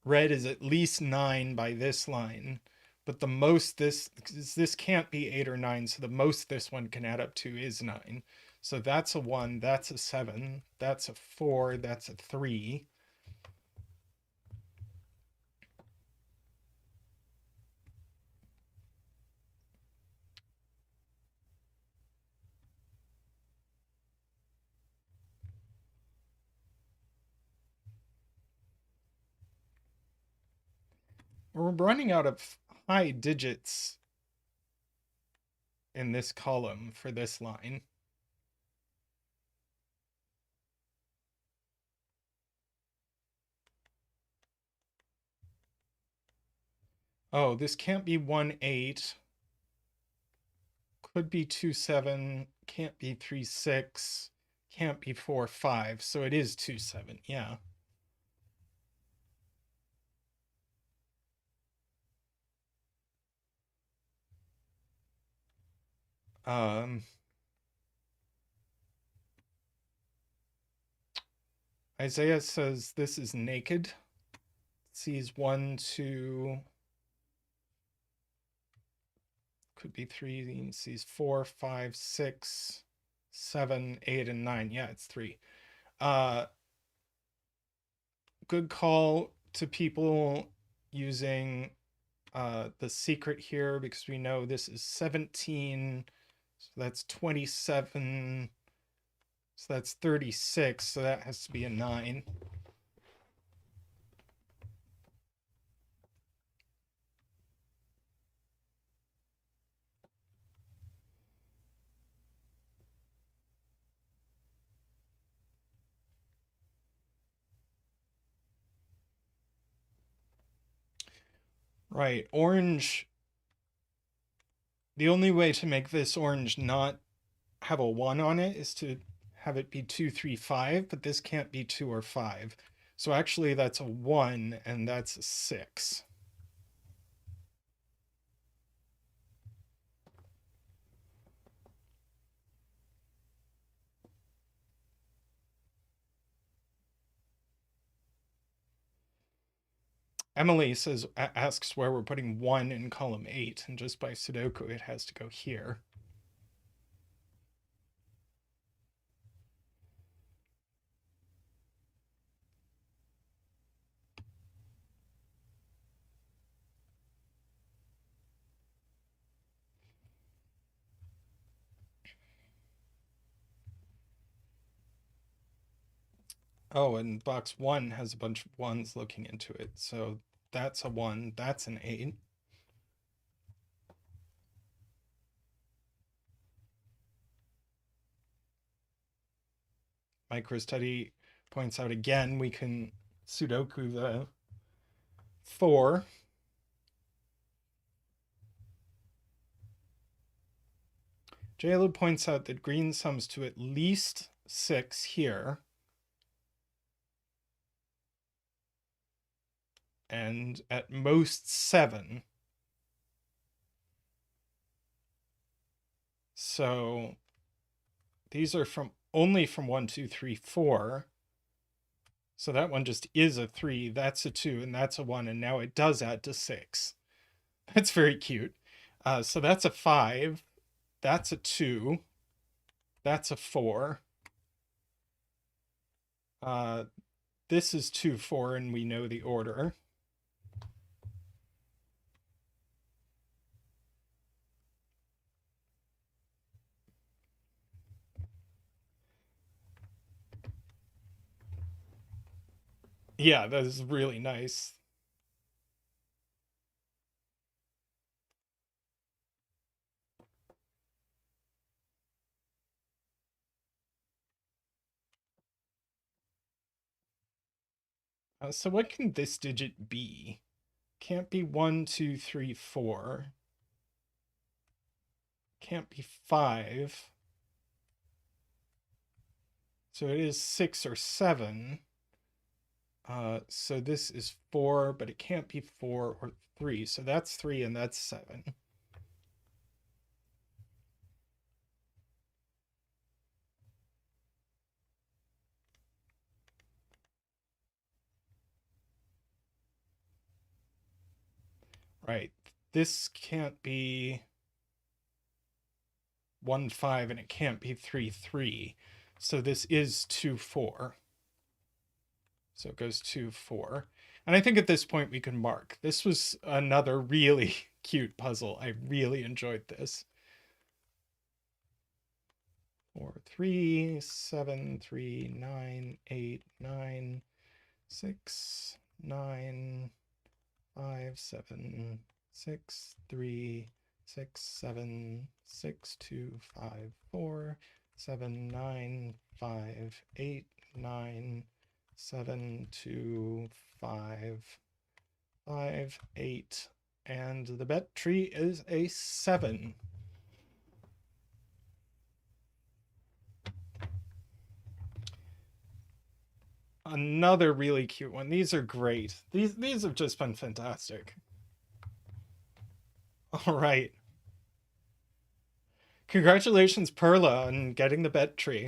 A: red is at least 9 by this line, but the most this can't be 8 or 9, so the most this one can add up to is 9. So that's a 1, that's a 7, that's a 4, that's a 3. We're running out of high digits in this column for this line. Oh, this can't be 1, 8. Could be 2, 7. Can't be 3, 6. Can't be 4, 5. So it is 2, 7. Yeah. Isaiah says this is naked. Sees 1, 2. Could be 3. Sees 4, 5, 6, 7, 8, and 9. Yeah, it's 3. Good call to people using the secret here, because we know this is 17. So that's 27. So that's 36. So that has to be a 9. Right, orange. The only way to make this orange not have a 1 on it is to have it be 2, 3, 5, but this can't be 2 or 5. So actually that's a 1 and that's a 6. Emily says, asks where we're putting 1 in column 8, and just by sudoku it has to go here. Oh, and box 1 has a bunch of 1s looking into it. So that's a 1, that's an 8. MicroStudy points out again, we can sudoku the 4. JLo points out that green sums to at least 6 here. And at most 7. So these are only from 1, 2, 3, 4. So that one just is a 3, that's a 2, and that's a 1, and now it does add to 6. That's very cute. So that's a 5, that's a 2, that's a 4. This is 2, 4, and we know the order. Yeah, that is really nice. So what can this digit be? Can't be 1, 2, 3, 4. Can't be 5. So it is 6 or 7. So this is 4, but it can't be 4 or 3. So that's 3 and that's 7. Right. This can't be 1, 5, and it can't be 3, 3. So this is 2, 4. So it goes 2, 4. And I think at this point we can mark. This was another really cute puzzle. I really enjoyed this. 4, 3, 7, 3, 9, 8, 9, 6, 9, 5, 7, 6, 3, 6, 7, 6, 2, 5, 4, 7, 9, 5, 8, 9, 7, 2, 5, 5, 8, and the bet tree is a 7. Another really cute one. These are great. These have just been fantastic. All right. Congratulations, Perla, on getting the bet tree.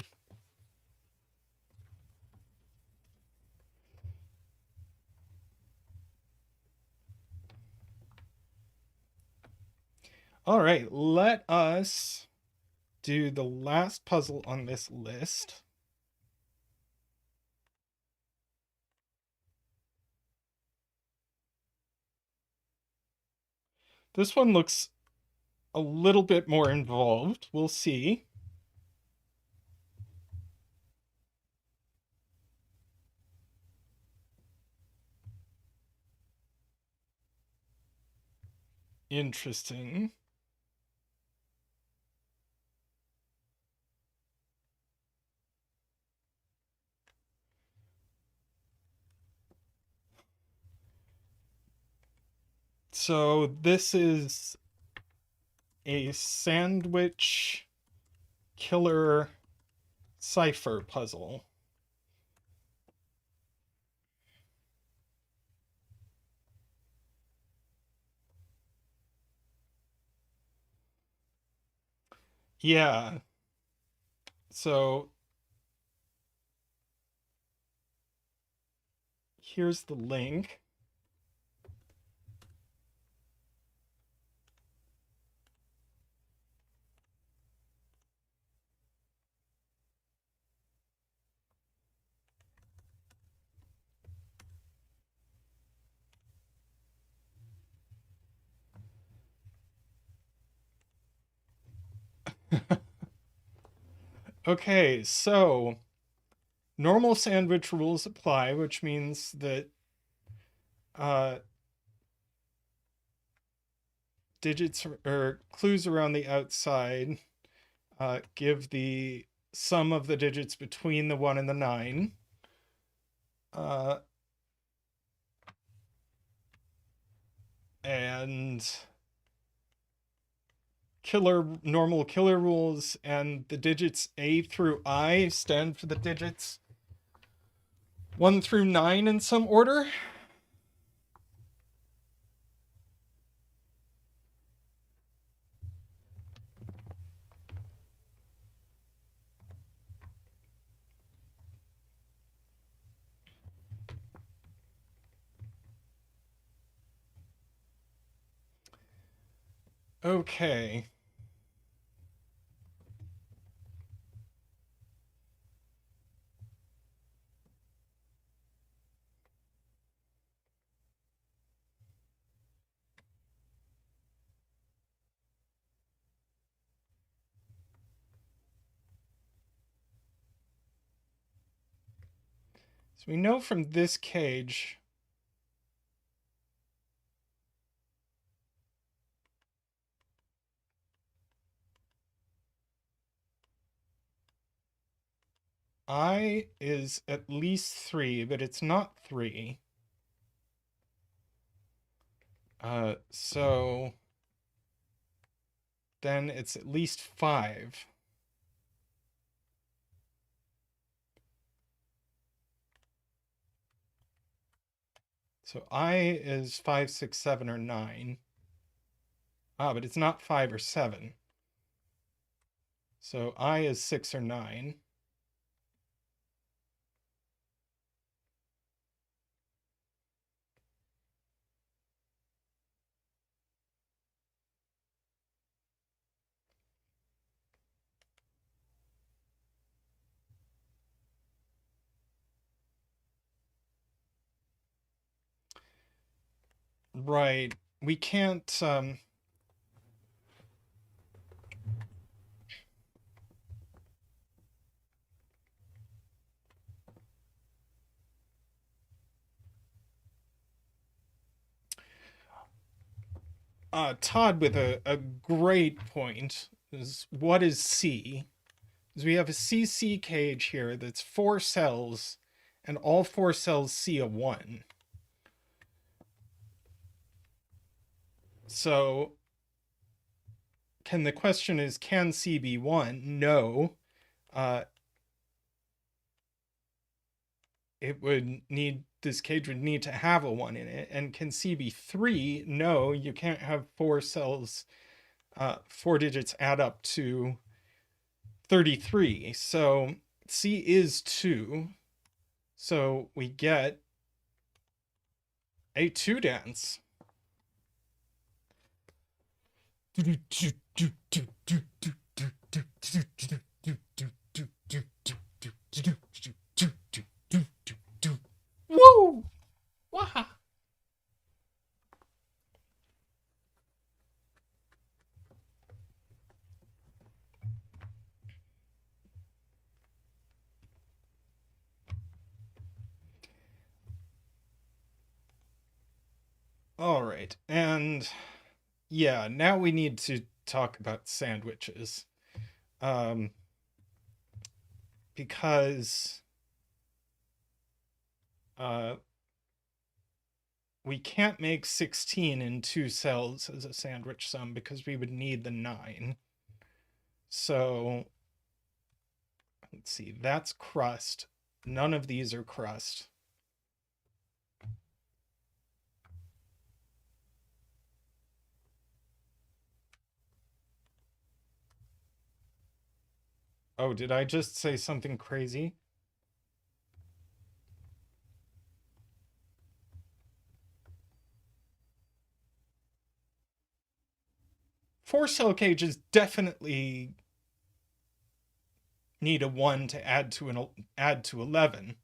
A: All right, let us do the last puzzle on this list. This one looks a little bit more involved. We'll see. Interesting. So this is a sandwich killer cipher puzzle. Yeah. So here's the link. Okay, so normal sandwich rules apply, which means that uh, digits or clues around the outside give the sum of the digits between the 1 and the 9. And normal killer rules, and the digits A through I stand for the digits 1 through 9 in some order. Okay. So we know from this cage I is at least 3, but it's not 3. So then it's at least 5. So I is 5, 6, 7, or 9. Ah, but it's not 5 or 7. So I is 6 or 9. Right. We can't Todd with a great point is what is C? Is we have a CC cage here that's 4 cells, and all 4 cells see a 1. So the question is, can C be 1? No. This cage would need to have a 1 in it. And can C be 3? No, you can't have 4 cells, 4 digits add up to 33. So C is 2. So we get a 2 dance. Woo! Waha! All right, and yeah, now we need to talk about sandwiches, because we can't make 16 in 2 cells as a sandwich sum because we would need the 9. So let's see, that's crust. None of these are crust. Oh, did I just say something crazy? 4 cell cages definitely need a 1 to add to 11.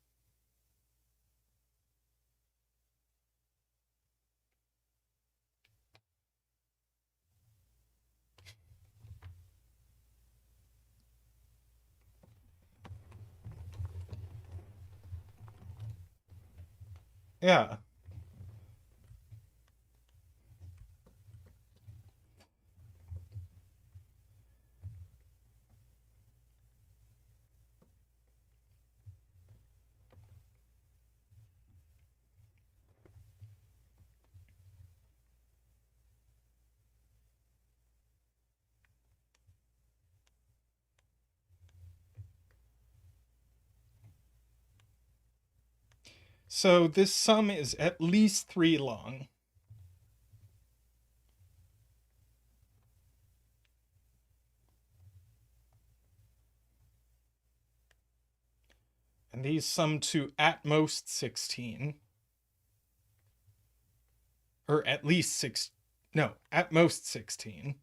A: Yeah. So this sum is at least 3 long. And these sum to at most 16. Or at least 6. No, at most 16.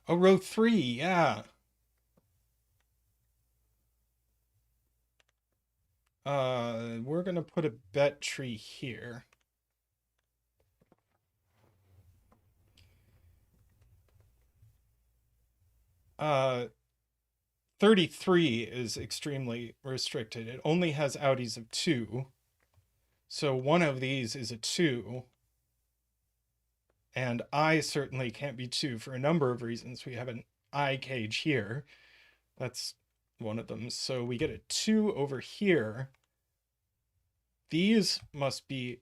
A: Oh, row 3, yeah. We're gonna put a bet tree here. Uh, 33 is extremely restricted. It only has outies of 2. So one of these is a 2. And I certainly can't be 2 for a number of reasons. We have an I cage here. That's one of them. So we get a 2 over here. These must be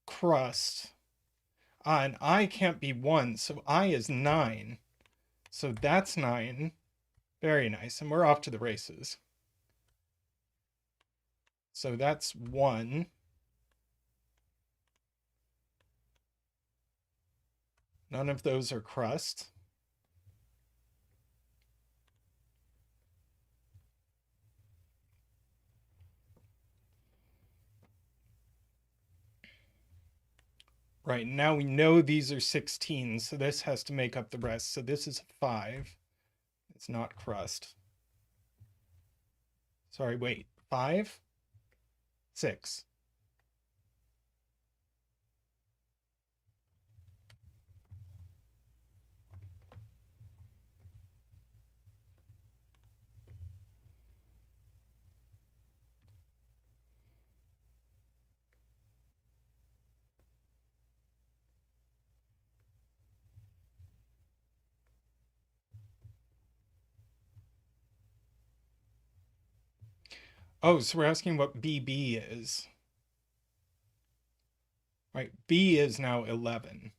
A: crust. And I can't be 1, so I is 9. So that's 9. Very nice. And we're off to the races. So that's 1. None of those are crust. Right, now we know these are 16, so this has to make up the rest. So this is a 5. It's not crust. Sorry, wait. 5? 6. Oh, so we're asking what BB is. Right, B is now 11.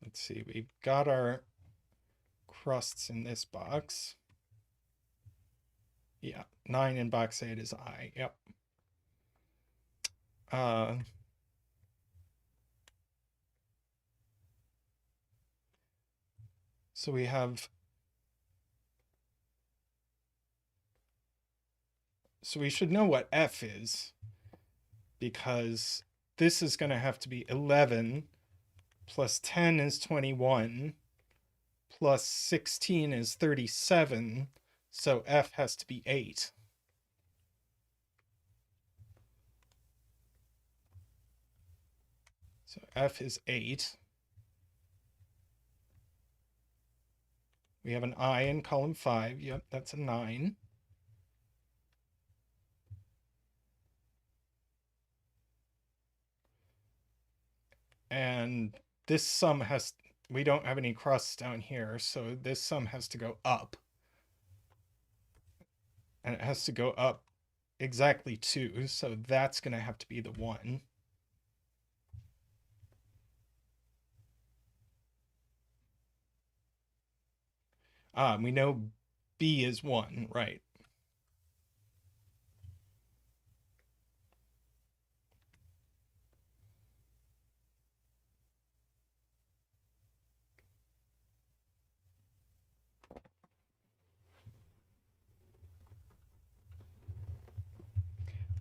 A: Let's see, we've got our crusts in this box. Yeah, 9 in box 8 is I, yep. So we have, so we should know what F is, because this is going to have to be 11 plus 10 is 21 plus 16 is 37, so F has to be 8. So F is 8. We have an I in column 5. Yep, that's a 9. And this sum has, we don't have any crusts down here, so this sum has to go up. And it has to go up exactly 2, so that's going to have to be the 1. We know B is 1, right?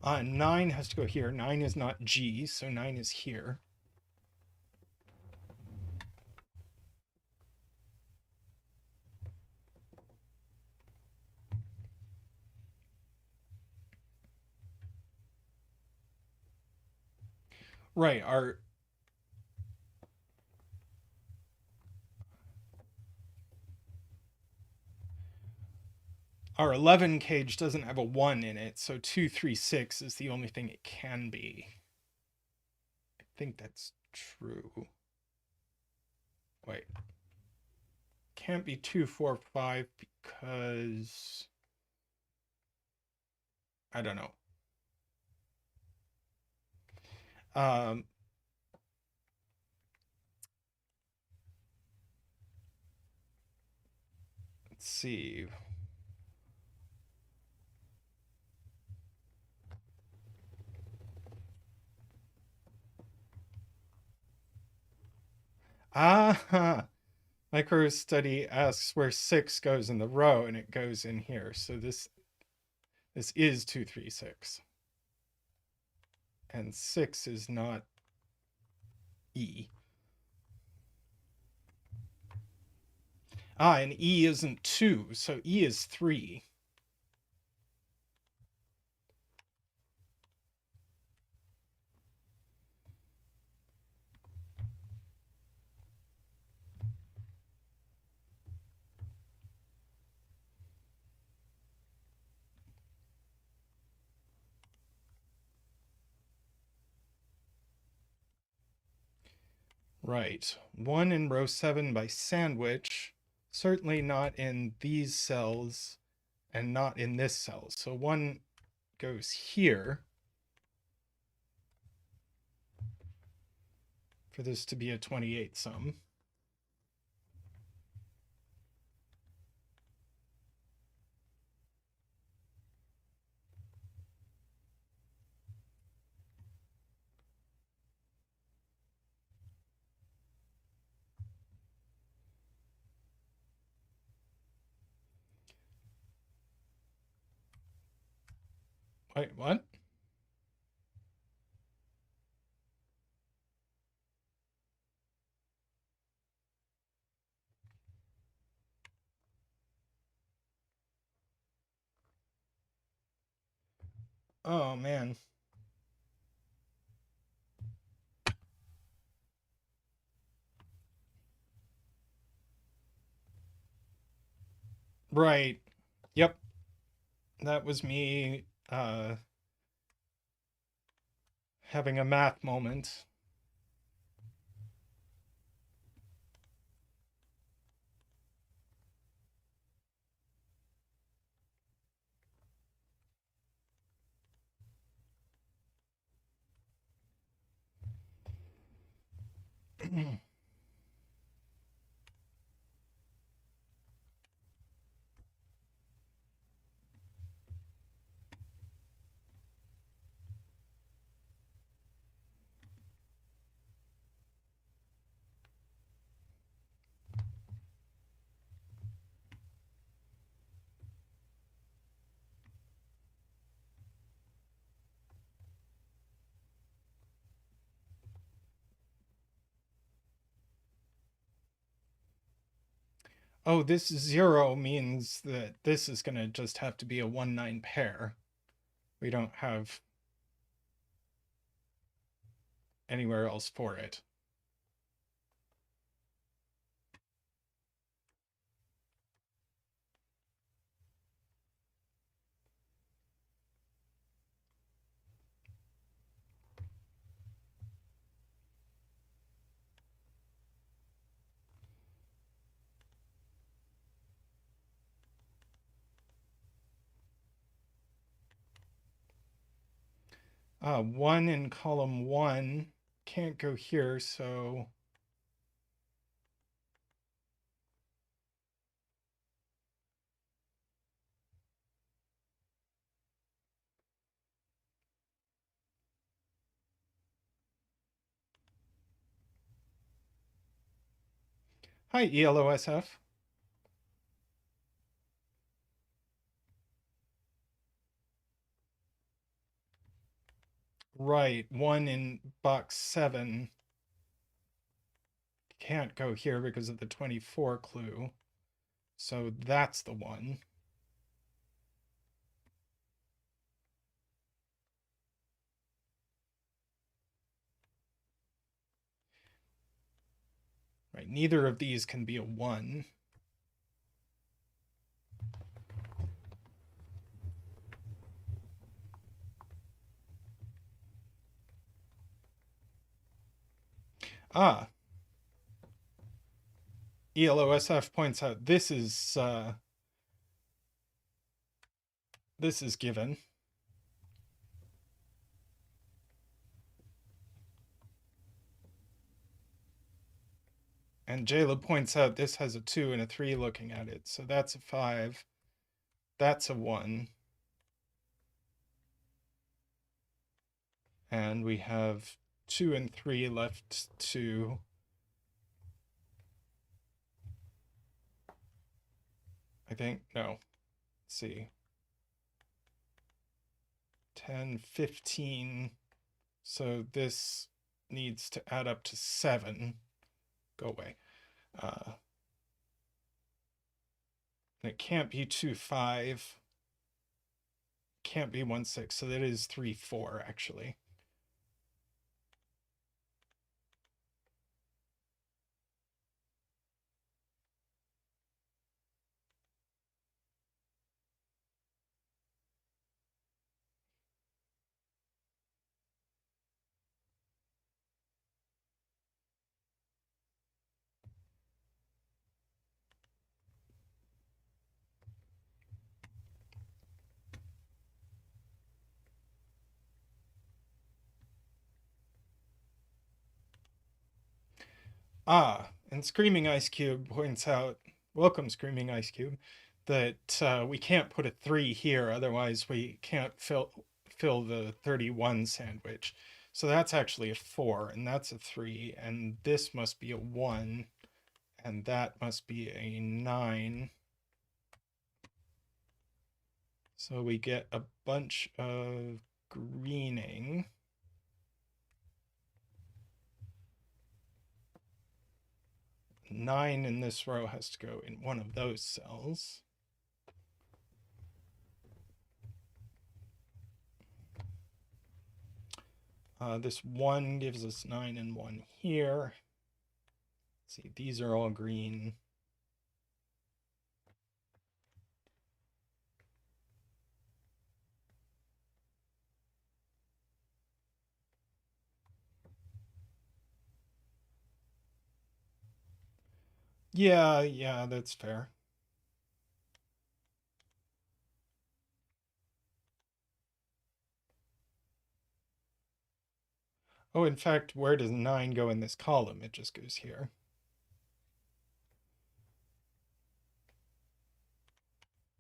A: Uh, 9 has to go here. 9 is not G, so 9 is here. Right, our 11 cage doesn't have a 1 in it, so 2, 3, 6 is the only thing it can be. I think that's true. Wait. Can't be 2, 4, 5 because I don't know. Let's see. Micro study asks where 6 goes in the row, and it goes in here. So this is 2, 3, 6. And 6 is not E. Ah, and E isn't 2, so E is 3. Right. 1 in row 7 by Sandwich. Certainly not in these cells and not in this cell. So 1 goes here for this to be a 28 sum. Wait, what? Oh, man. Right. Yep. That was me having a math moment. Oh, this 0 means that this is going to just have to be a 1-9 pair. We don't have anywhere else for it. One in column 1 can't go here, so hi, ELOSF. Right, 1 in box 7 can't go here because of the 24 clue. So that's the one. Right, neither of these can be a 1. Ah. ELOSF points out this is given. And Jayla points out this has a 2 and a 3 looking at it. So that's a 5. That's a 1. And we have 2 and 3 left to... I think, no. Let's see. 10, 15. So this needs to add up to 7. Go away. And it can't be 2, 5. Can't be 1, 6. So that is 3, 4, actually. Ah, and Screaming Ice Cube points out, welcome Screaming Ice Cube, that we can't put a 3 here, otherwise we can't fill the 31 sandwich. So that's actually a 4, and that's a 3, and this must be a 1, and that must be a 9. So we get a bunch of greening. Nine in this row has to go in one of those cells. This 1 gives us 9 and 1 here. Let's see, these are all green. Yeah, that's fair. Oh, in fact, where does 9 go in this column? It just goes here.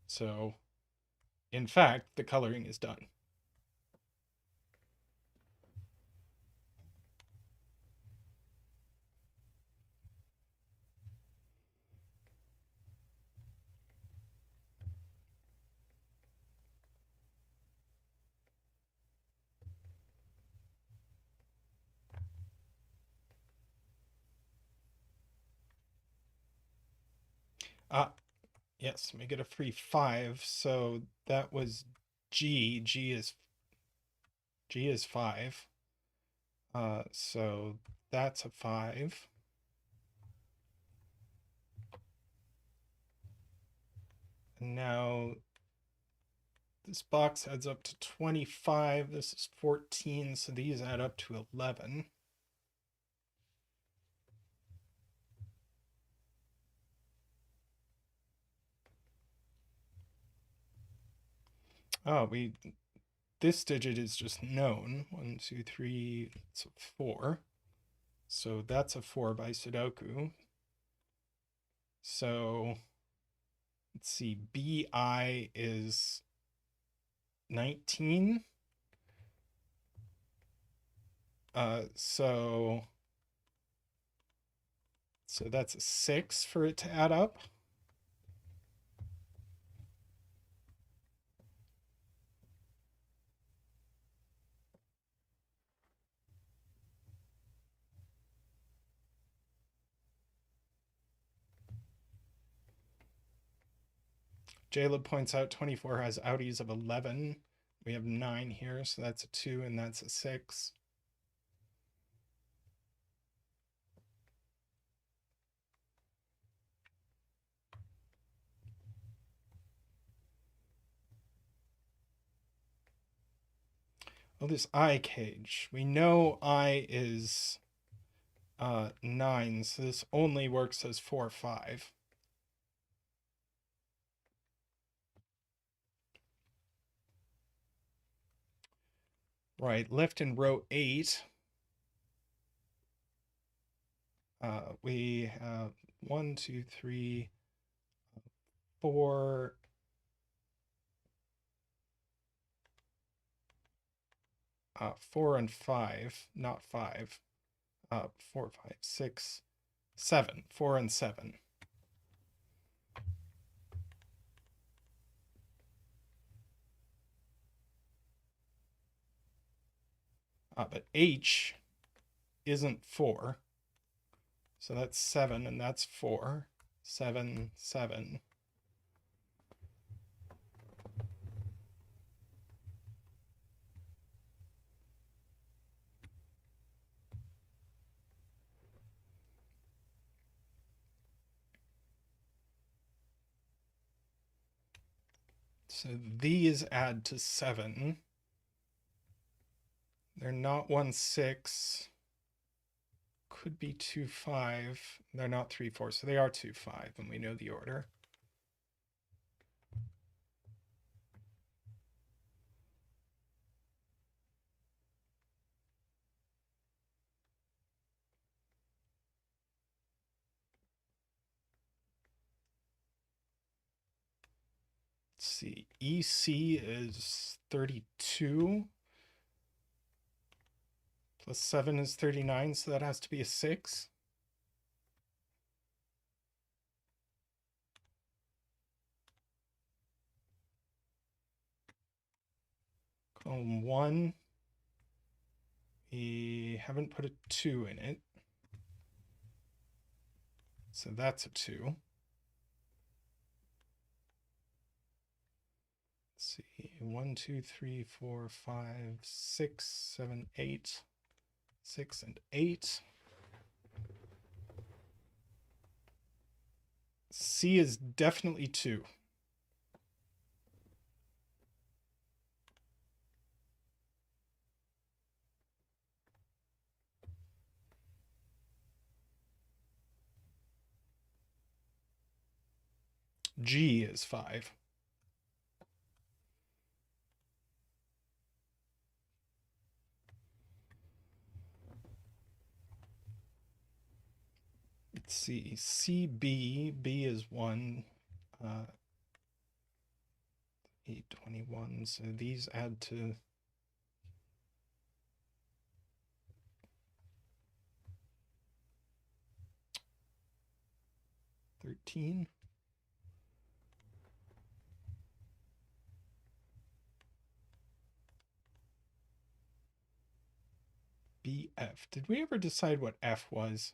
A: So, in fact, the coloring is done. Ah, yes, we get a free 5. So that was G. G is 5. So that's a 5. And now this box adds up to 25. This is 14. So these add up to 11. Oh, this digit is just known. 1, 2, 3, it's a 4. So that's a 4 by Sudoku. So let's see, BI is 19. So that's a 6 for it to add up. Jaleb points out 24 has outies of 11. We have 9 here, so that's a 2 and that's a 6. Oh, this I cage. We know I is 9, so this only works as 4, 5. Right, left in row 8, we have 1, 2, 3, 4, 4 and 5, not 5. 4, 5, 6, 7. 4 and 7. But H isn't 4. So that's 7 and that's 4. 7, 7. So these add to 7. They're not 1, 6. Could be 2, 5. They're not 3, 4. So they are 2, 5, and we know the order. Let's see. EC is 32. Plus 7 is 39, so that has to be a 6. Column 1. We haven't put a 2 in it. So that's a 2. Let's see. 1, 2, 3, 4, 5, 6, 7, 8. 6 and 8. C is definitely 2. G is 5. Let's see. CB, B is 1. 8, 21. So these add to 13. BF. Did we ever decide what F was?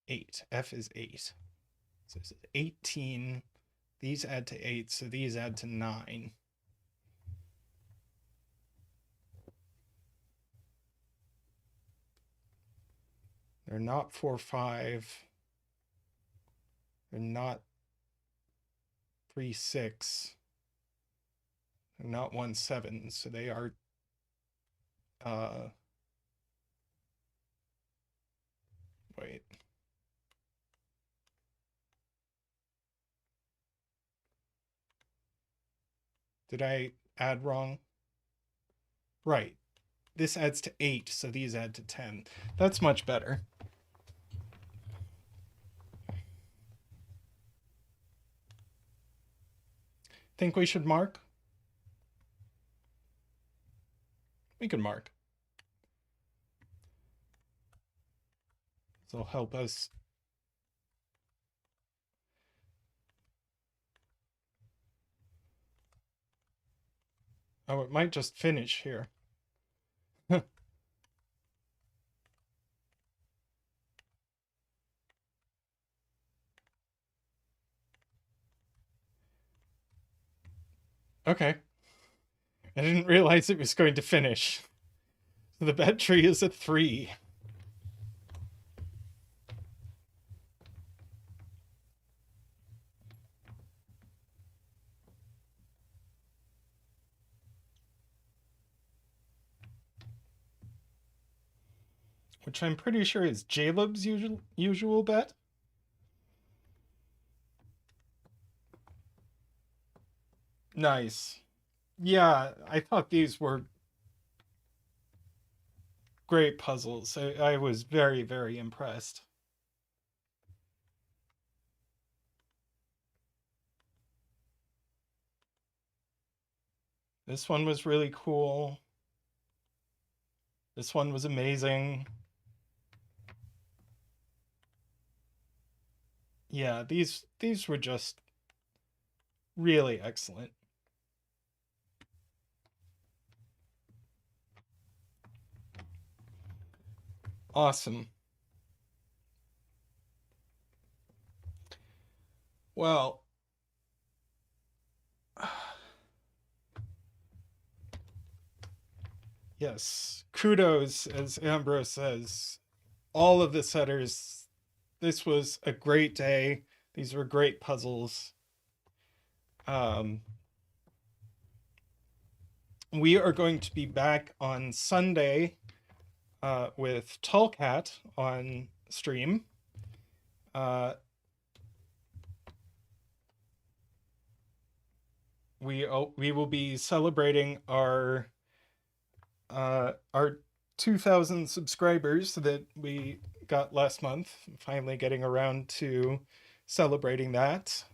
A: Eight. F is 8. So this is 18. These add to 8, so these add to 9. They're not 4, 5. They're not 3, 6. They're not 1, 7. So they are wait. Did I add wrong? Right. This adds to 8, so these add to 10. That's much better. Think we should mark? We can mark. This will help us. Oh, it might just finish here. Okay. I didn't realize it was going to finish. So the battery is a 3. Which I'm pretty sure is Jaleb's usual bet. Nice. Yeah, I thought these were great puzzles. I was very, very impressed. This one was really cool. This one was amazing. Yeah, these were just really excellent. Awesome. Well, yes, kudos, as Ambrose says. All of the setters this was a great day. These were great puzzles. We are going to be back on Sunday with Tallcat on stream. We will be celebrating our 2,000 subscribers that we got last month. Finally getting around to celebrating that.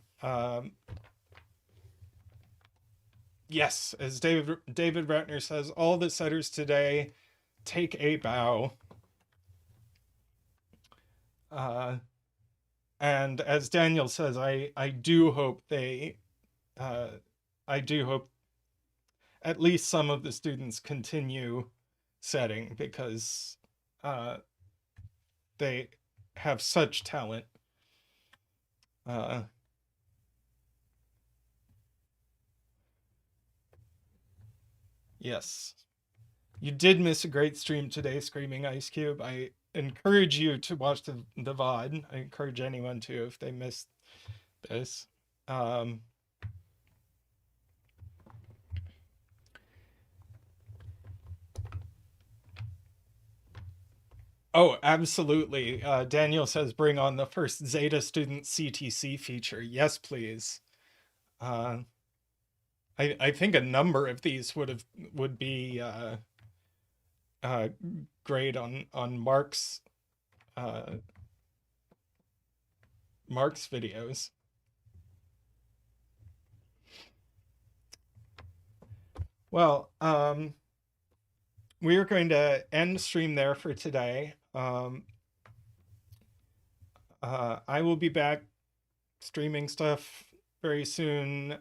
A: Yes, as David Ratner says, all the setters today take a bow. And as Daniel says, I do hope I do hope at least some of the students continue setting, because they have such talent. Yes. You did miss a great stream today, Screaming Ice Cube. I encourage you to watch the VOD. I encourage anyone to, if they missed this. Oh, absolutely. Daniel says bring on the first Zeta student CTC feature. Yes, please. I think a number of these would be great on Mark's videos. Well, we are going to end stream there for today. I will be back streaming stuff very soon.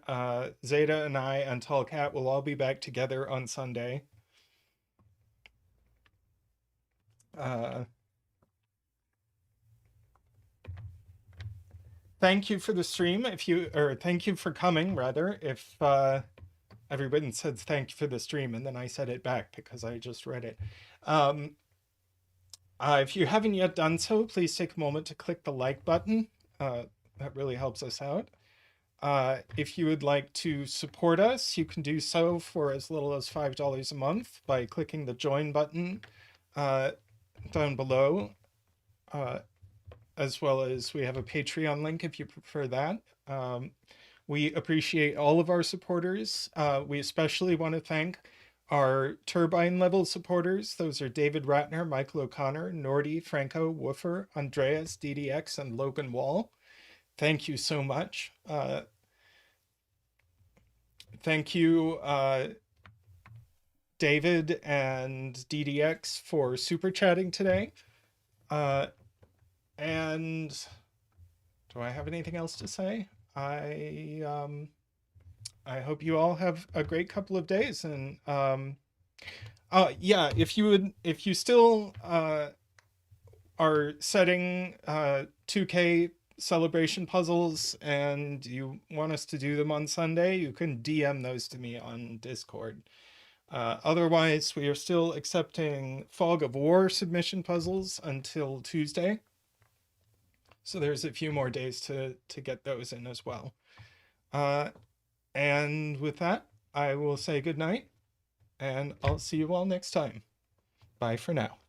A: Zeta and I and Tallcat will all be back together on Sunday. Thank you for the stream. Thank you for coming, rather. If everyone said thank you for the stream, and then I said it back because I just read it. If you haven't yet done so, please take a moment to click the like button. That really helps us out. If you would like to support us, you can do so for as little as $5 a month by clicking the join button down below, as well as we have a Patreon link if you prefer that. We appreciate all of our supporters. We especially want to thank our turbine level supporters. Those are David Ratner, Michael O'Connor, Nordy, Franco, Woofer, Andreas, DDX, and Logan Wall. Thank you so much. Thank you, David and DDX, for super chatting today. And do I have anything else to say? I hope you all have a great couple of days. And yeah, if you still are setting 2K celebration puzzles and you want us to do them on Sunday, you can DM those to me on Discord. Otherwise, we are still accepting Fog of War submission puzzles until Tuesday. So there's a few more days to get those in as well. And with that, I will say good night, and I'll see you all next time. Bye for now.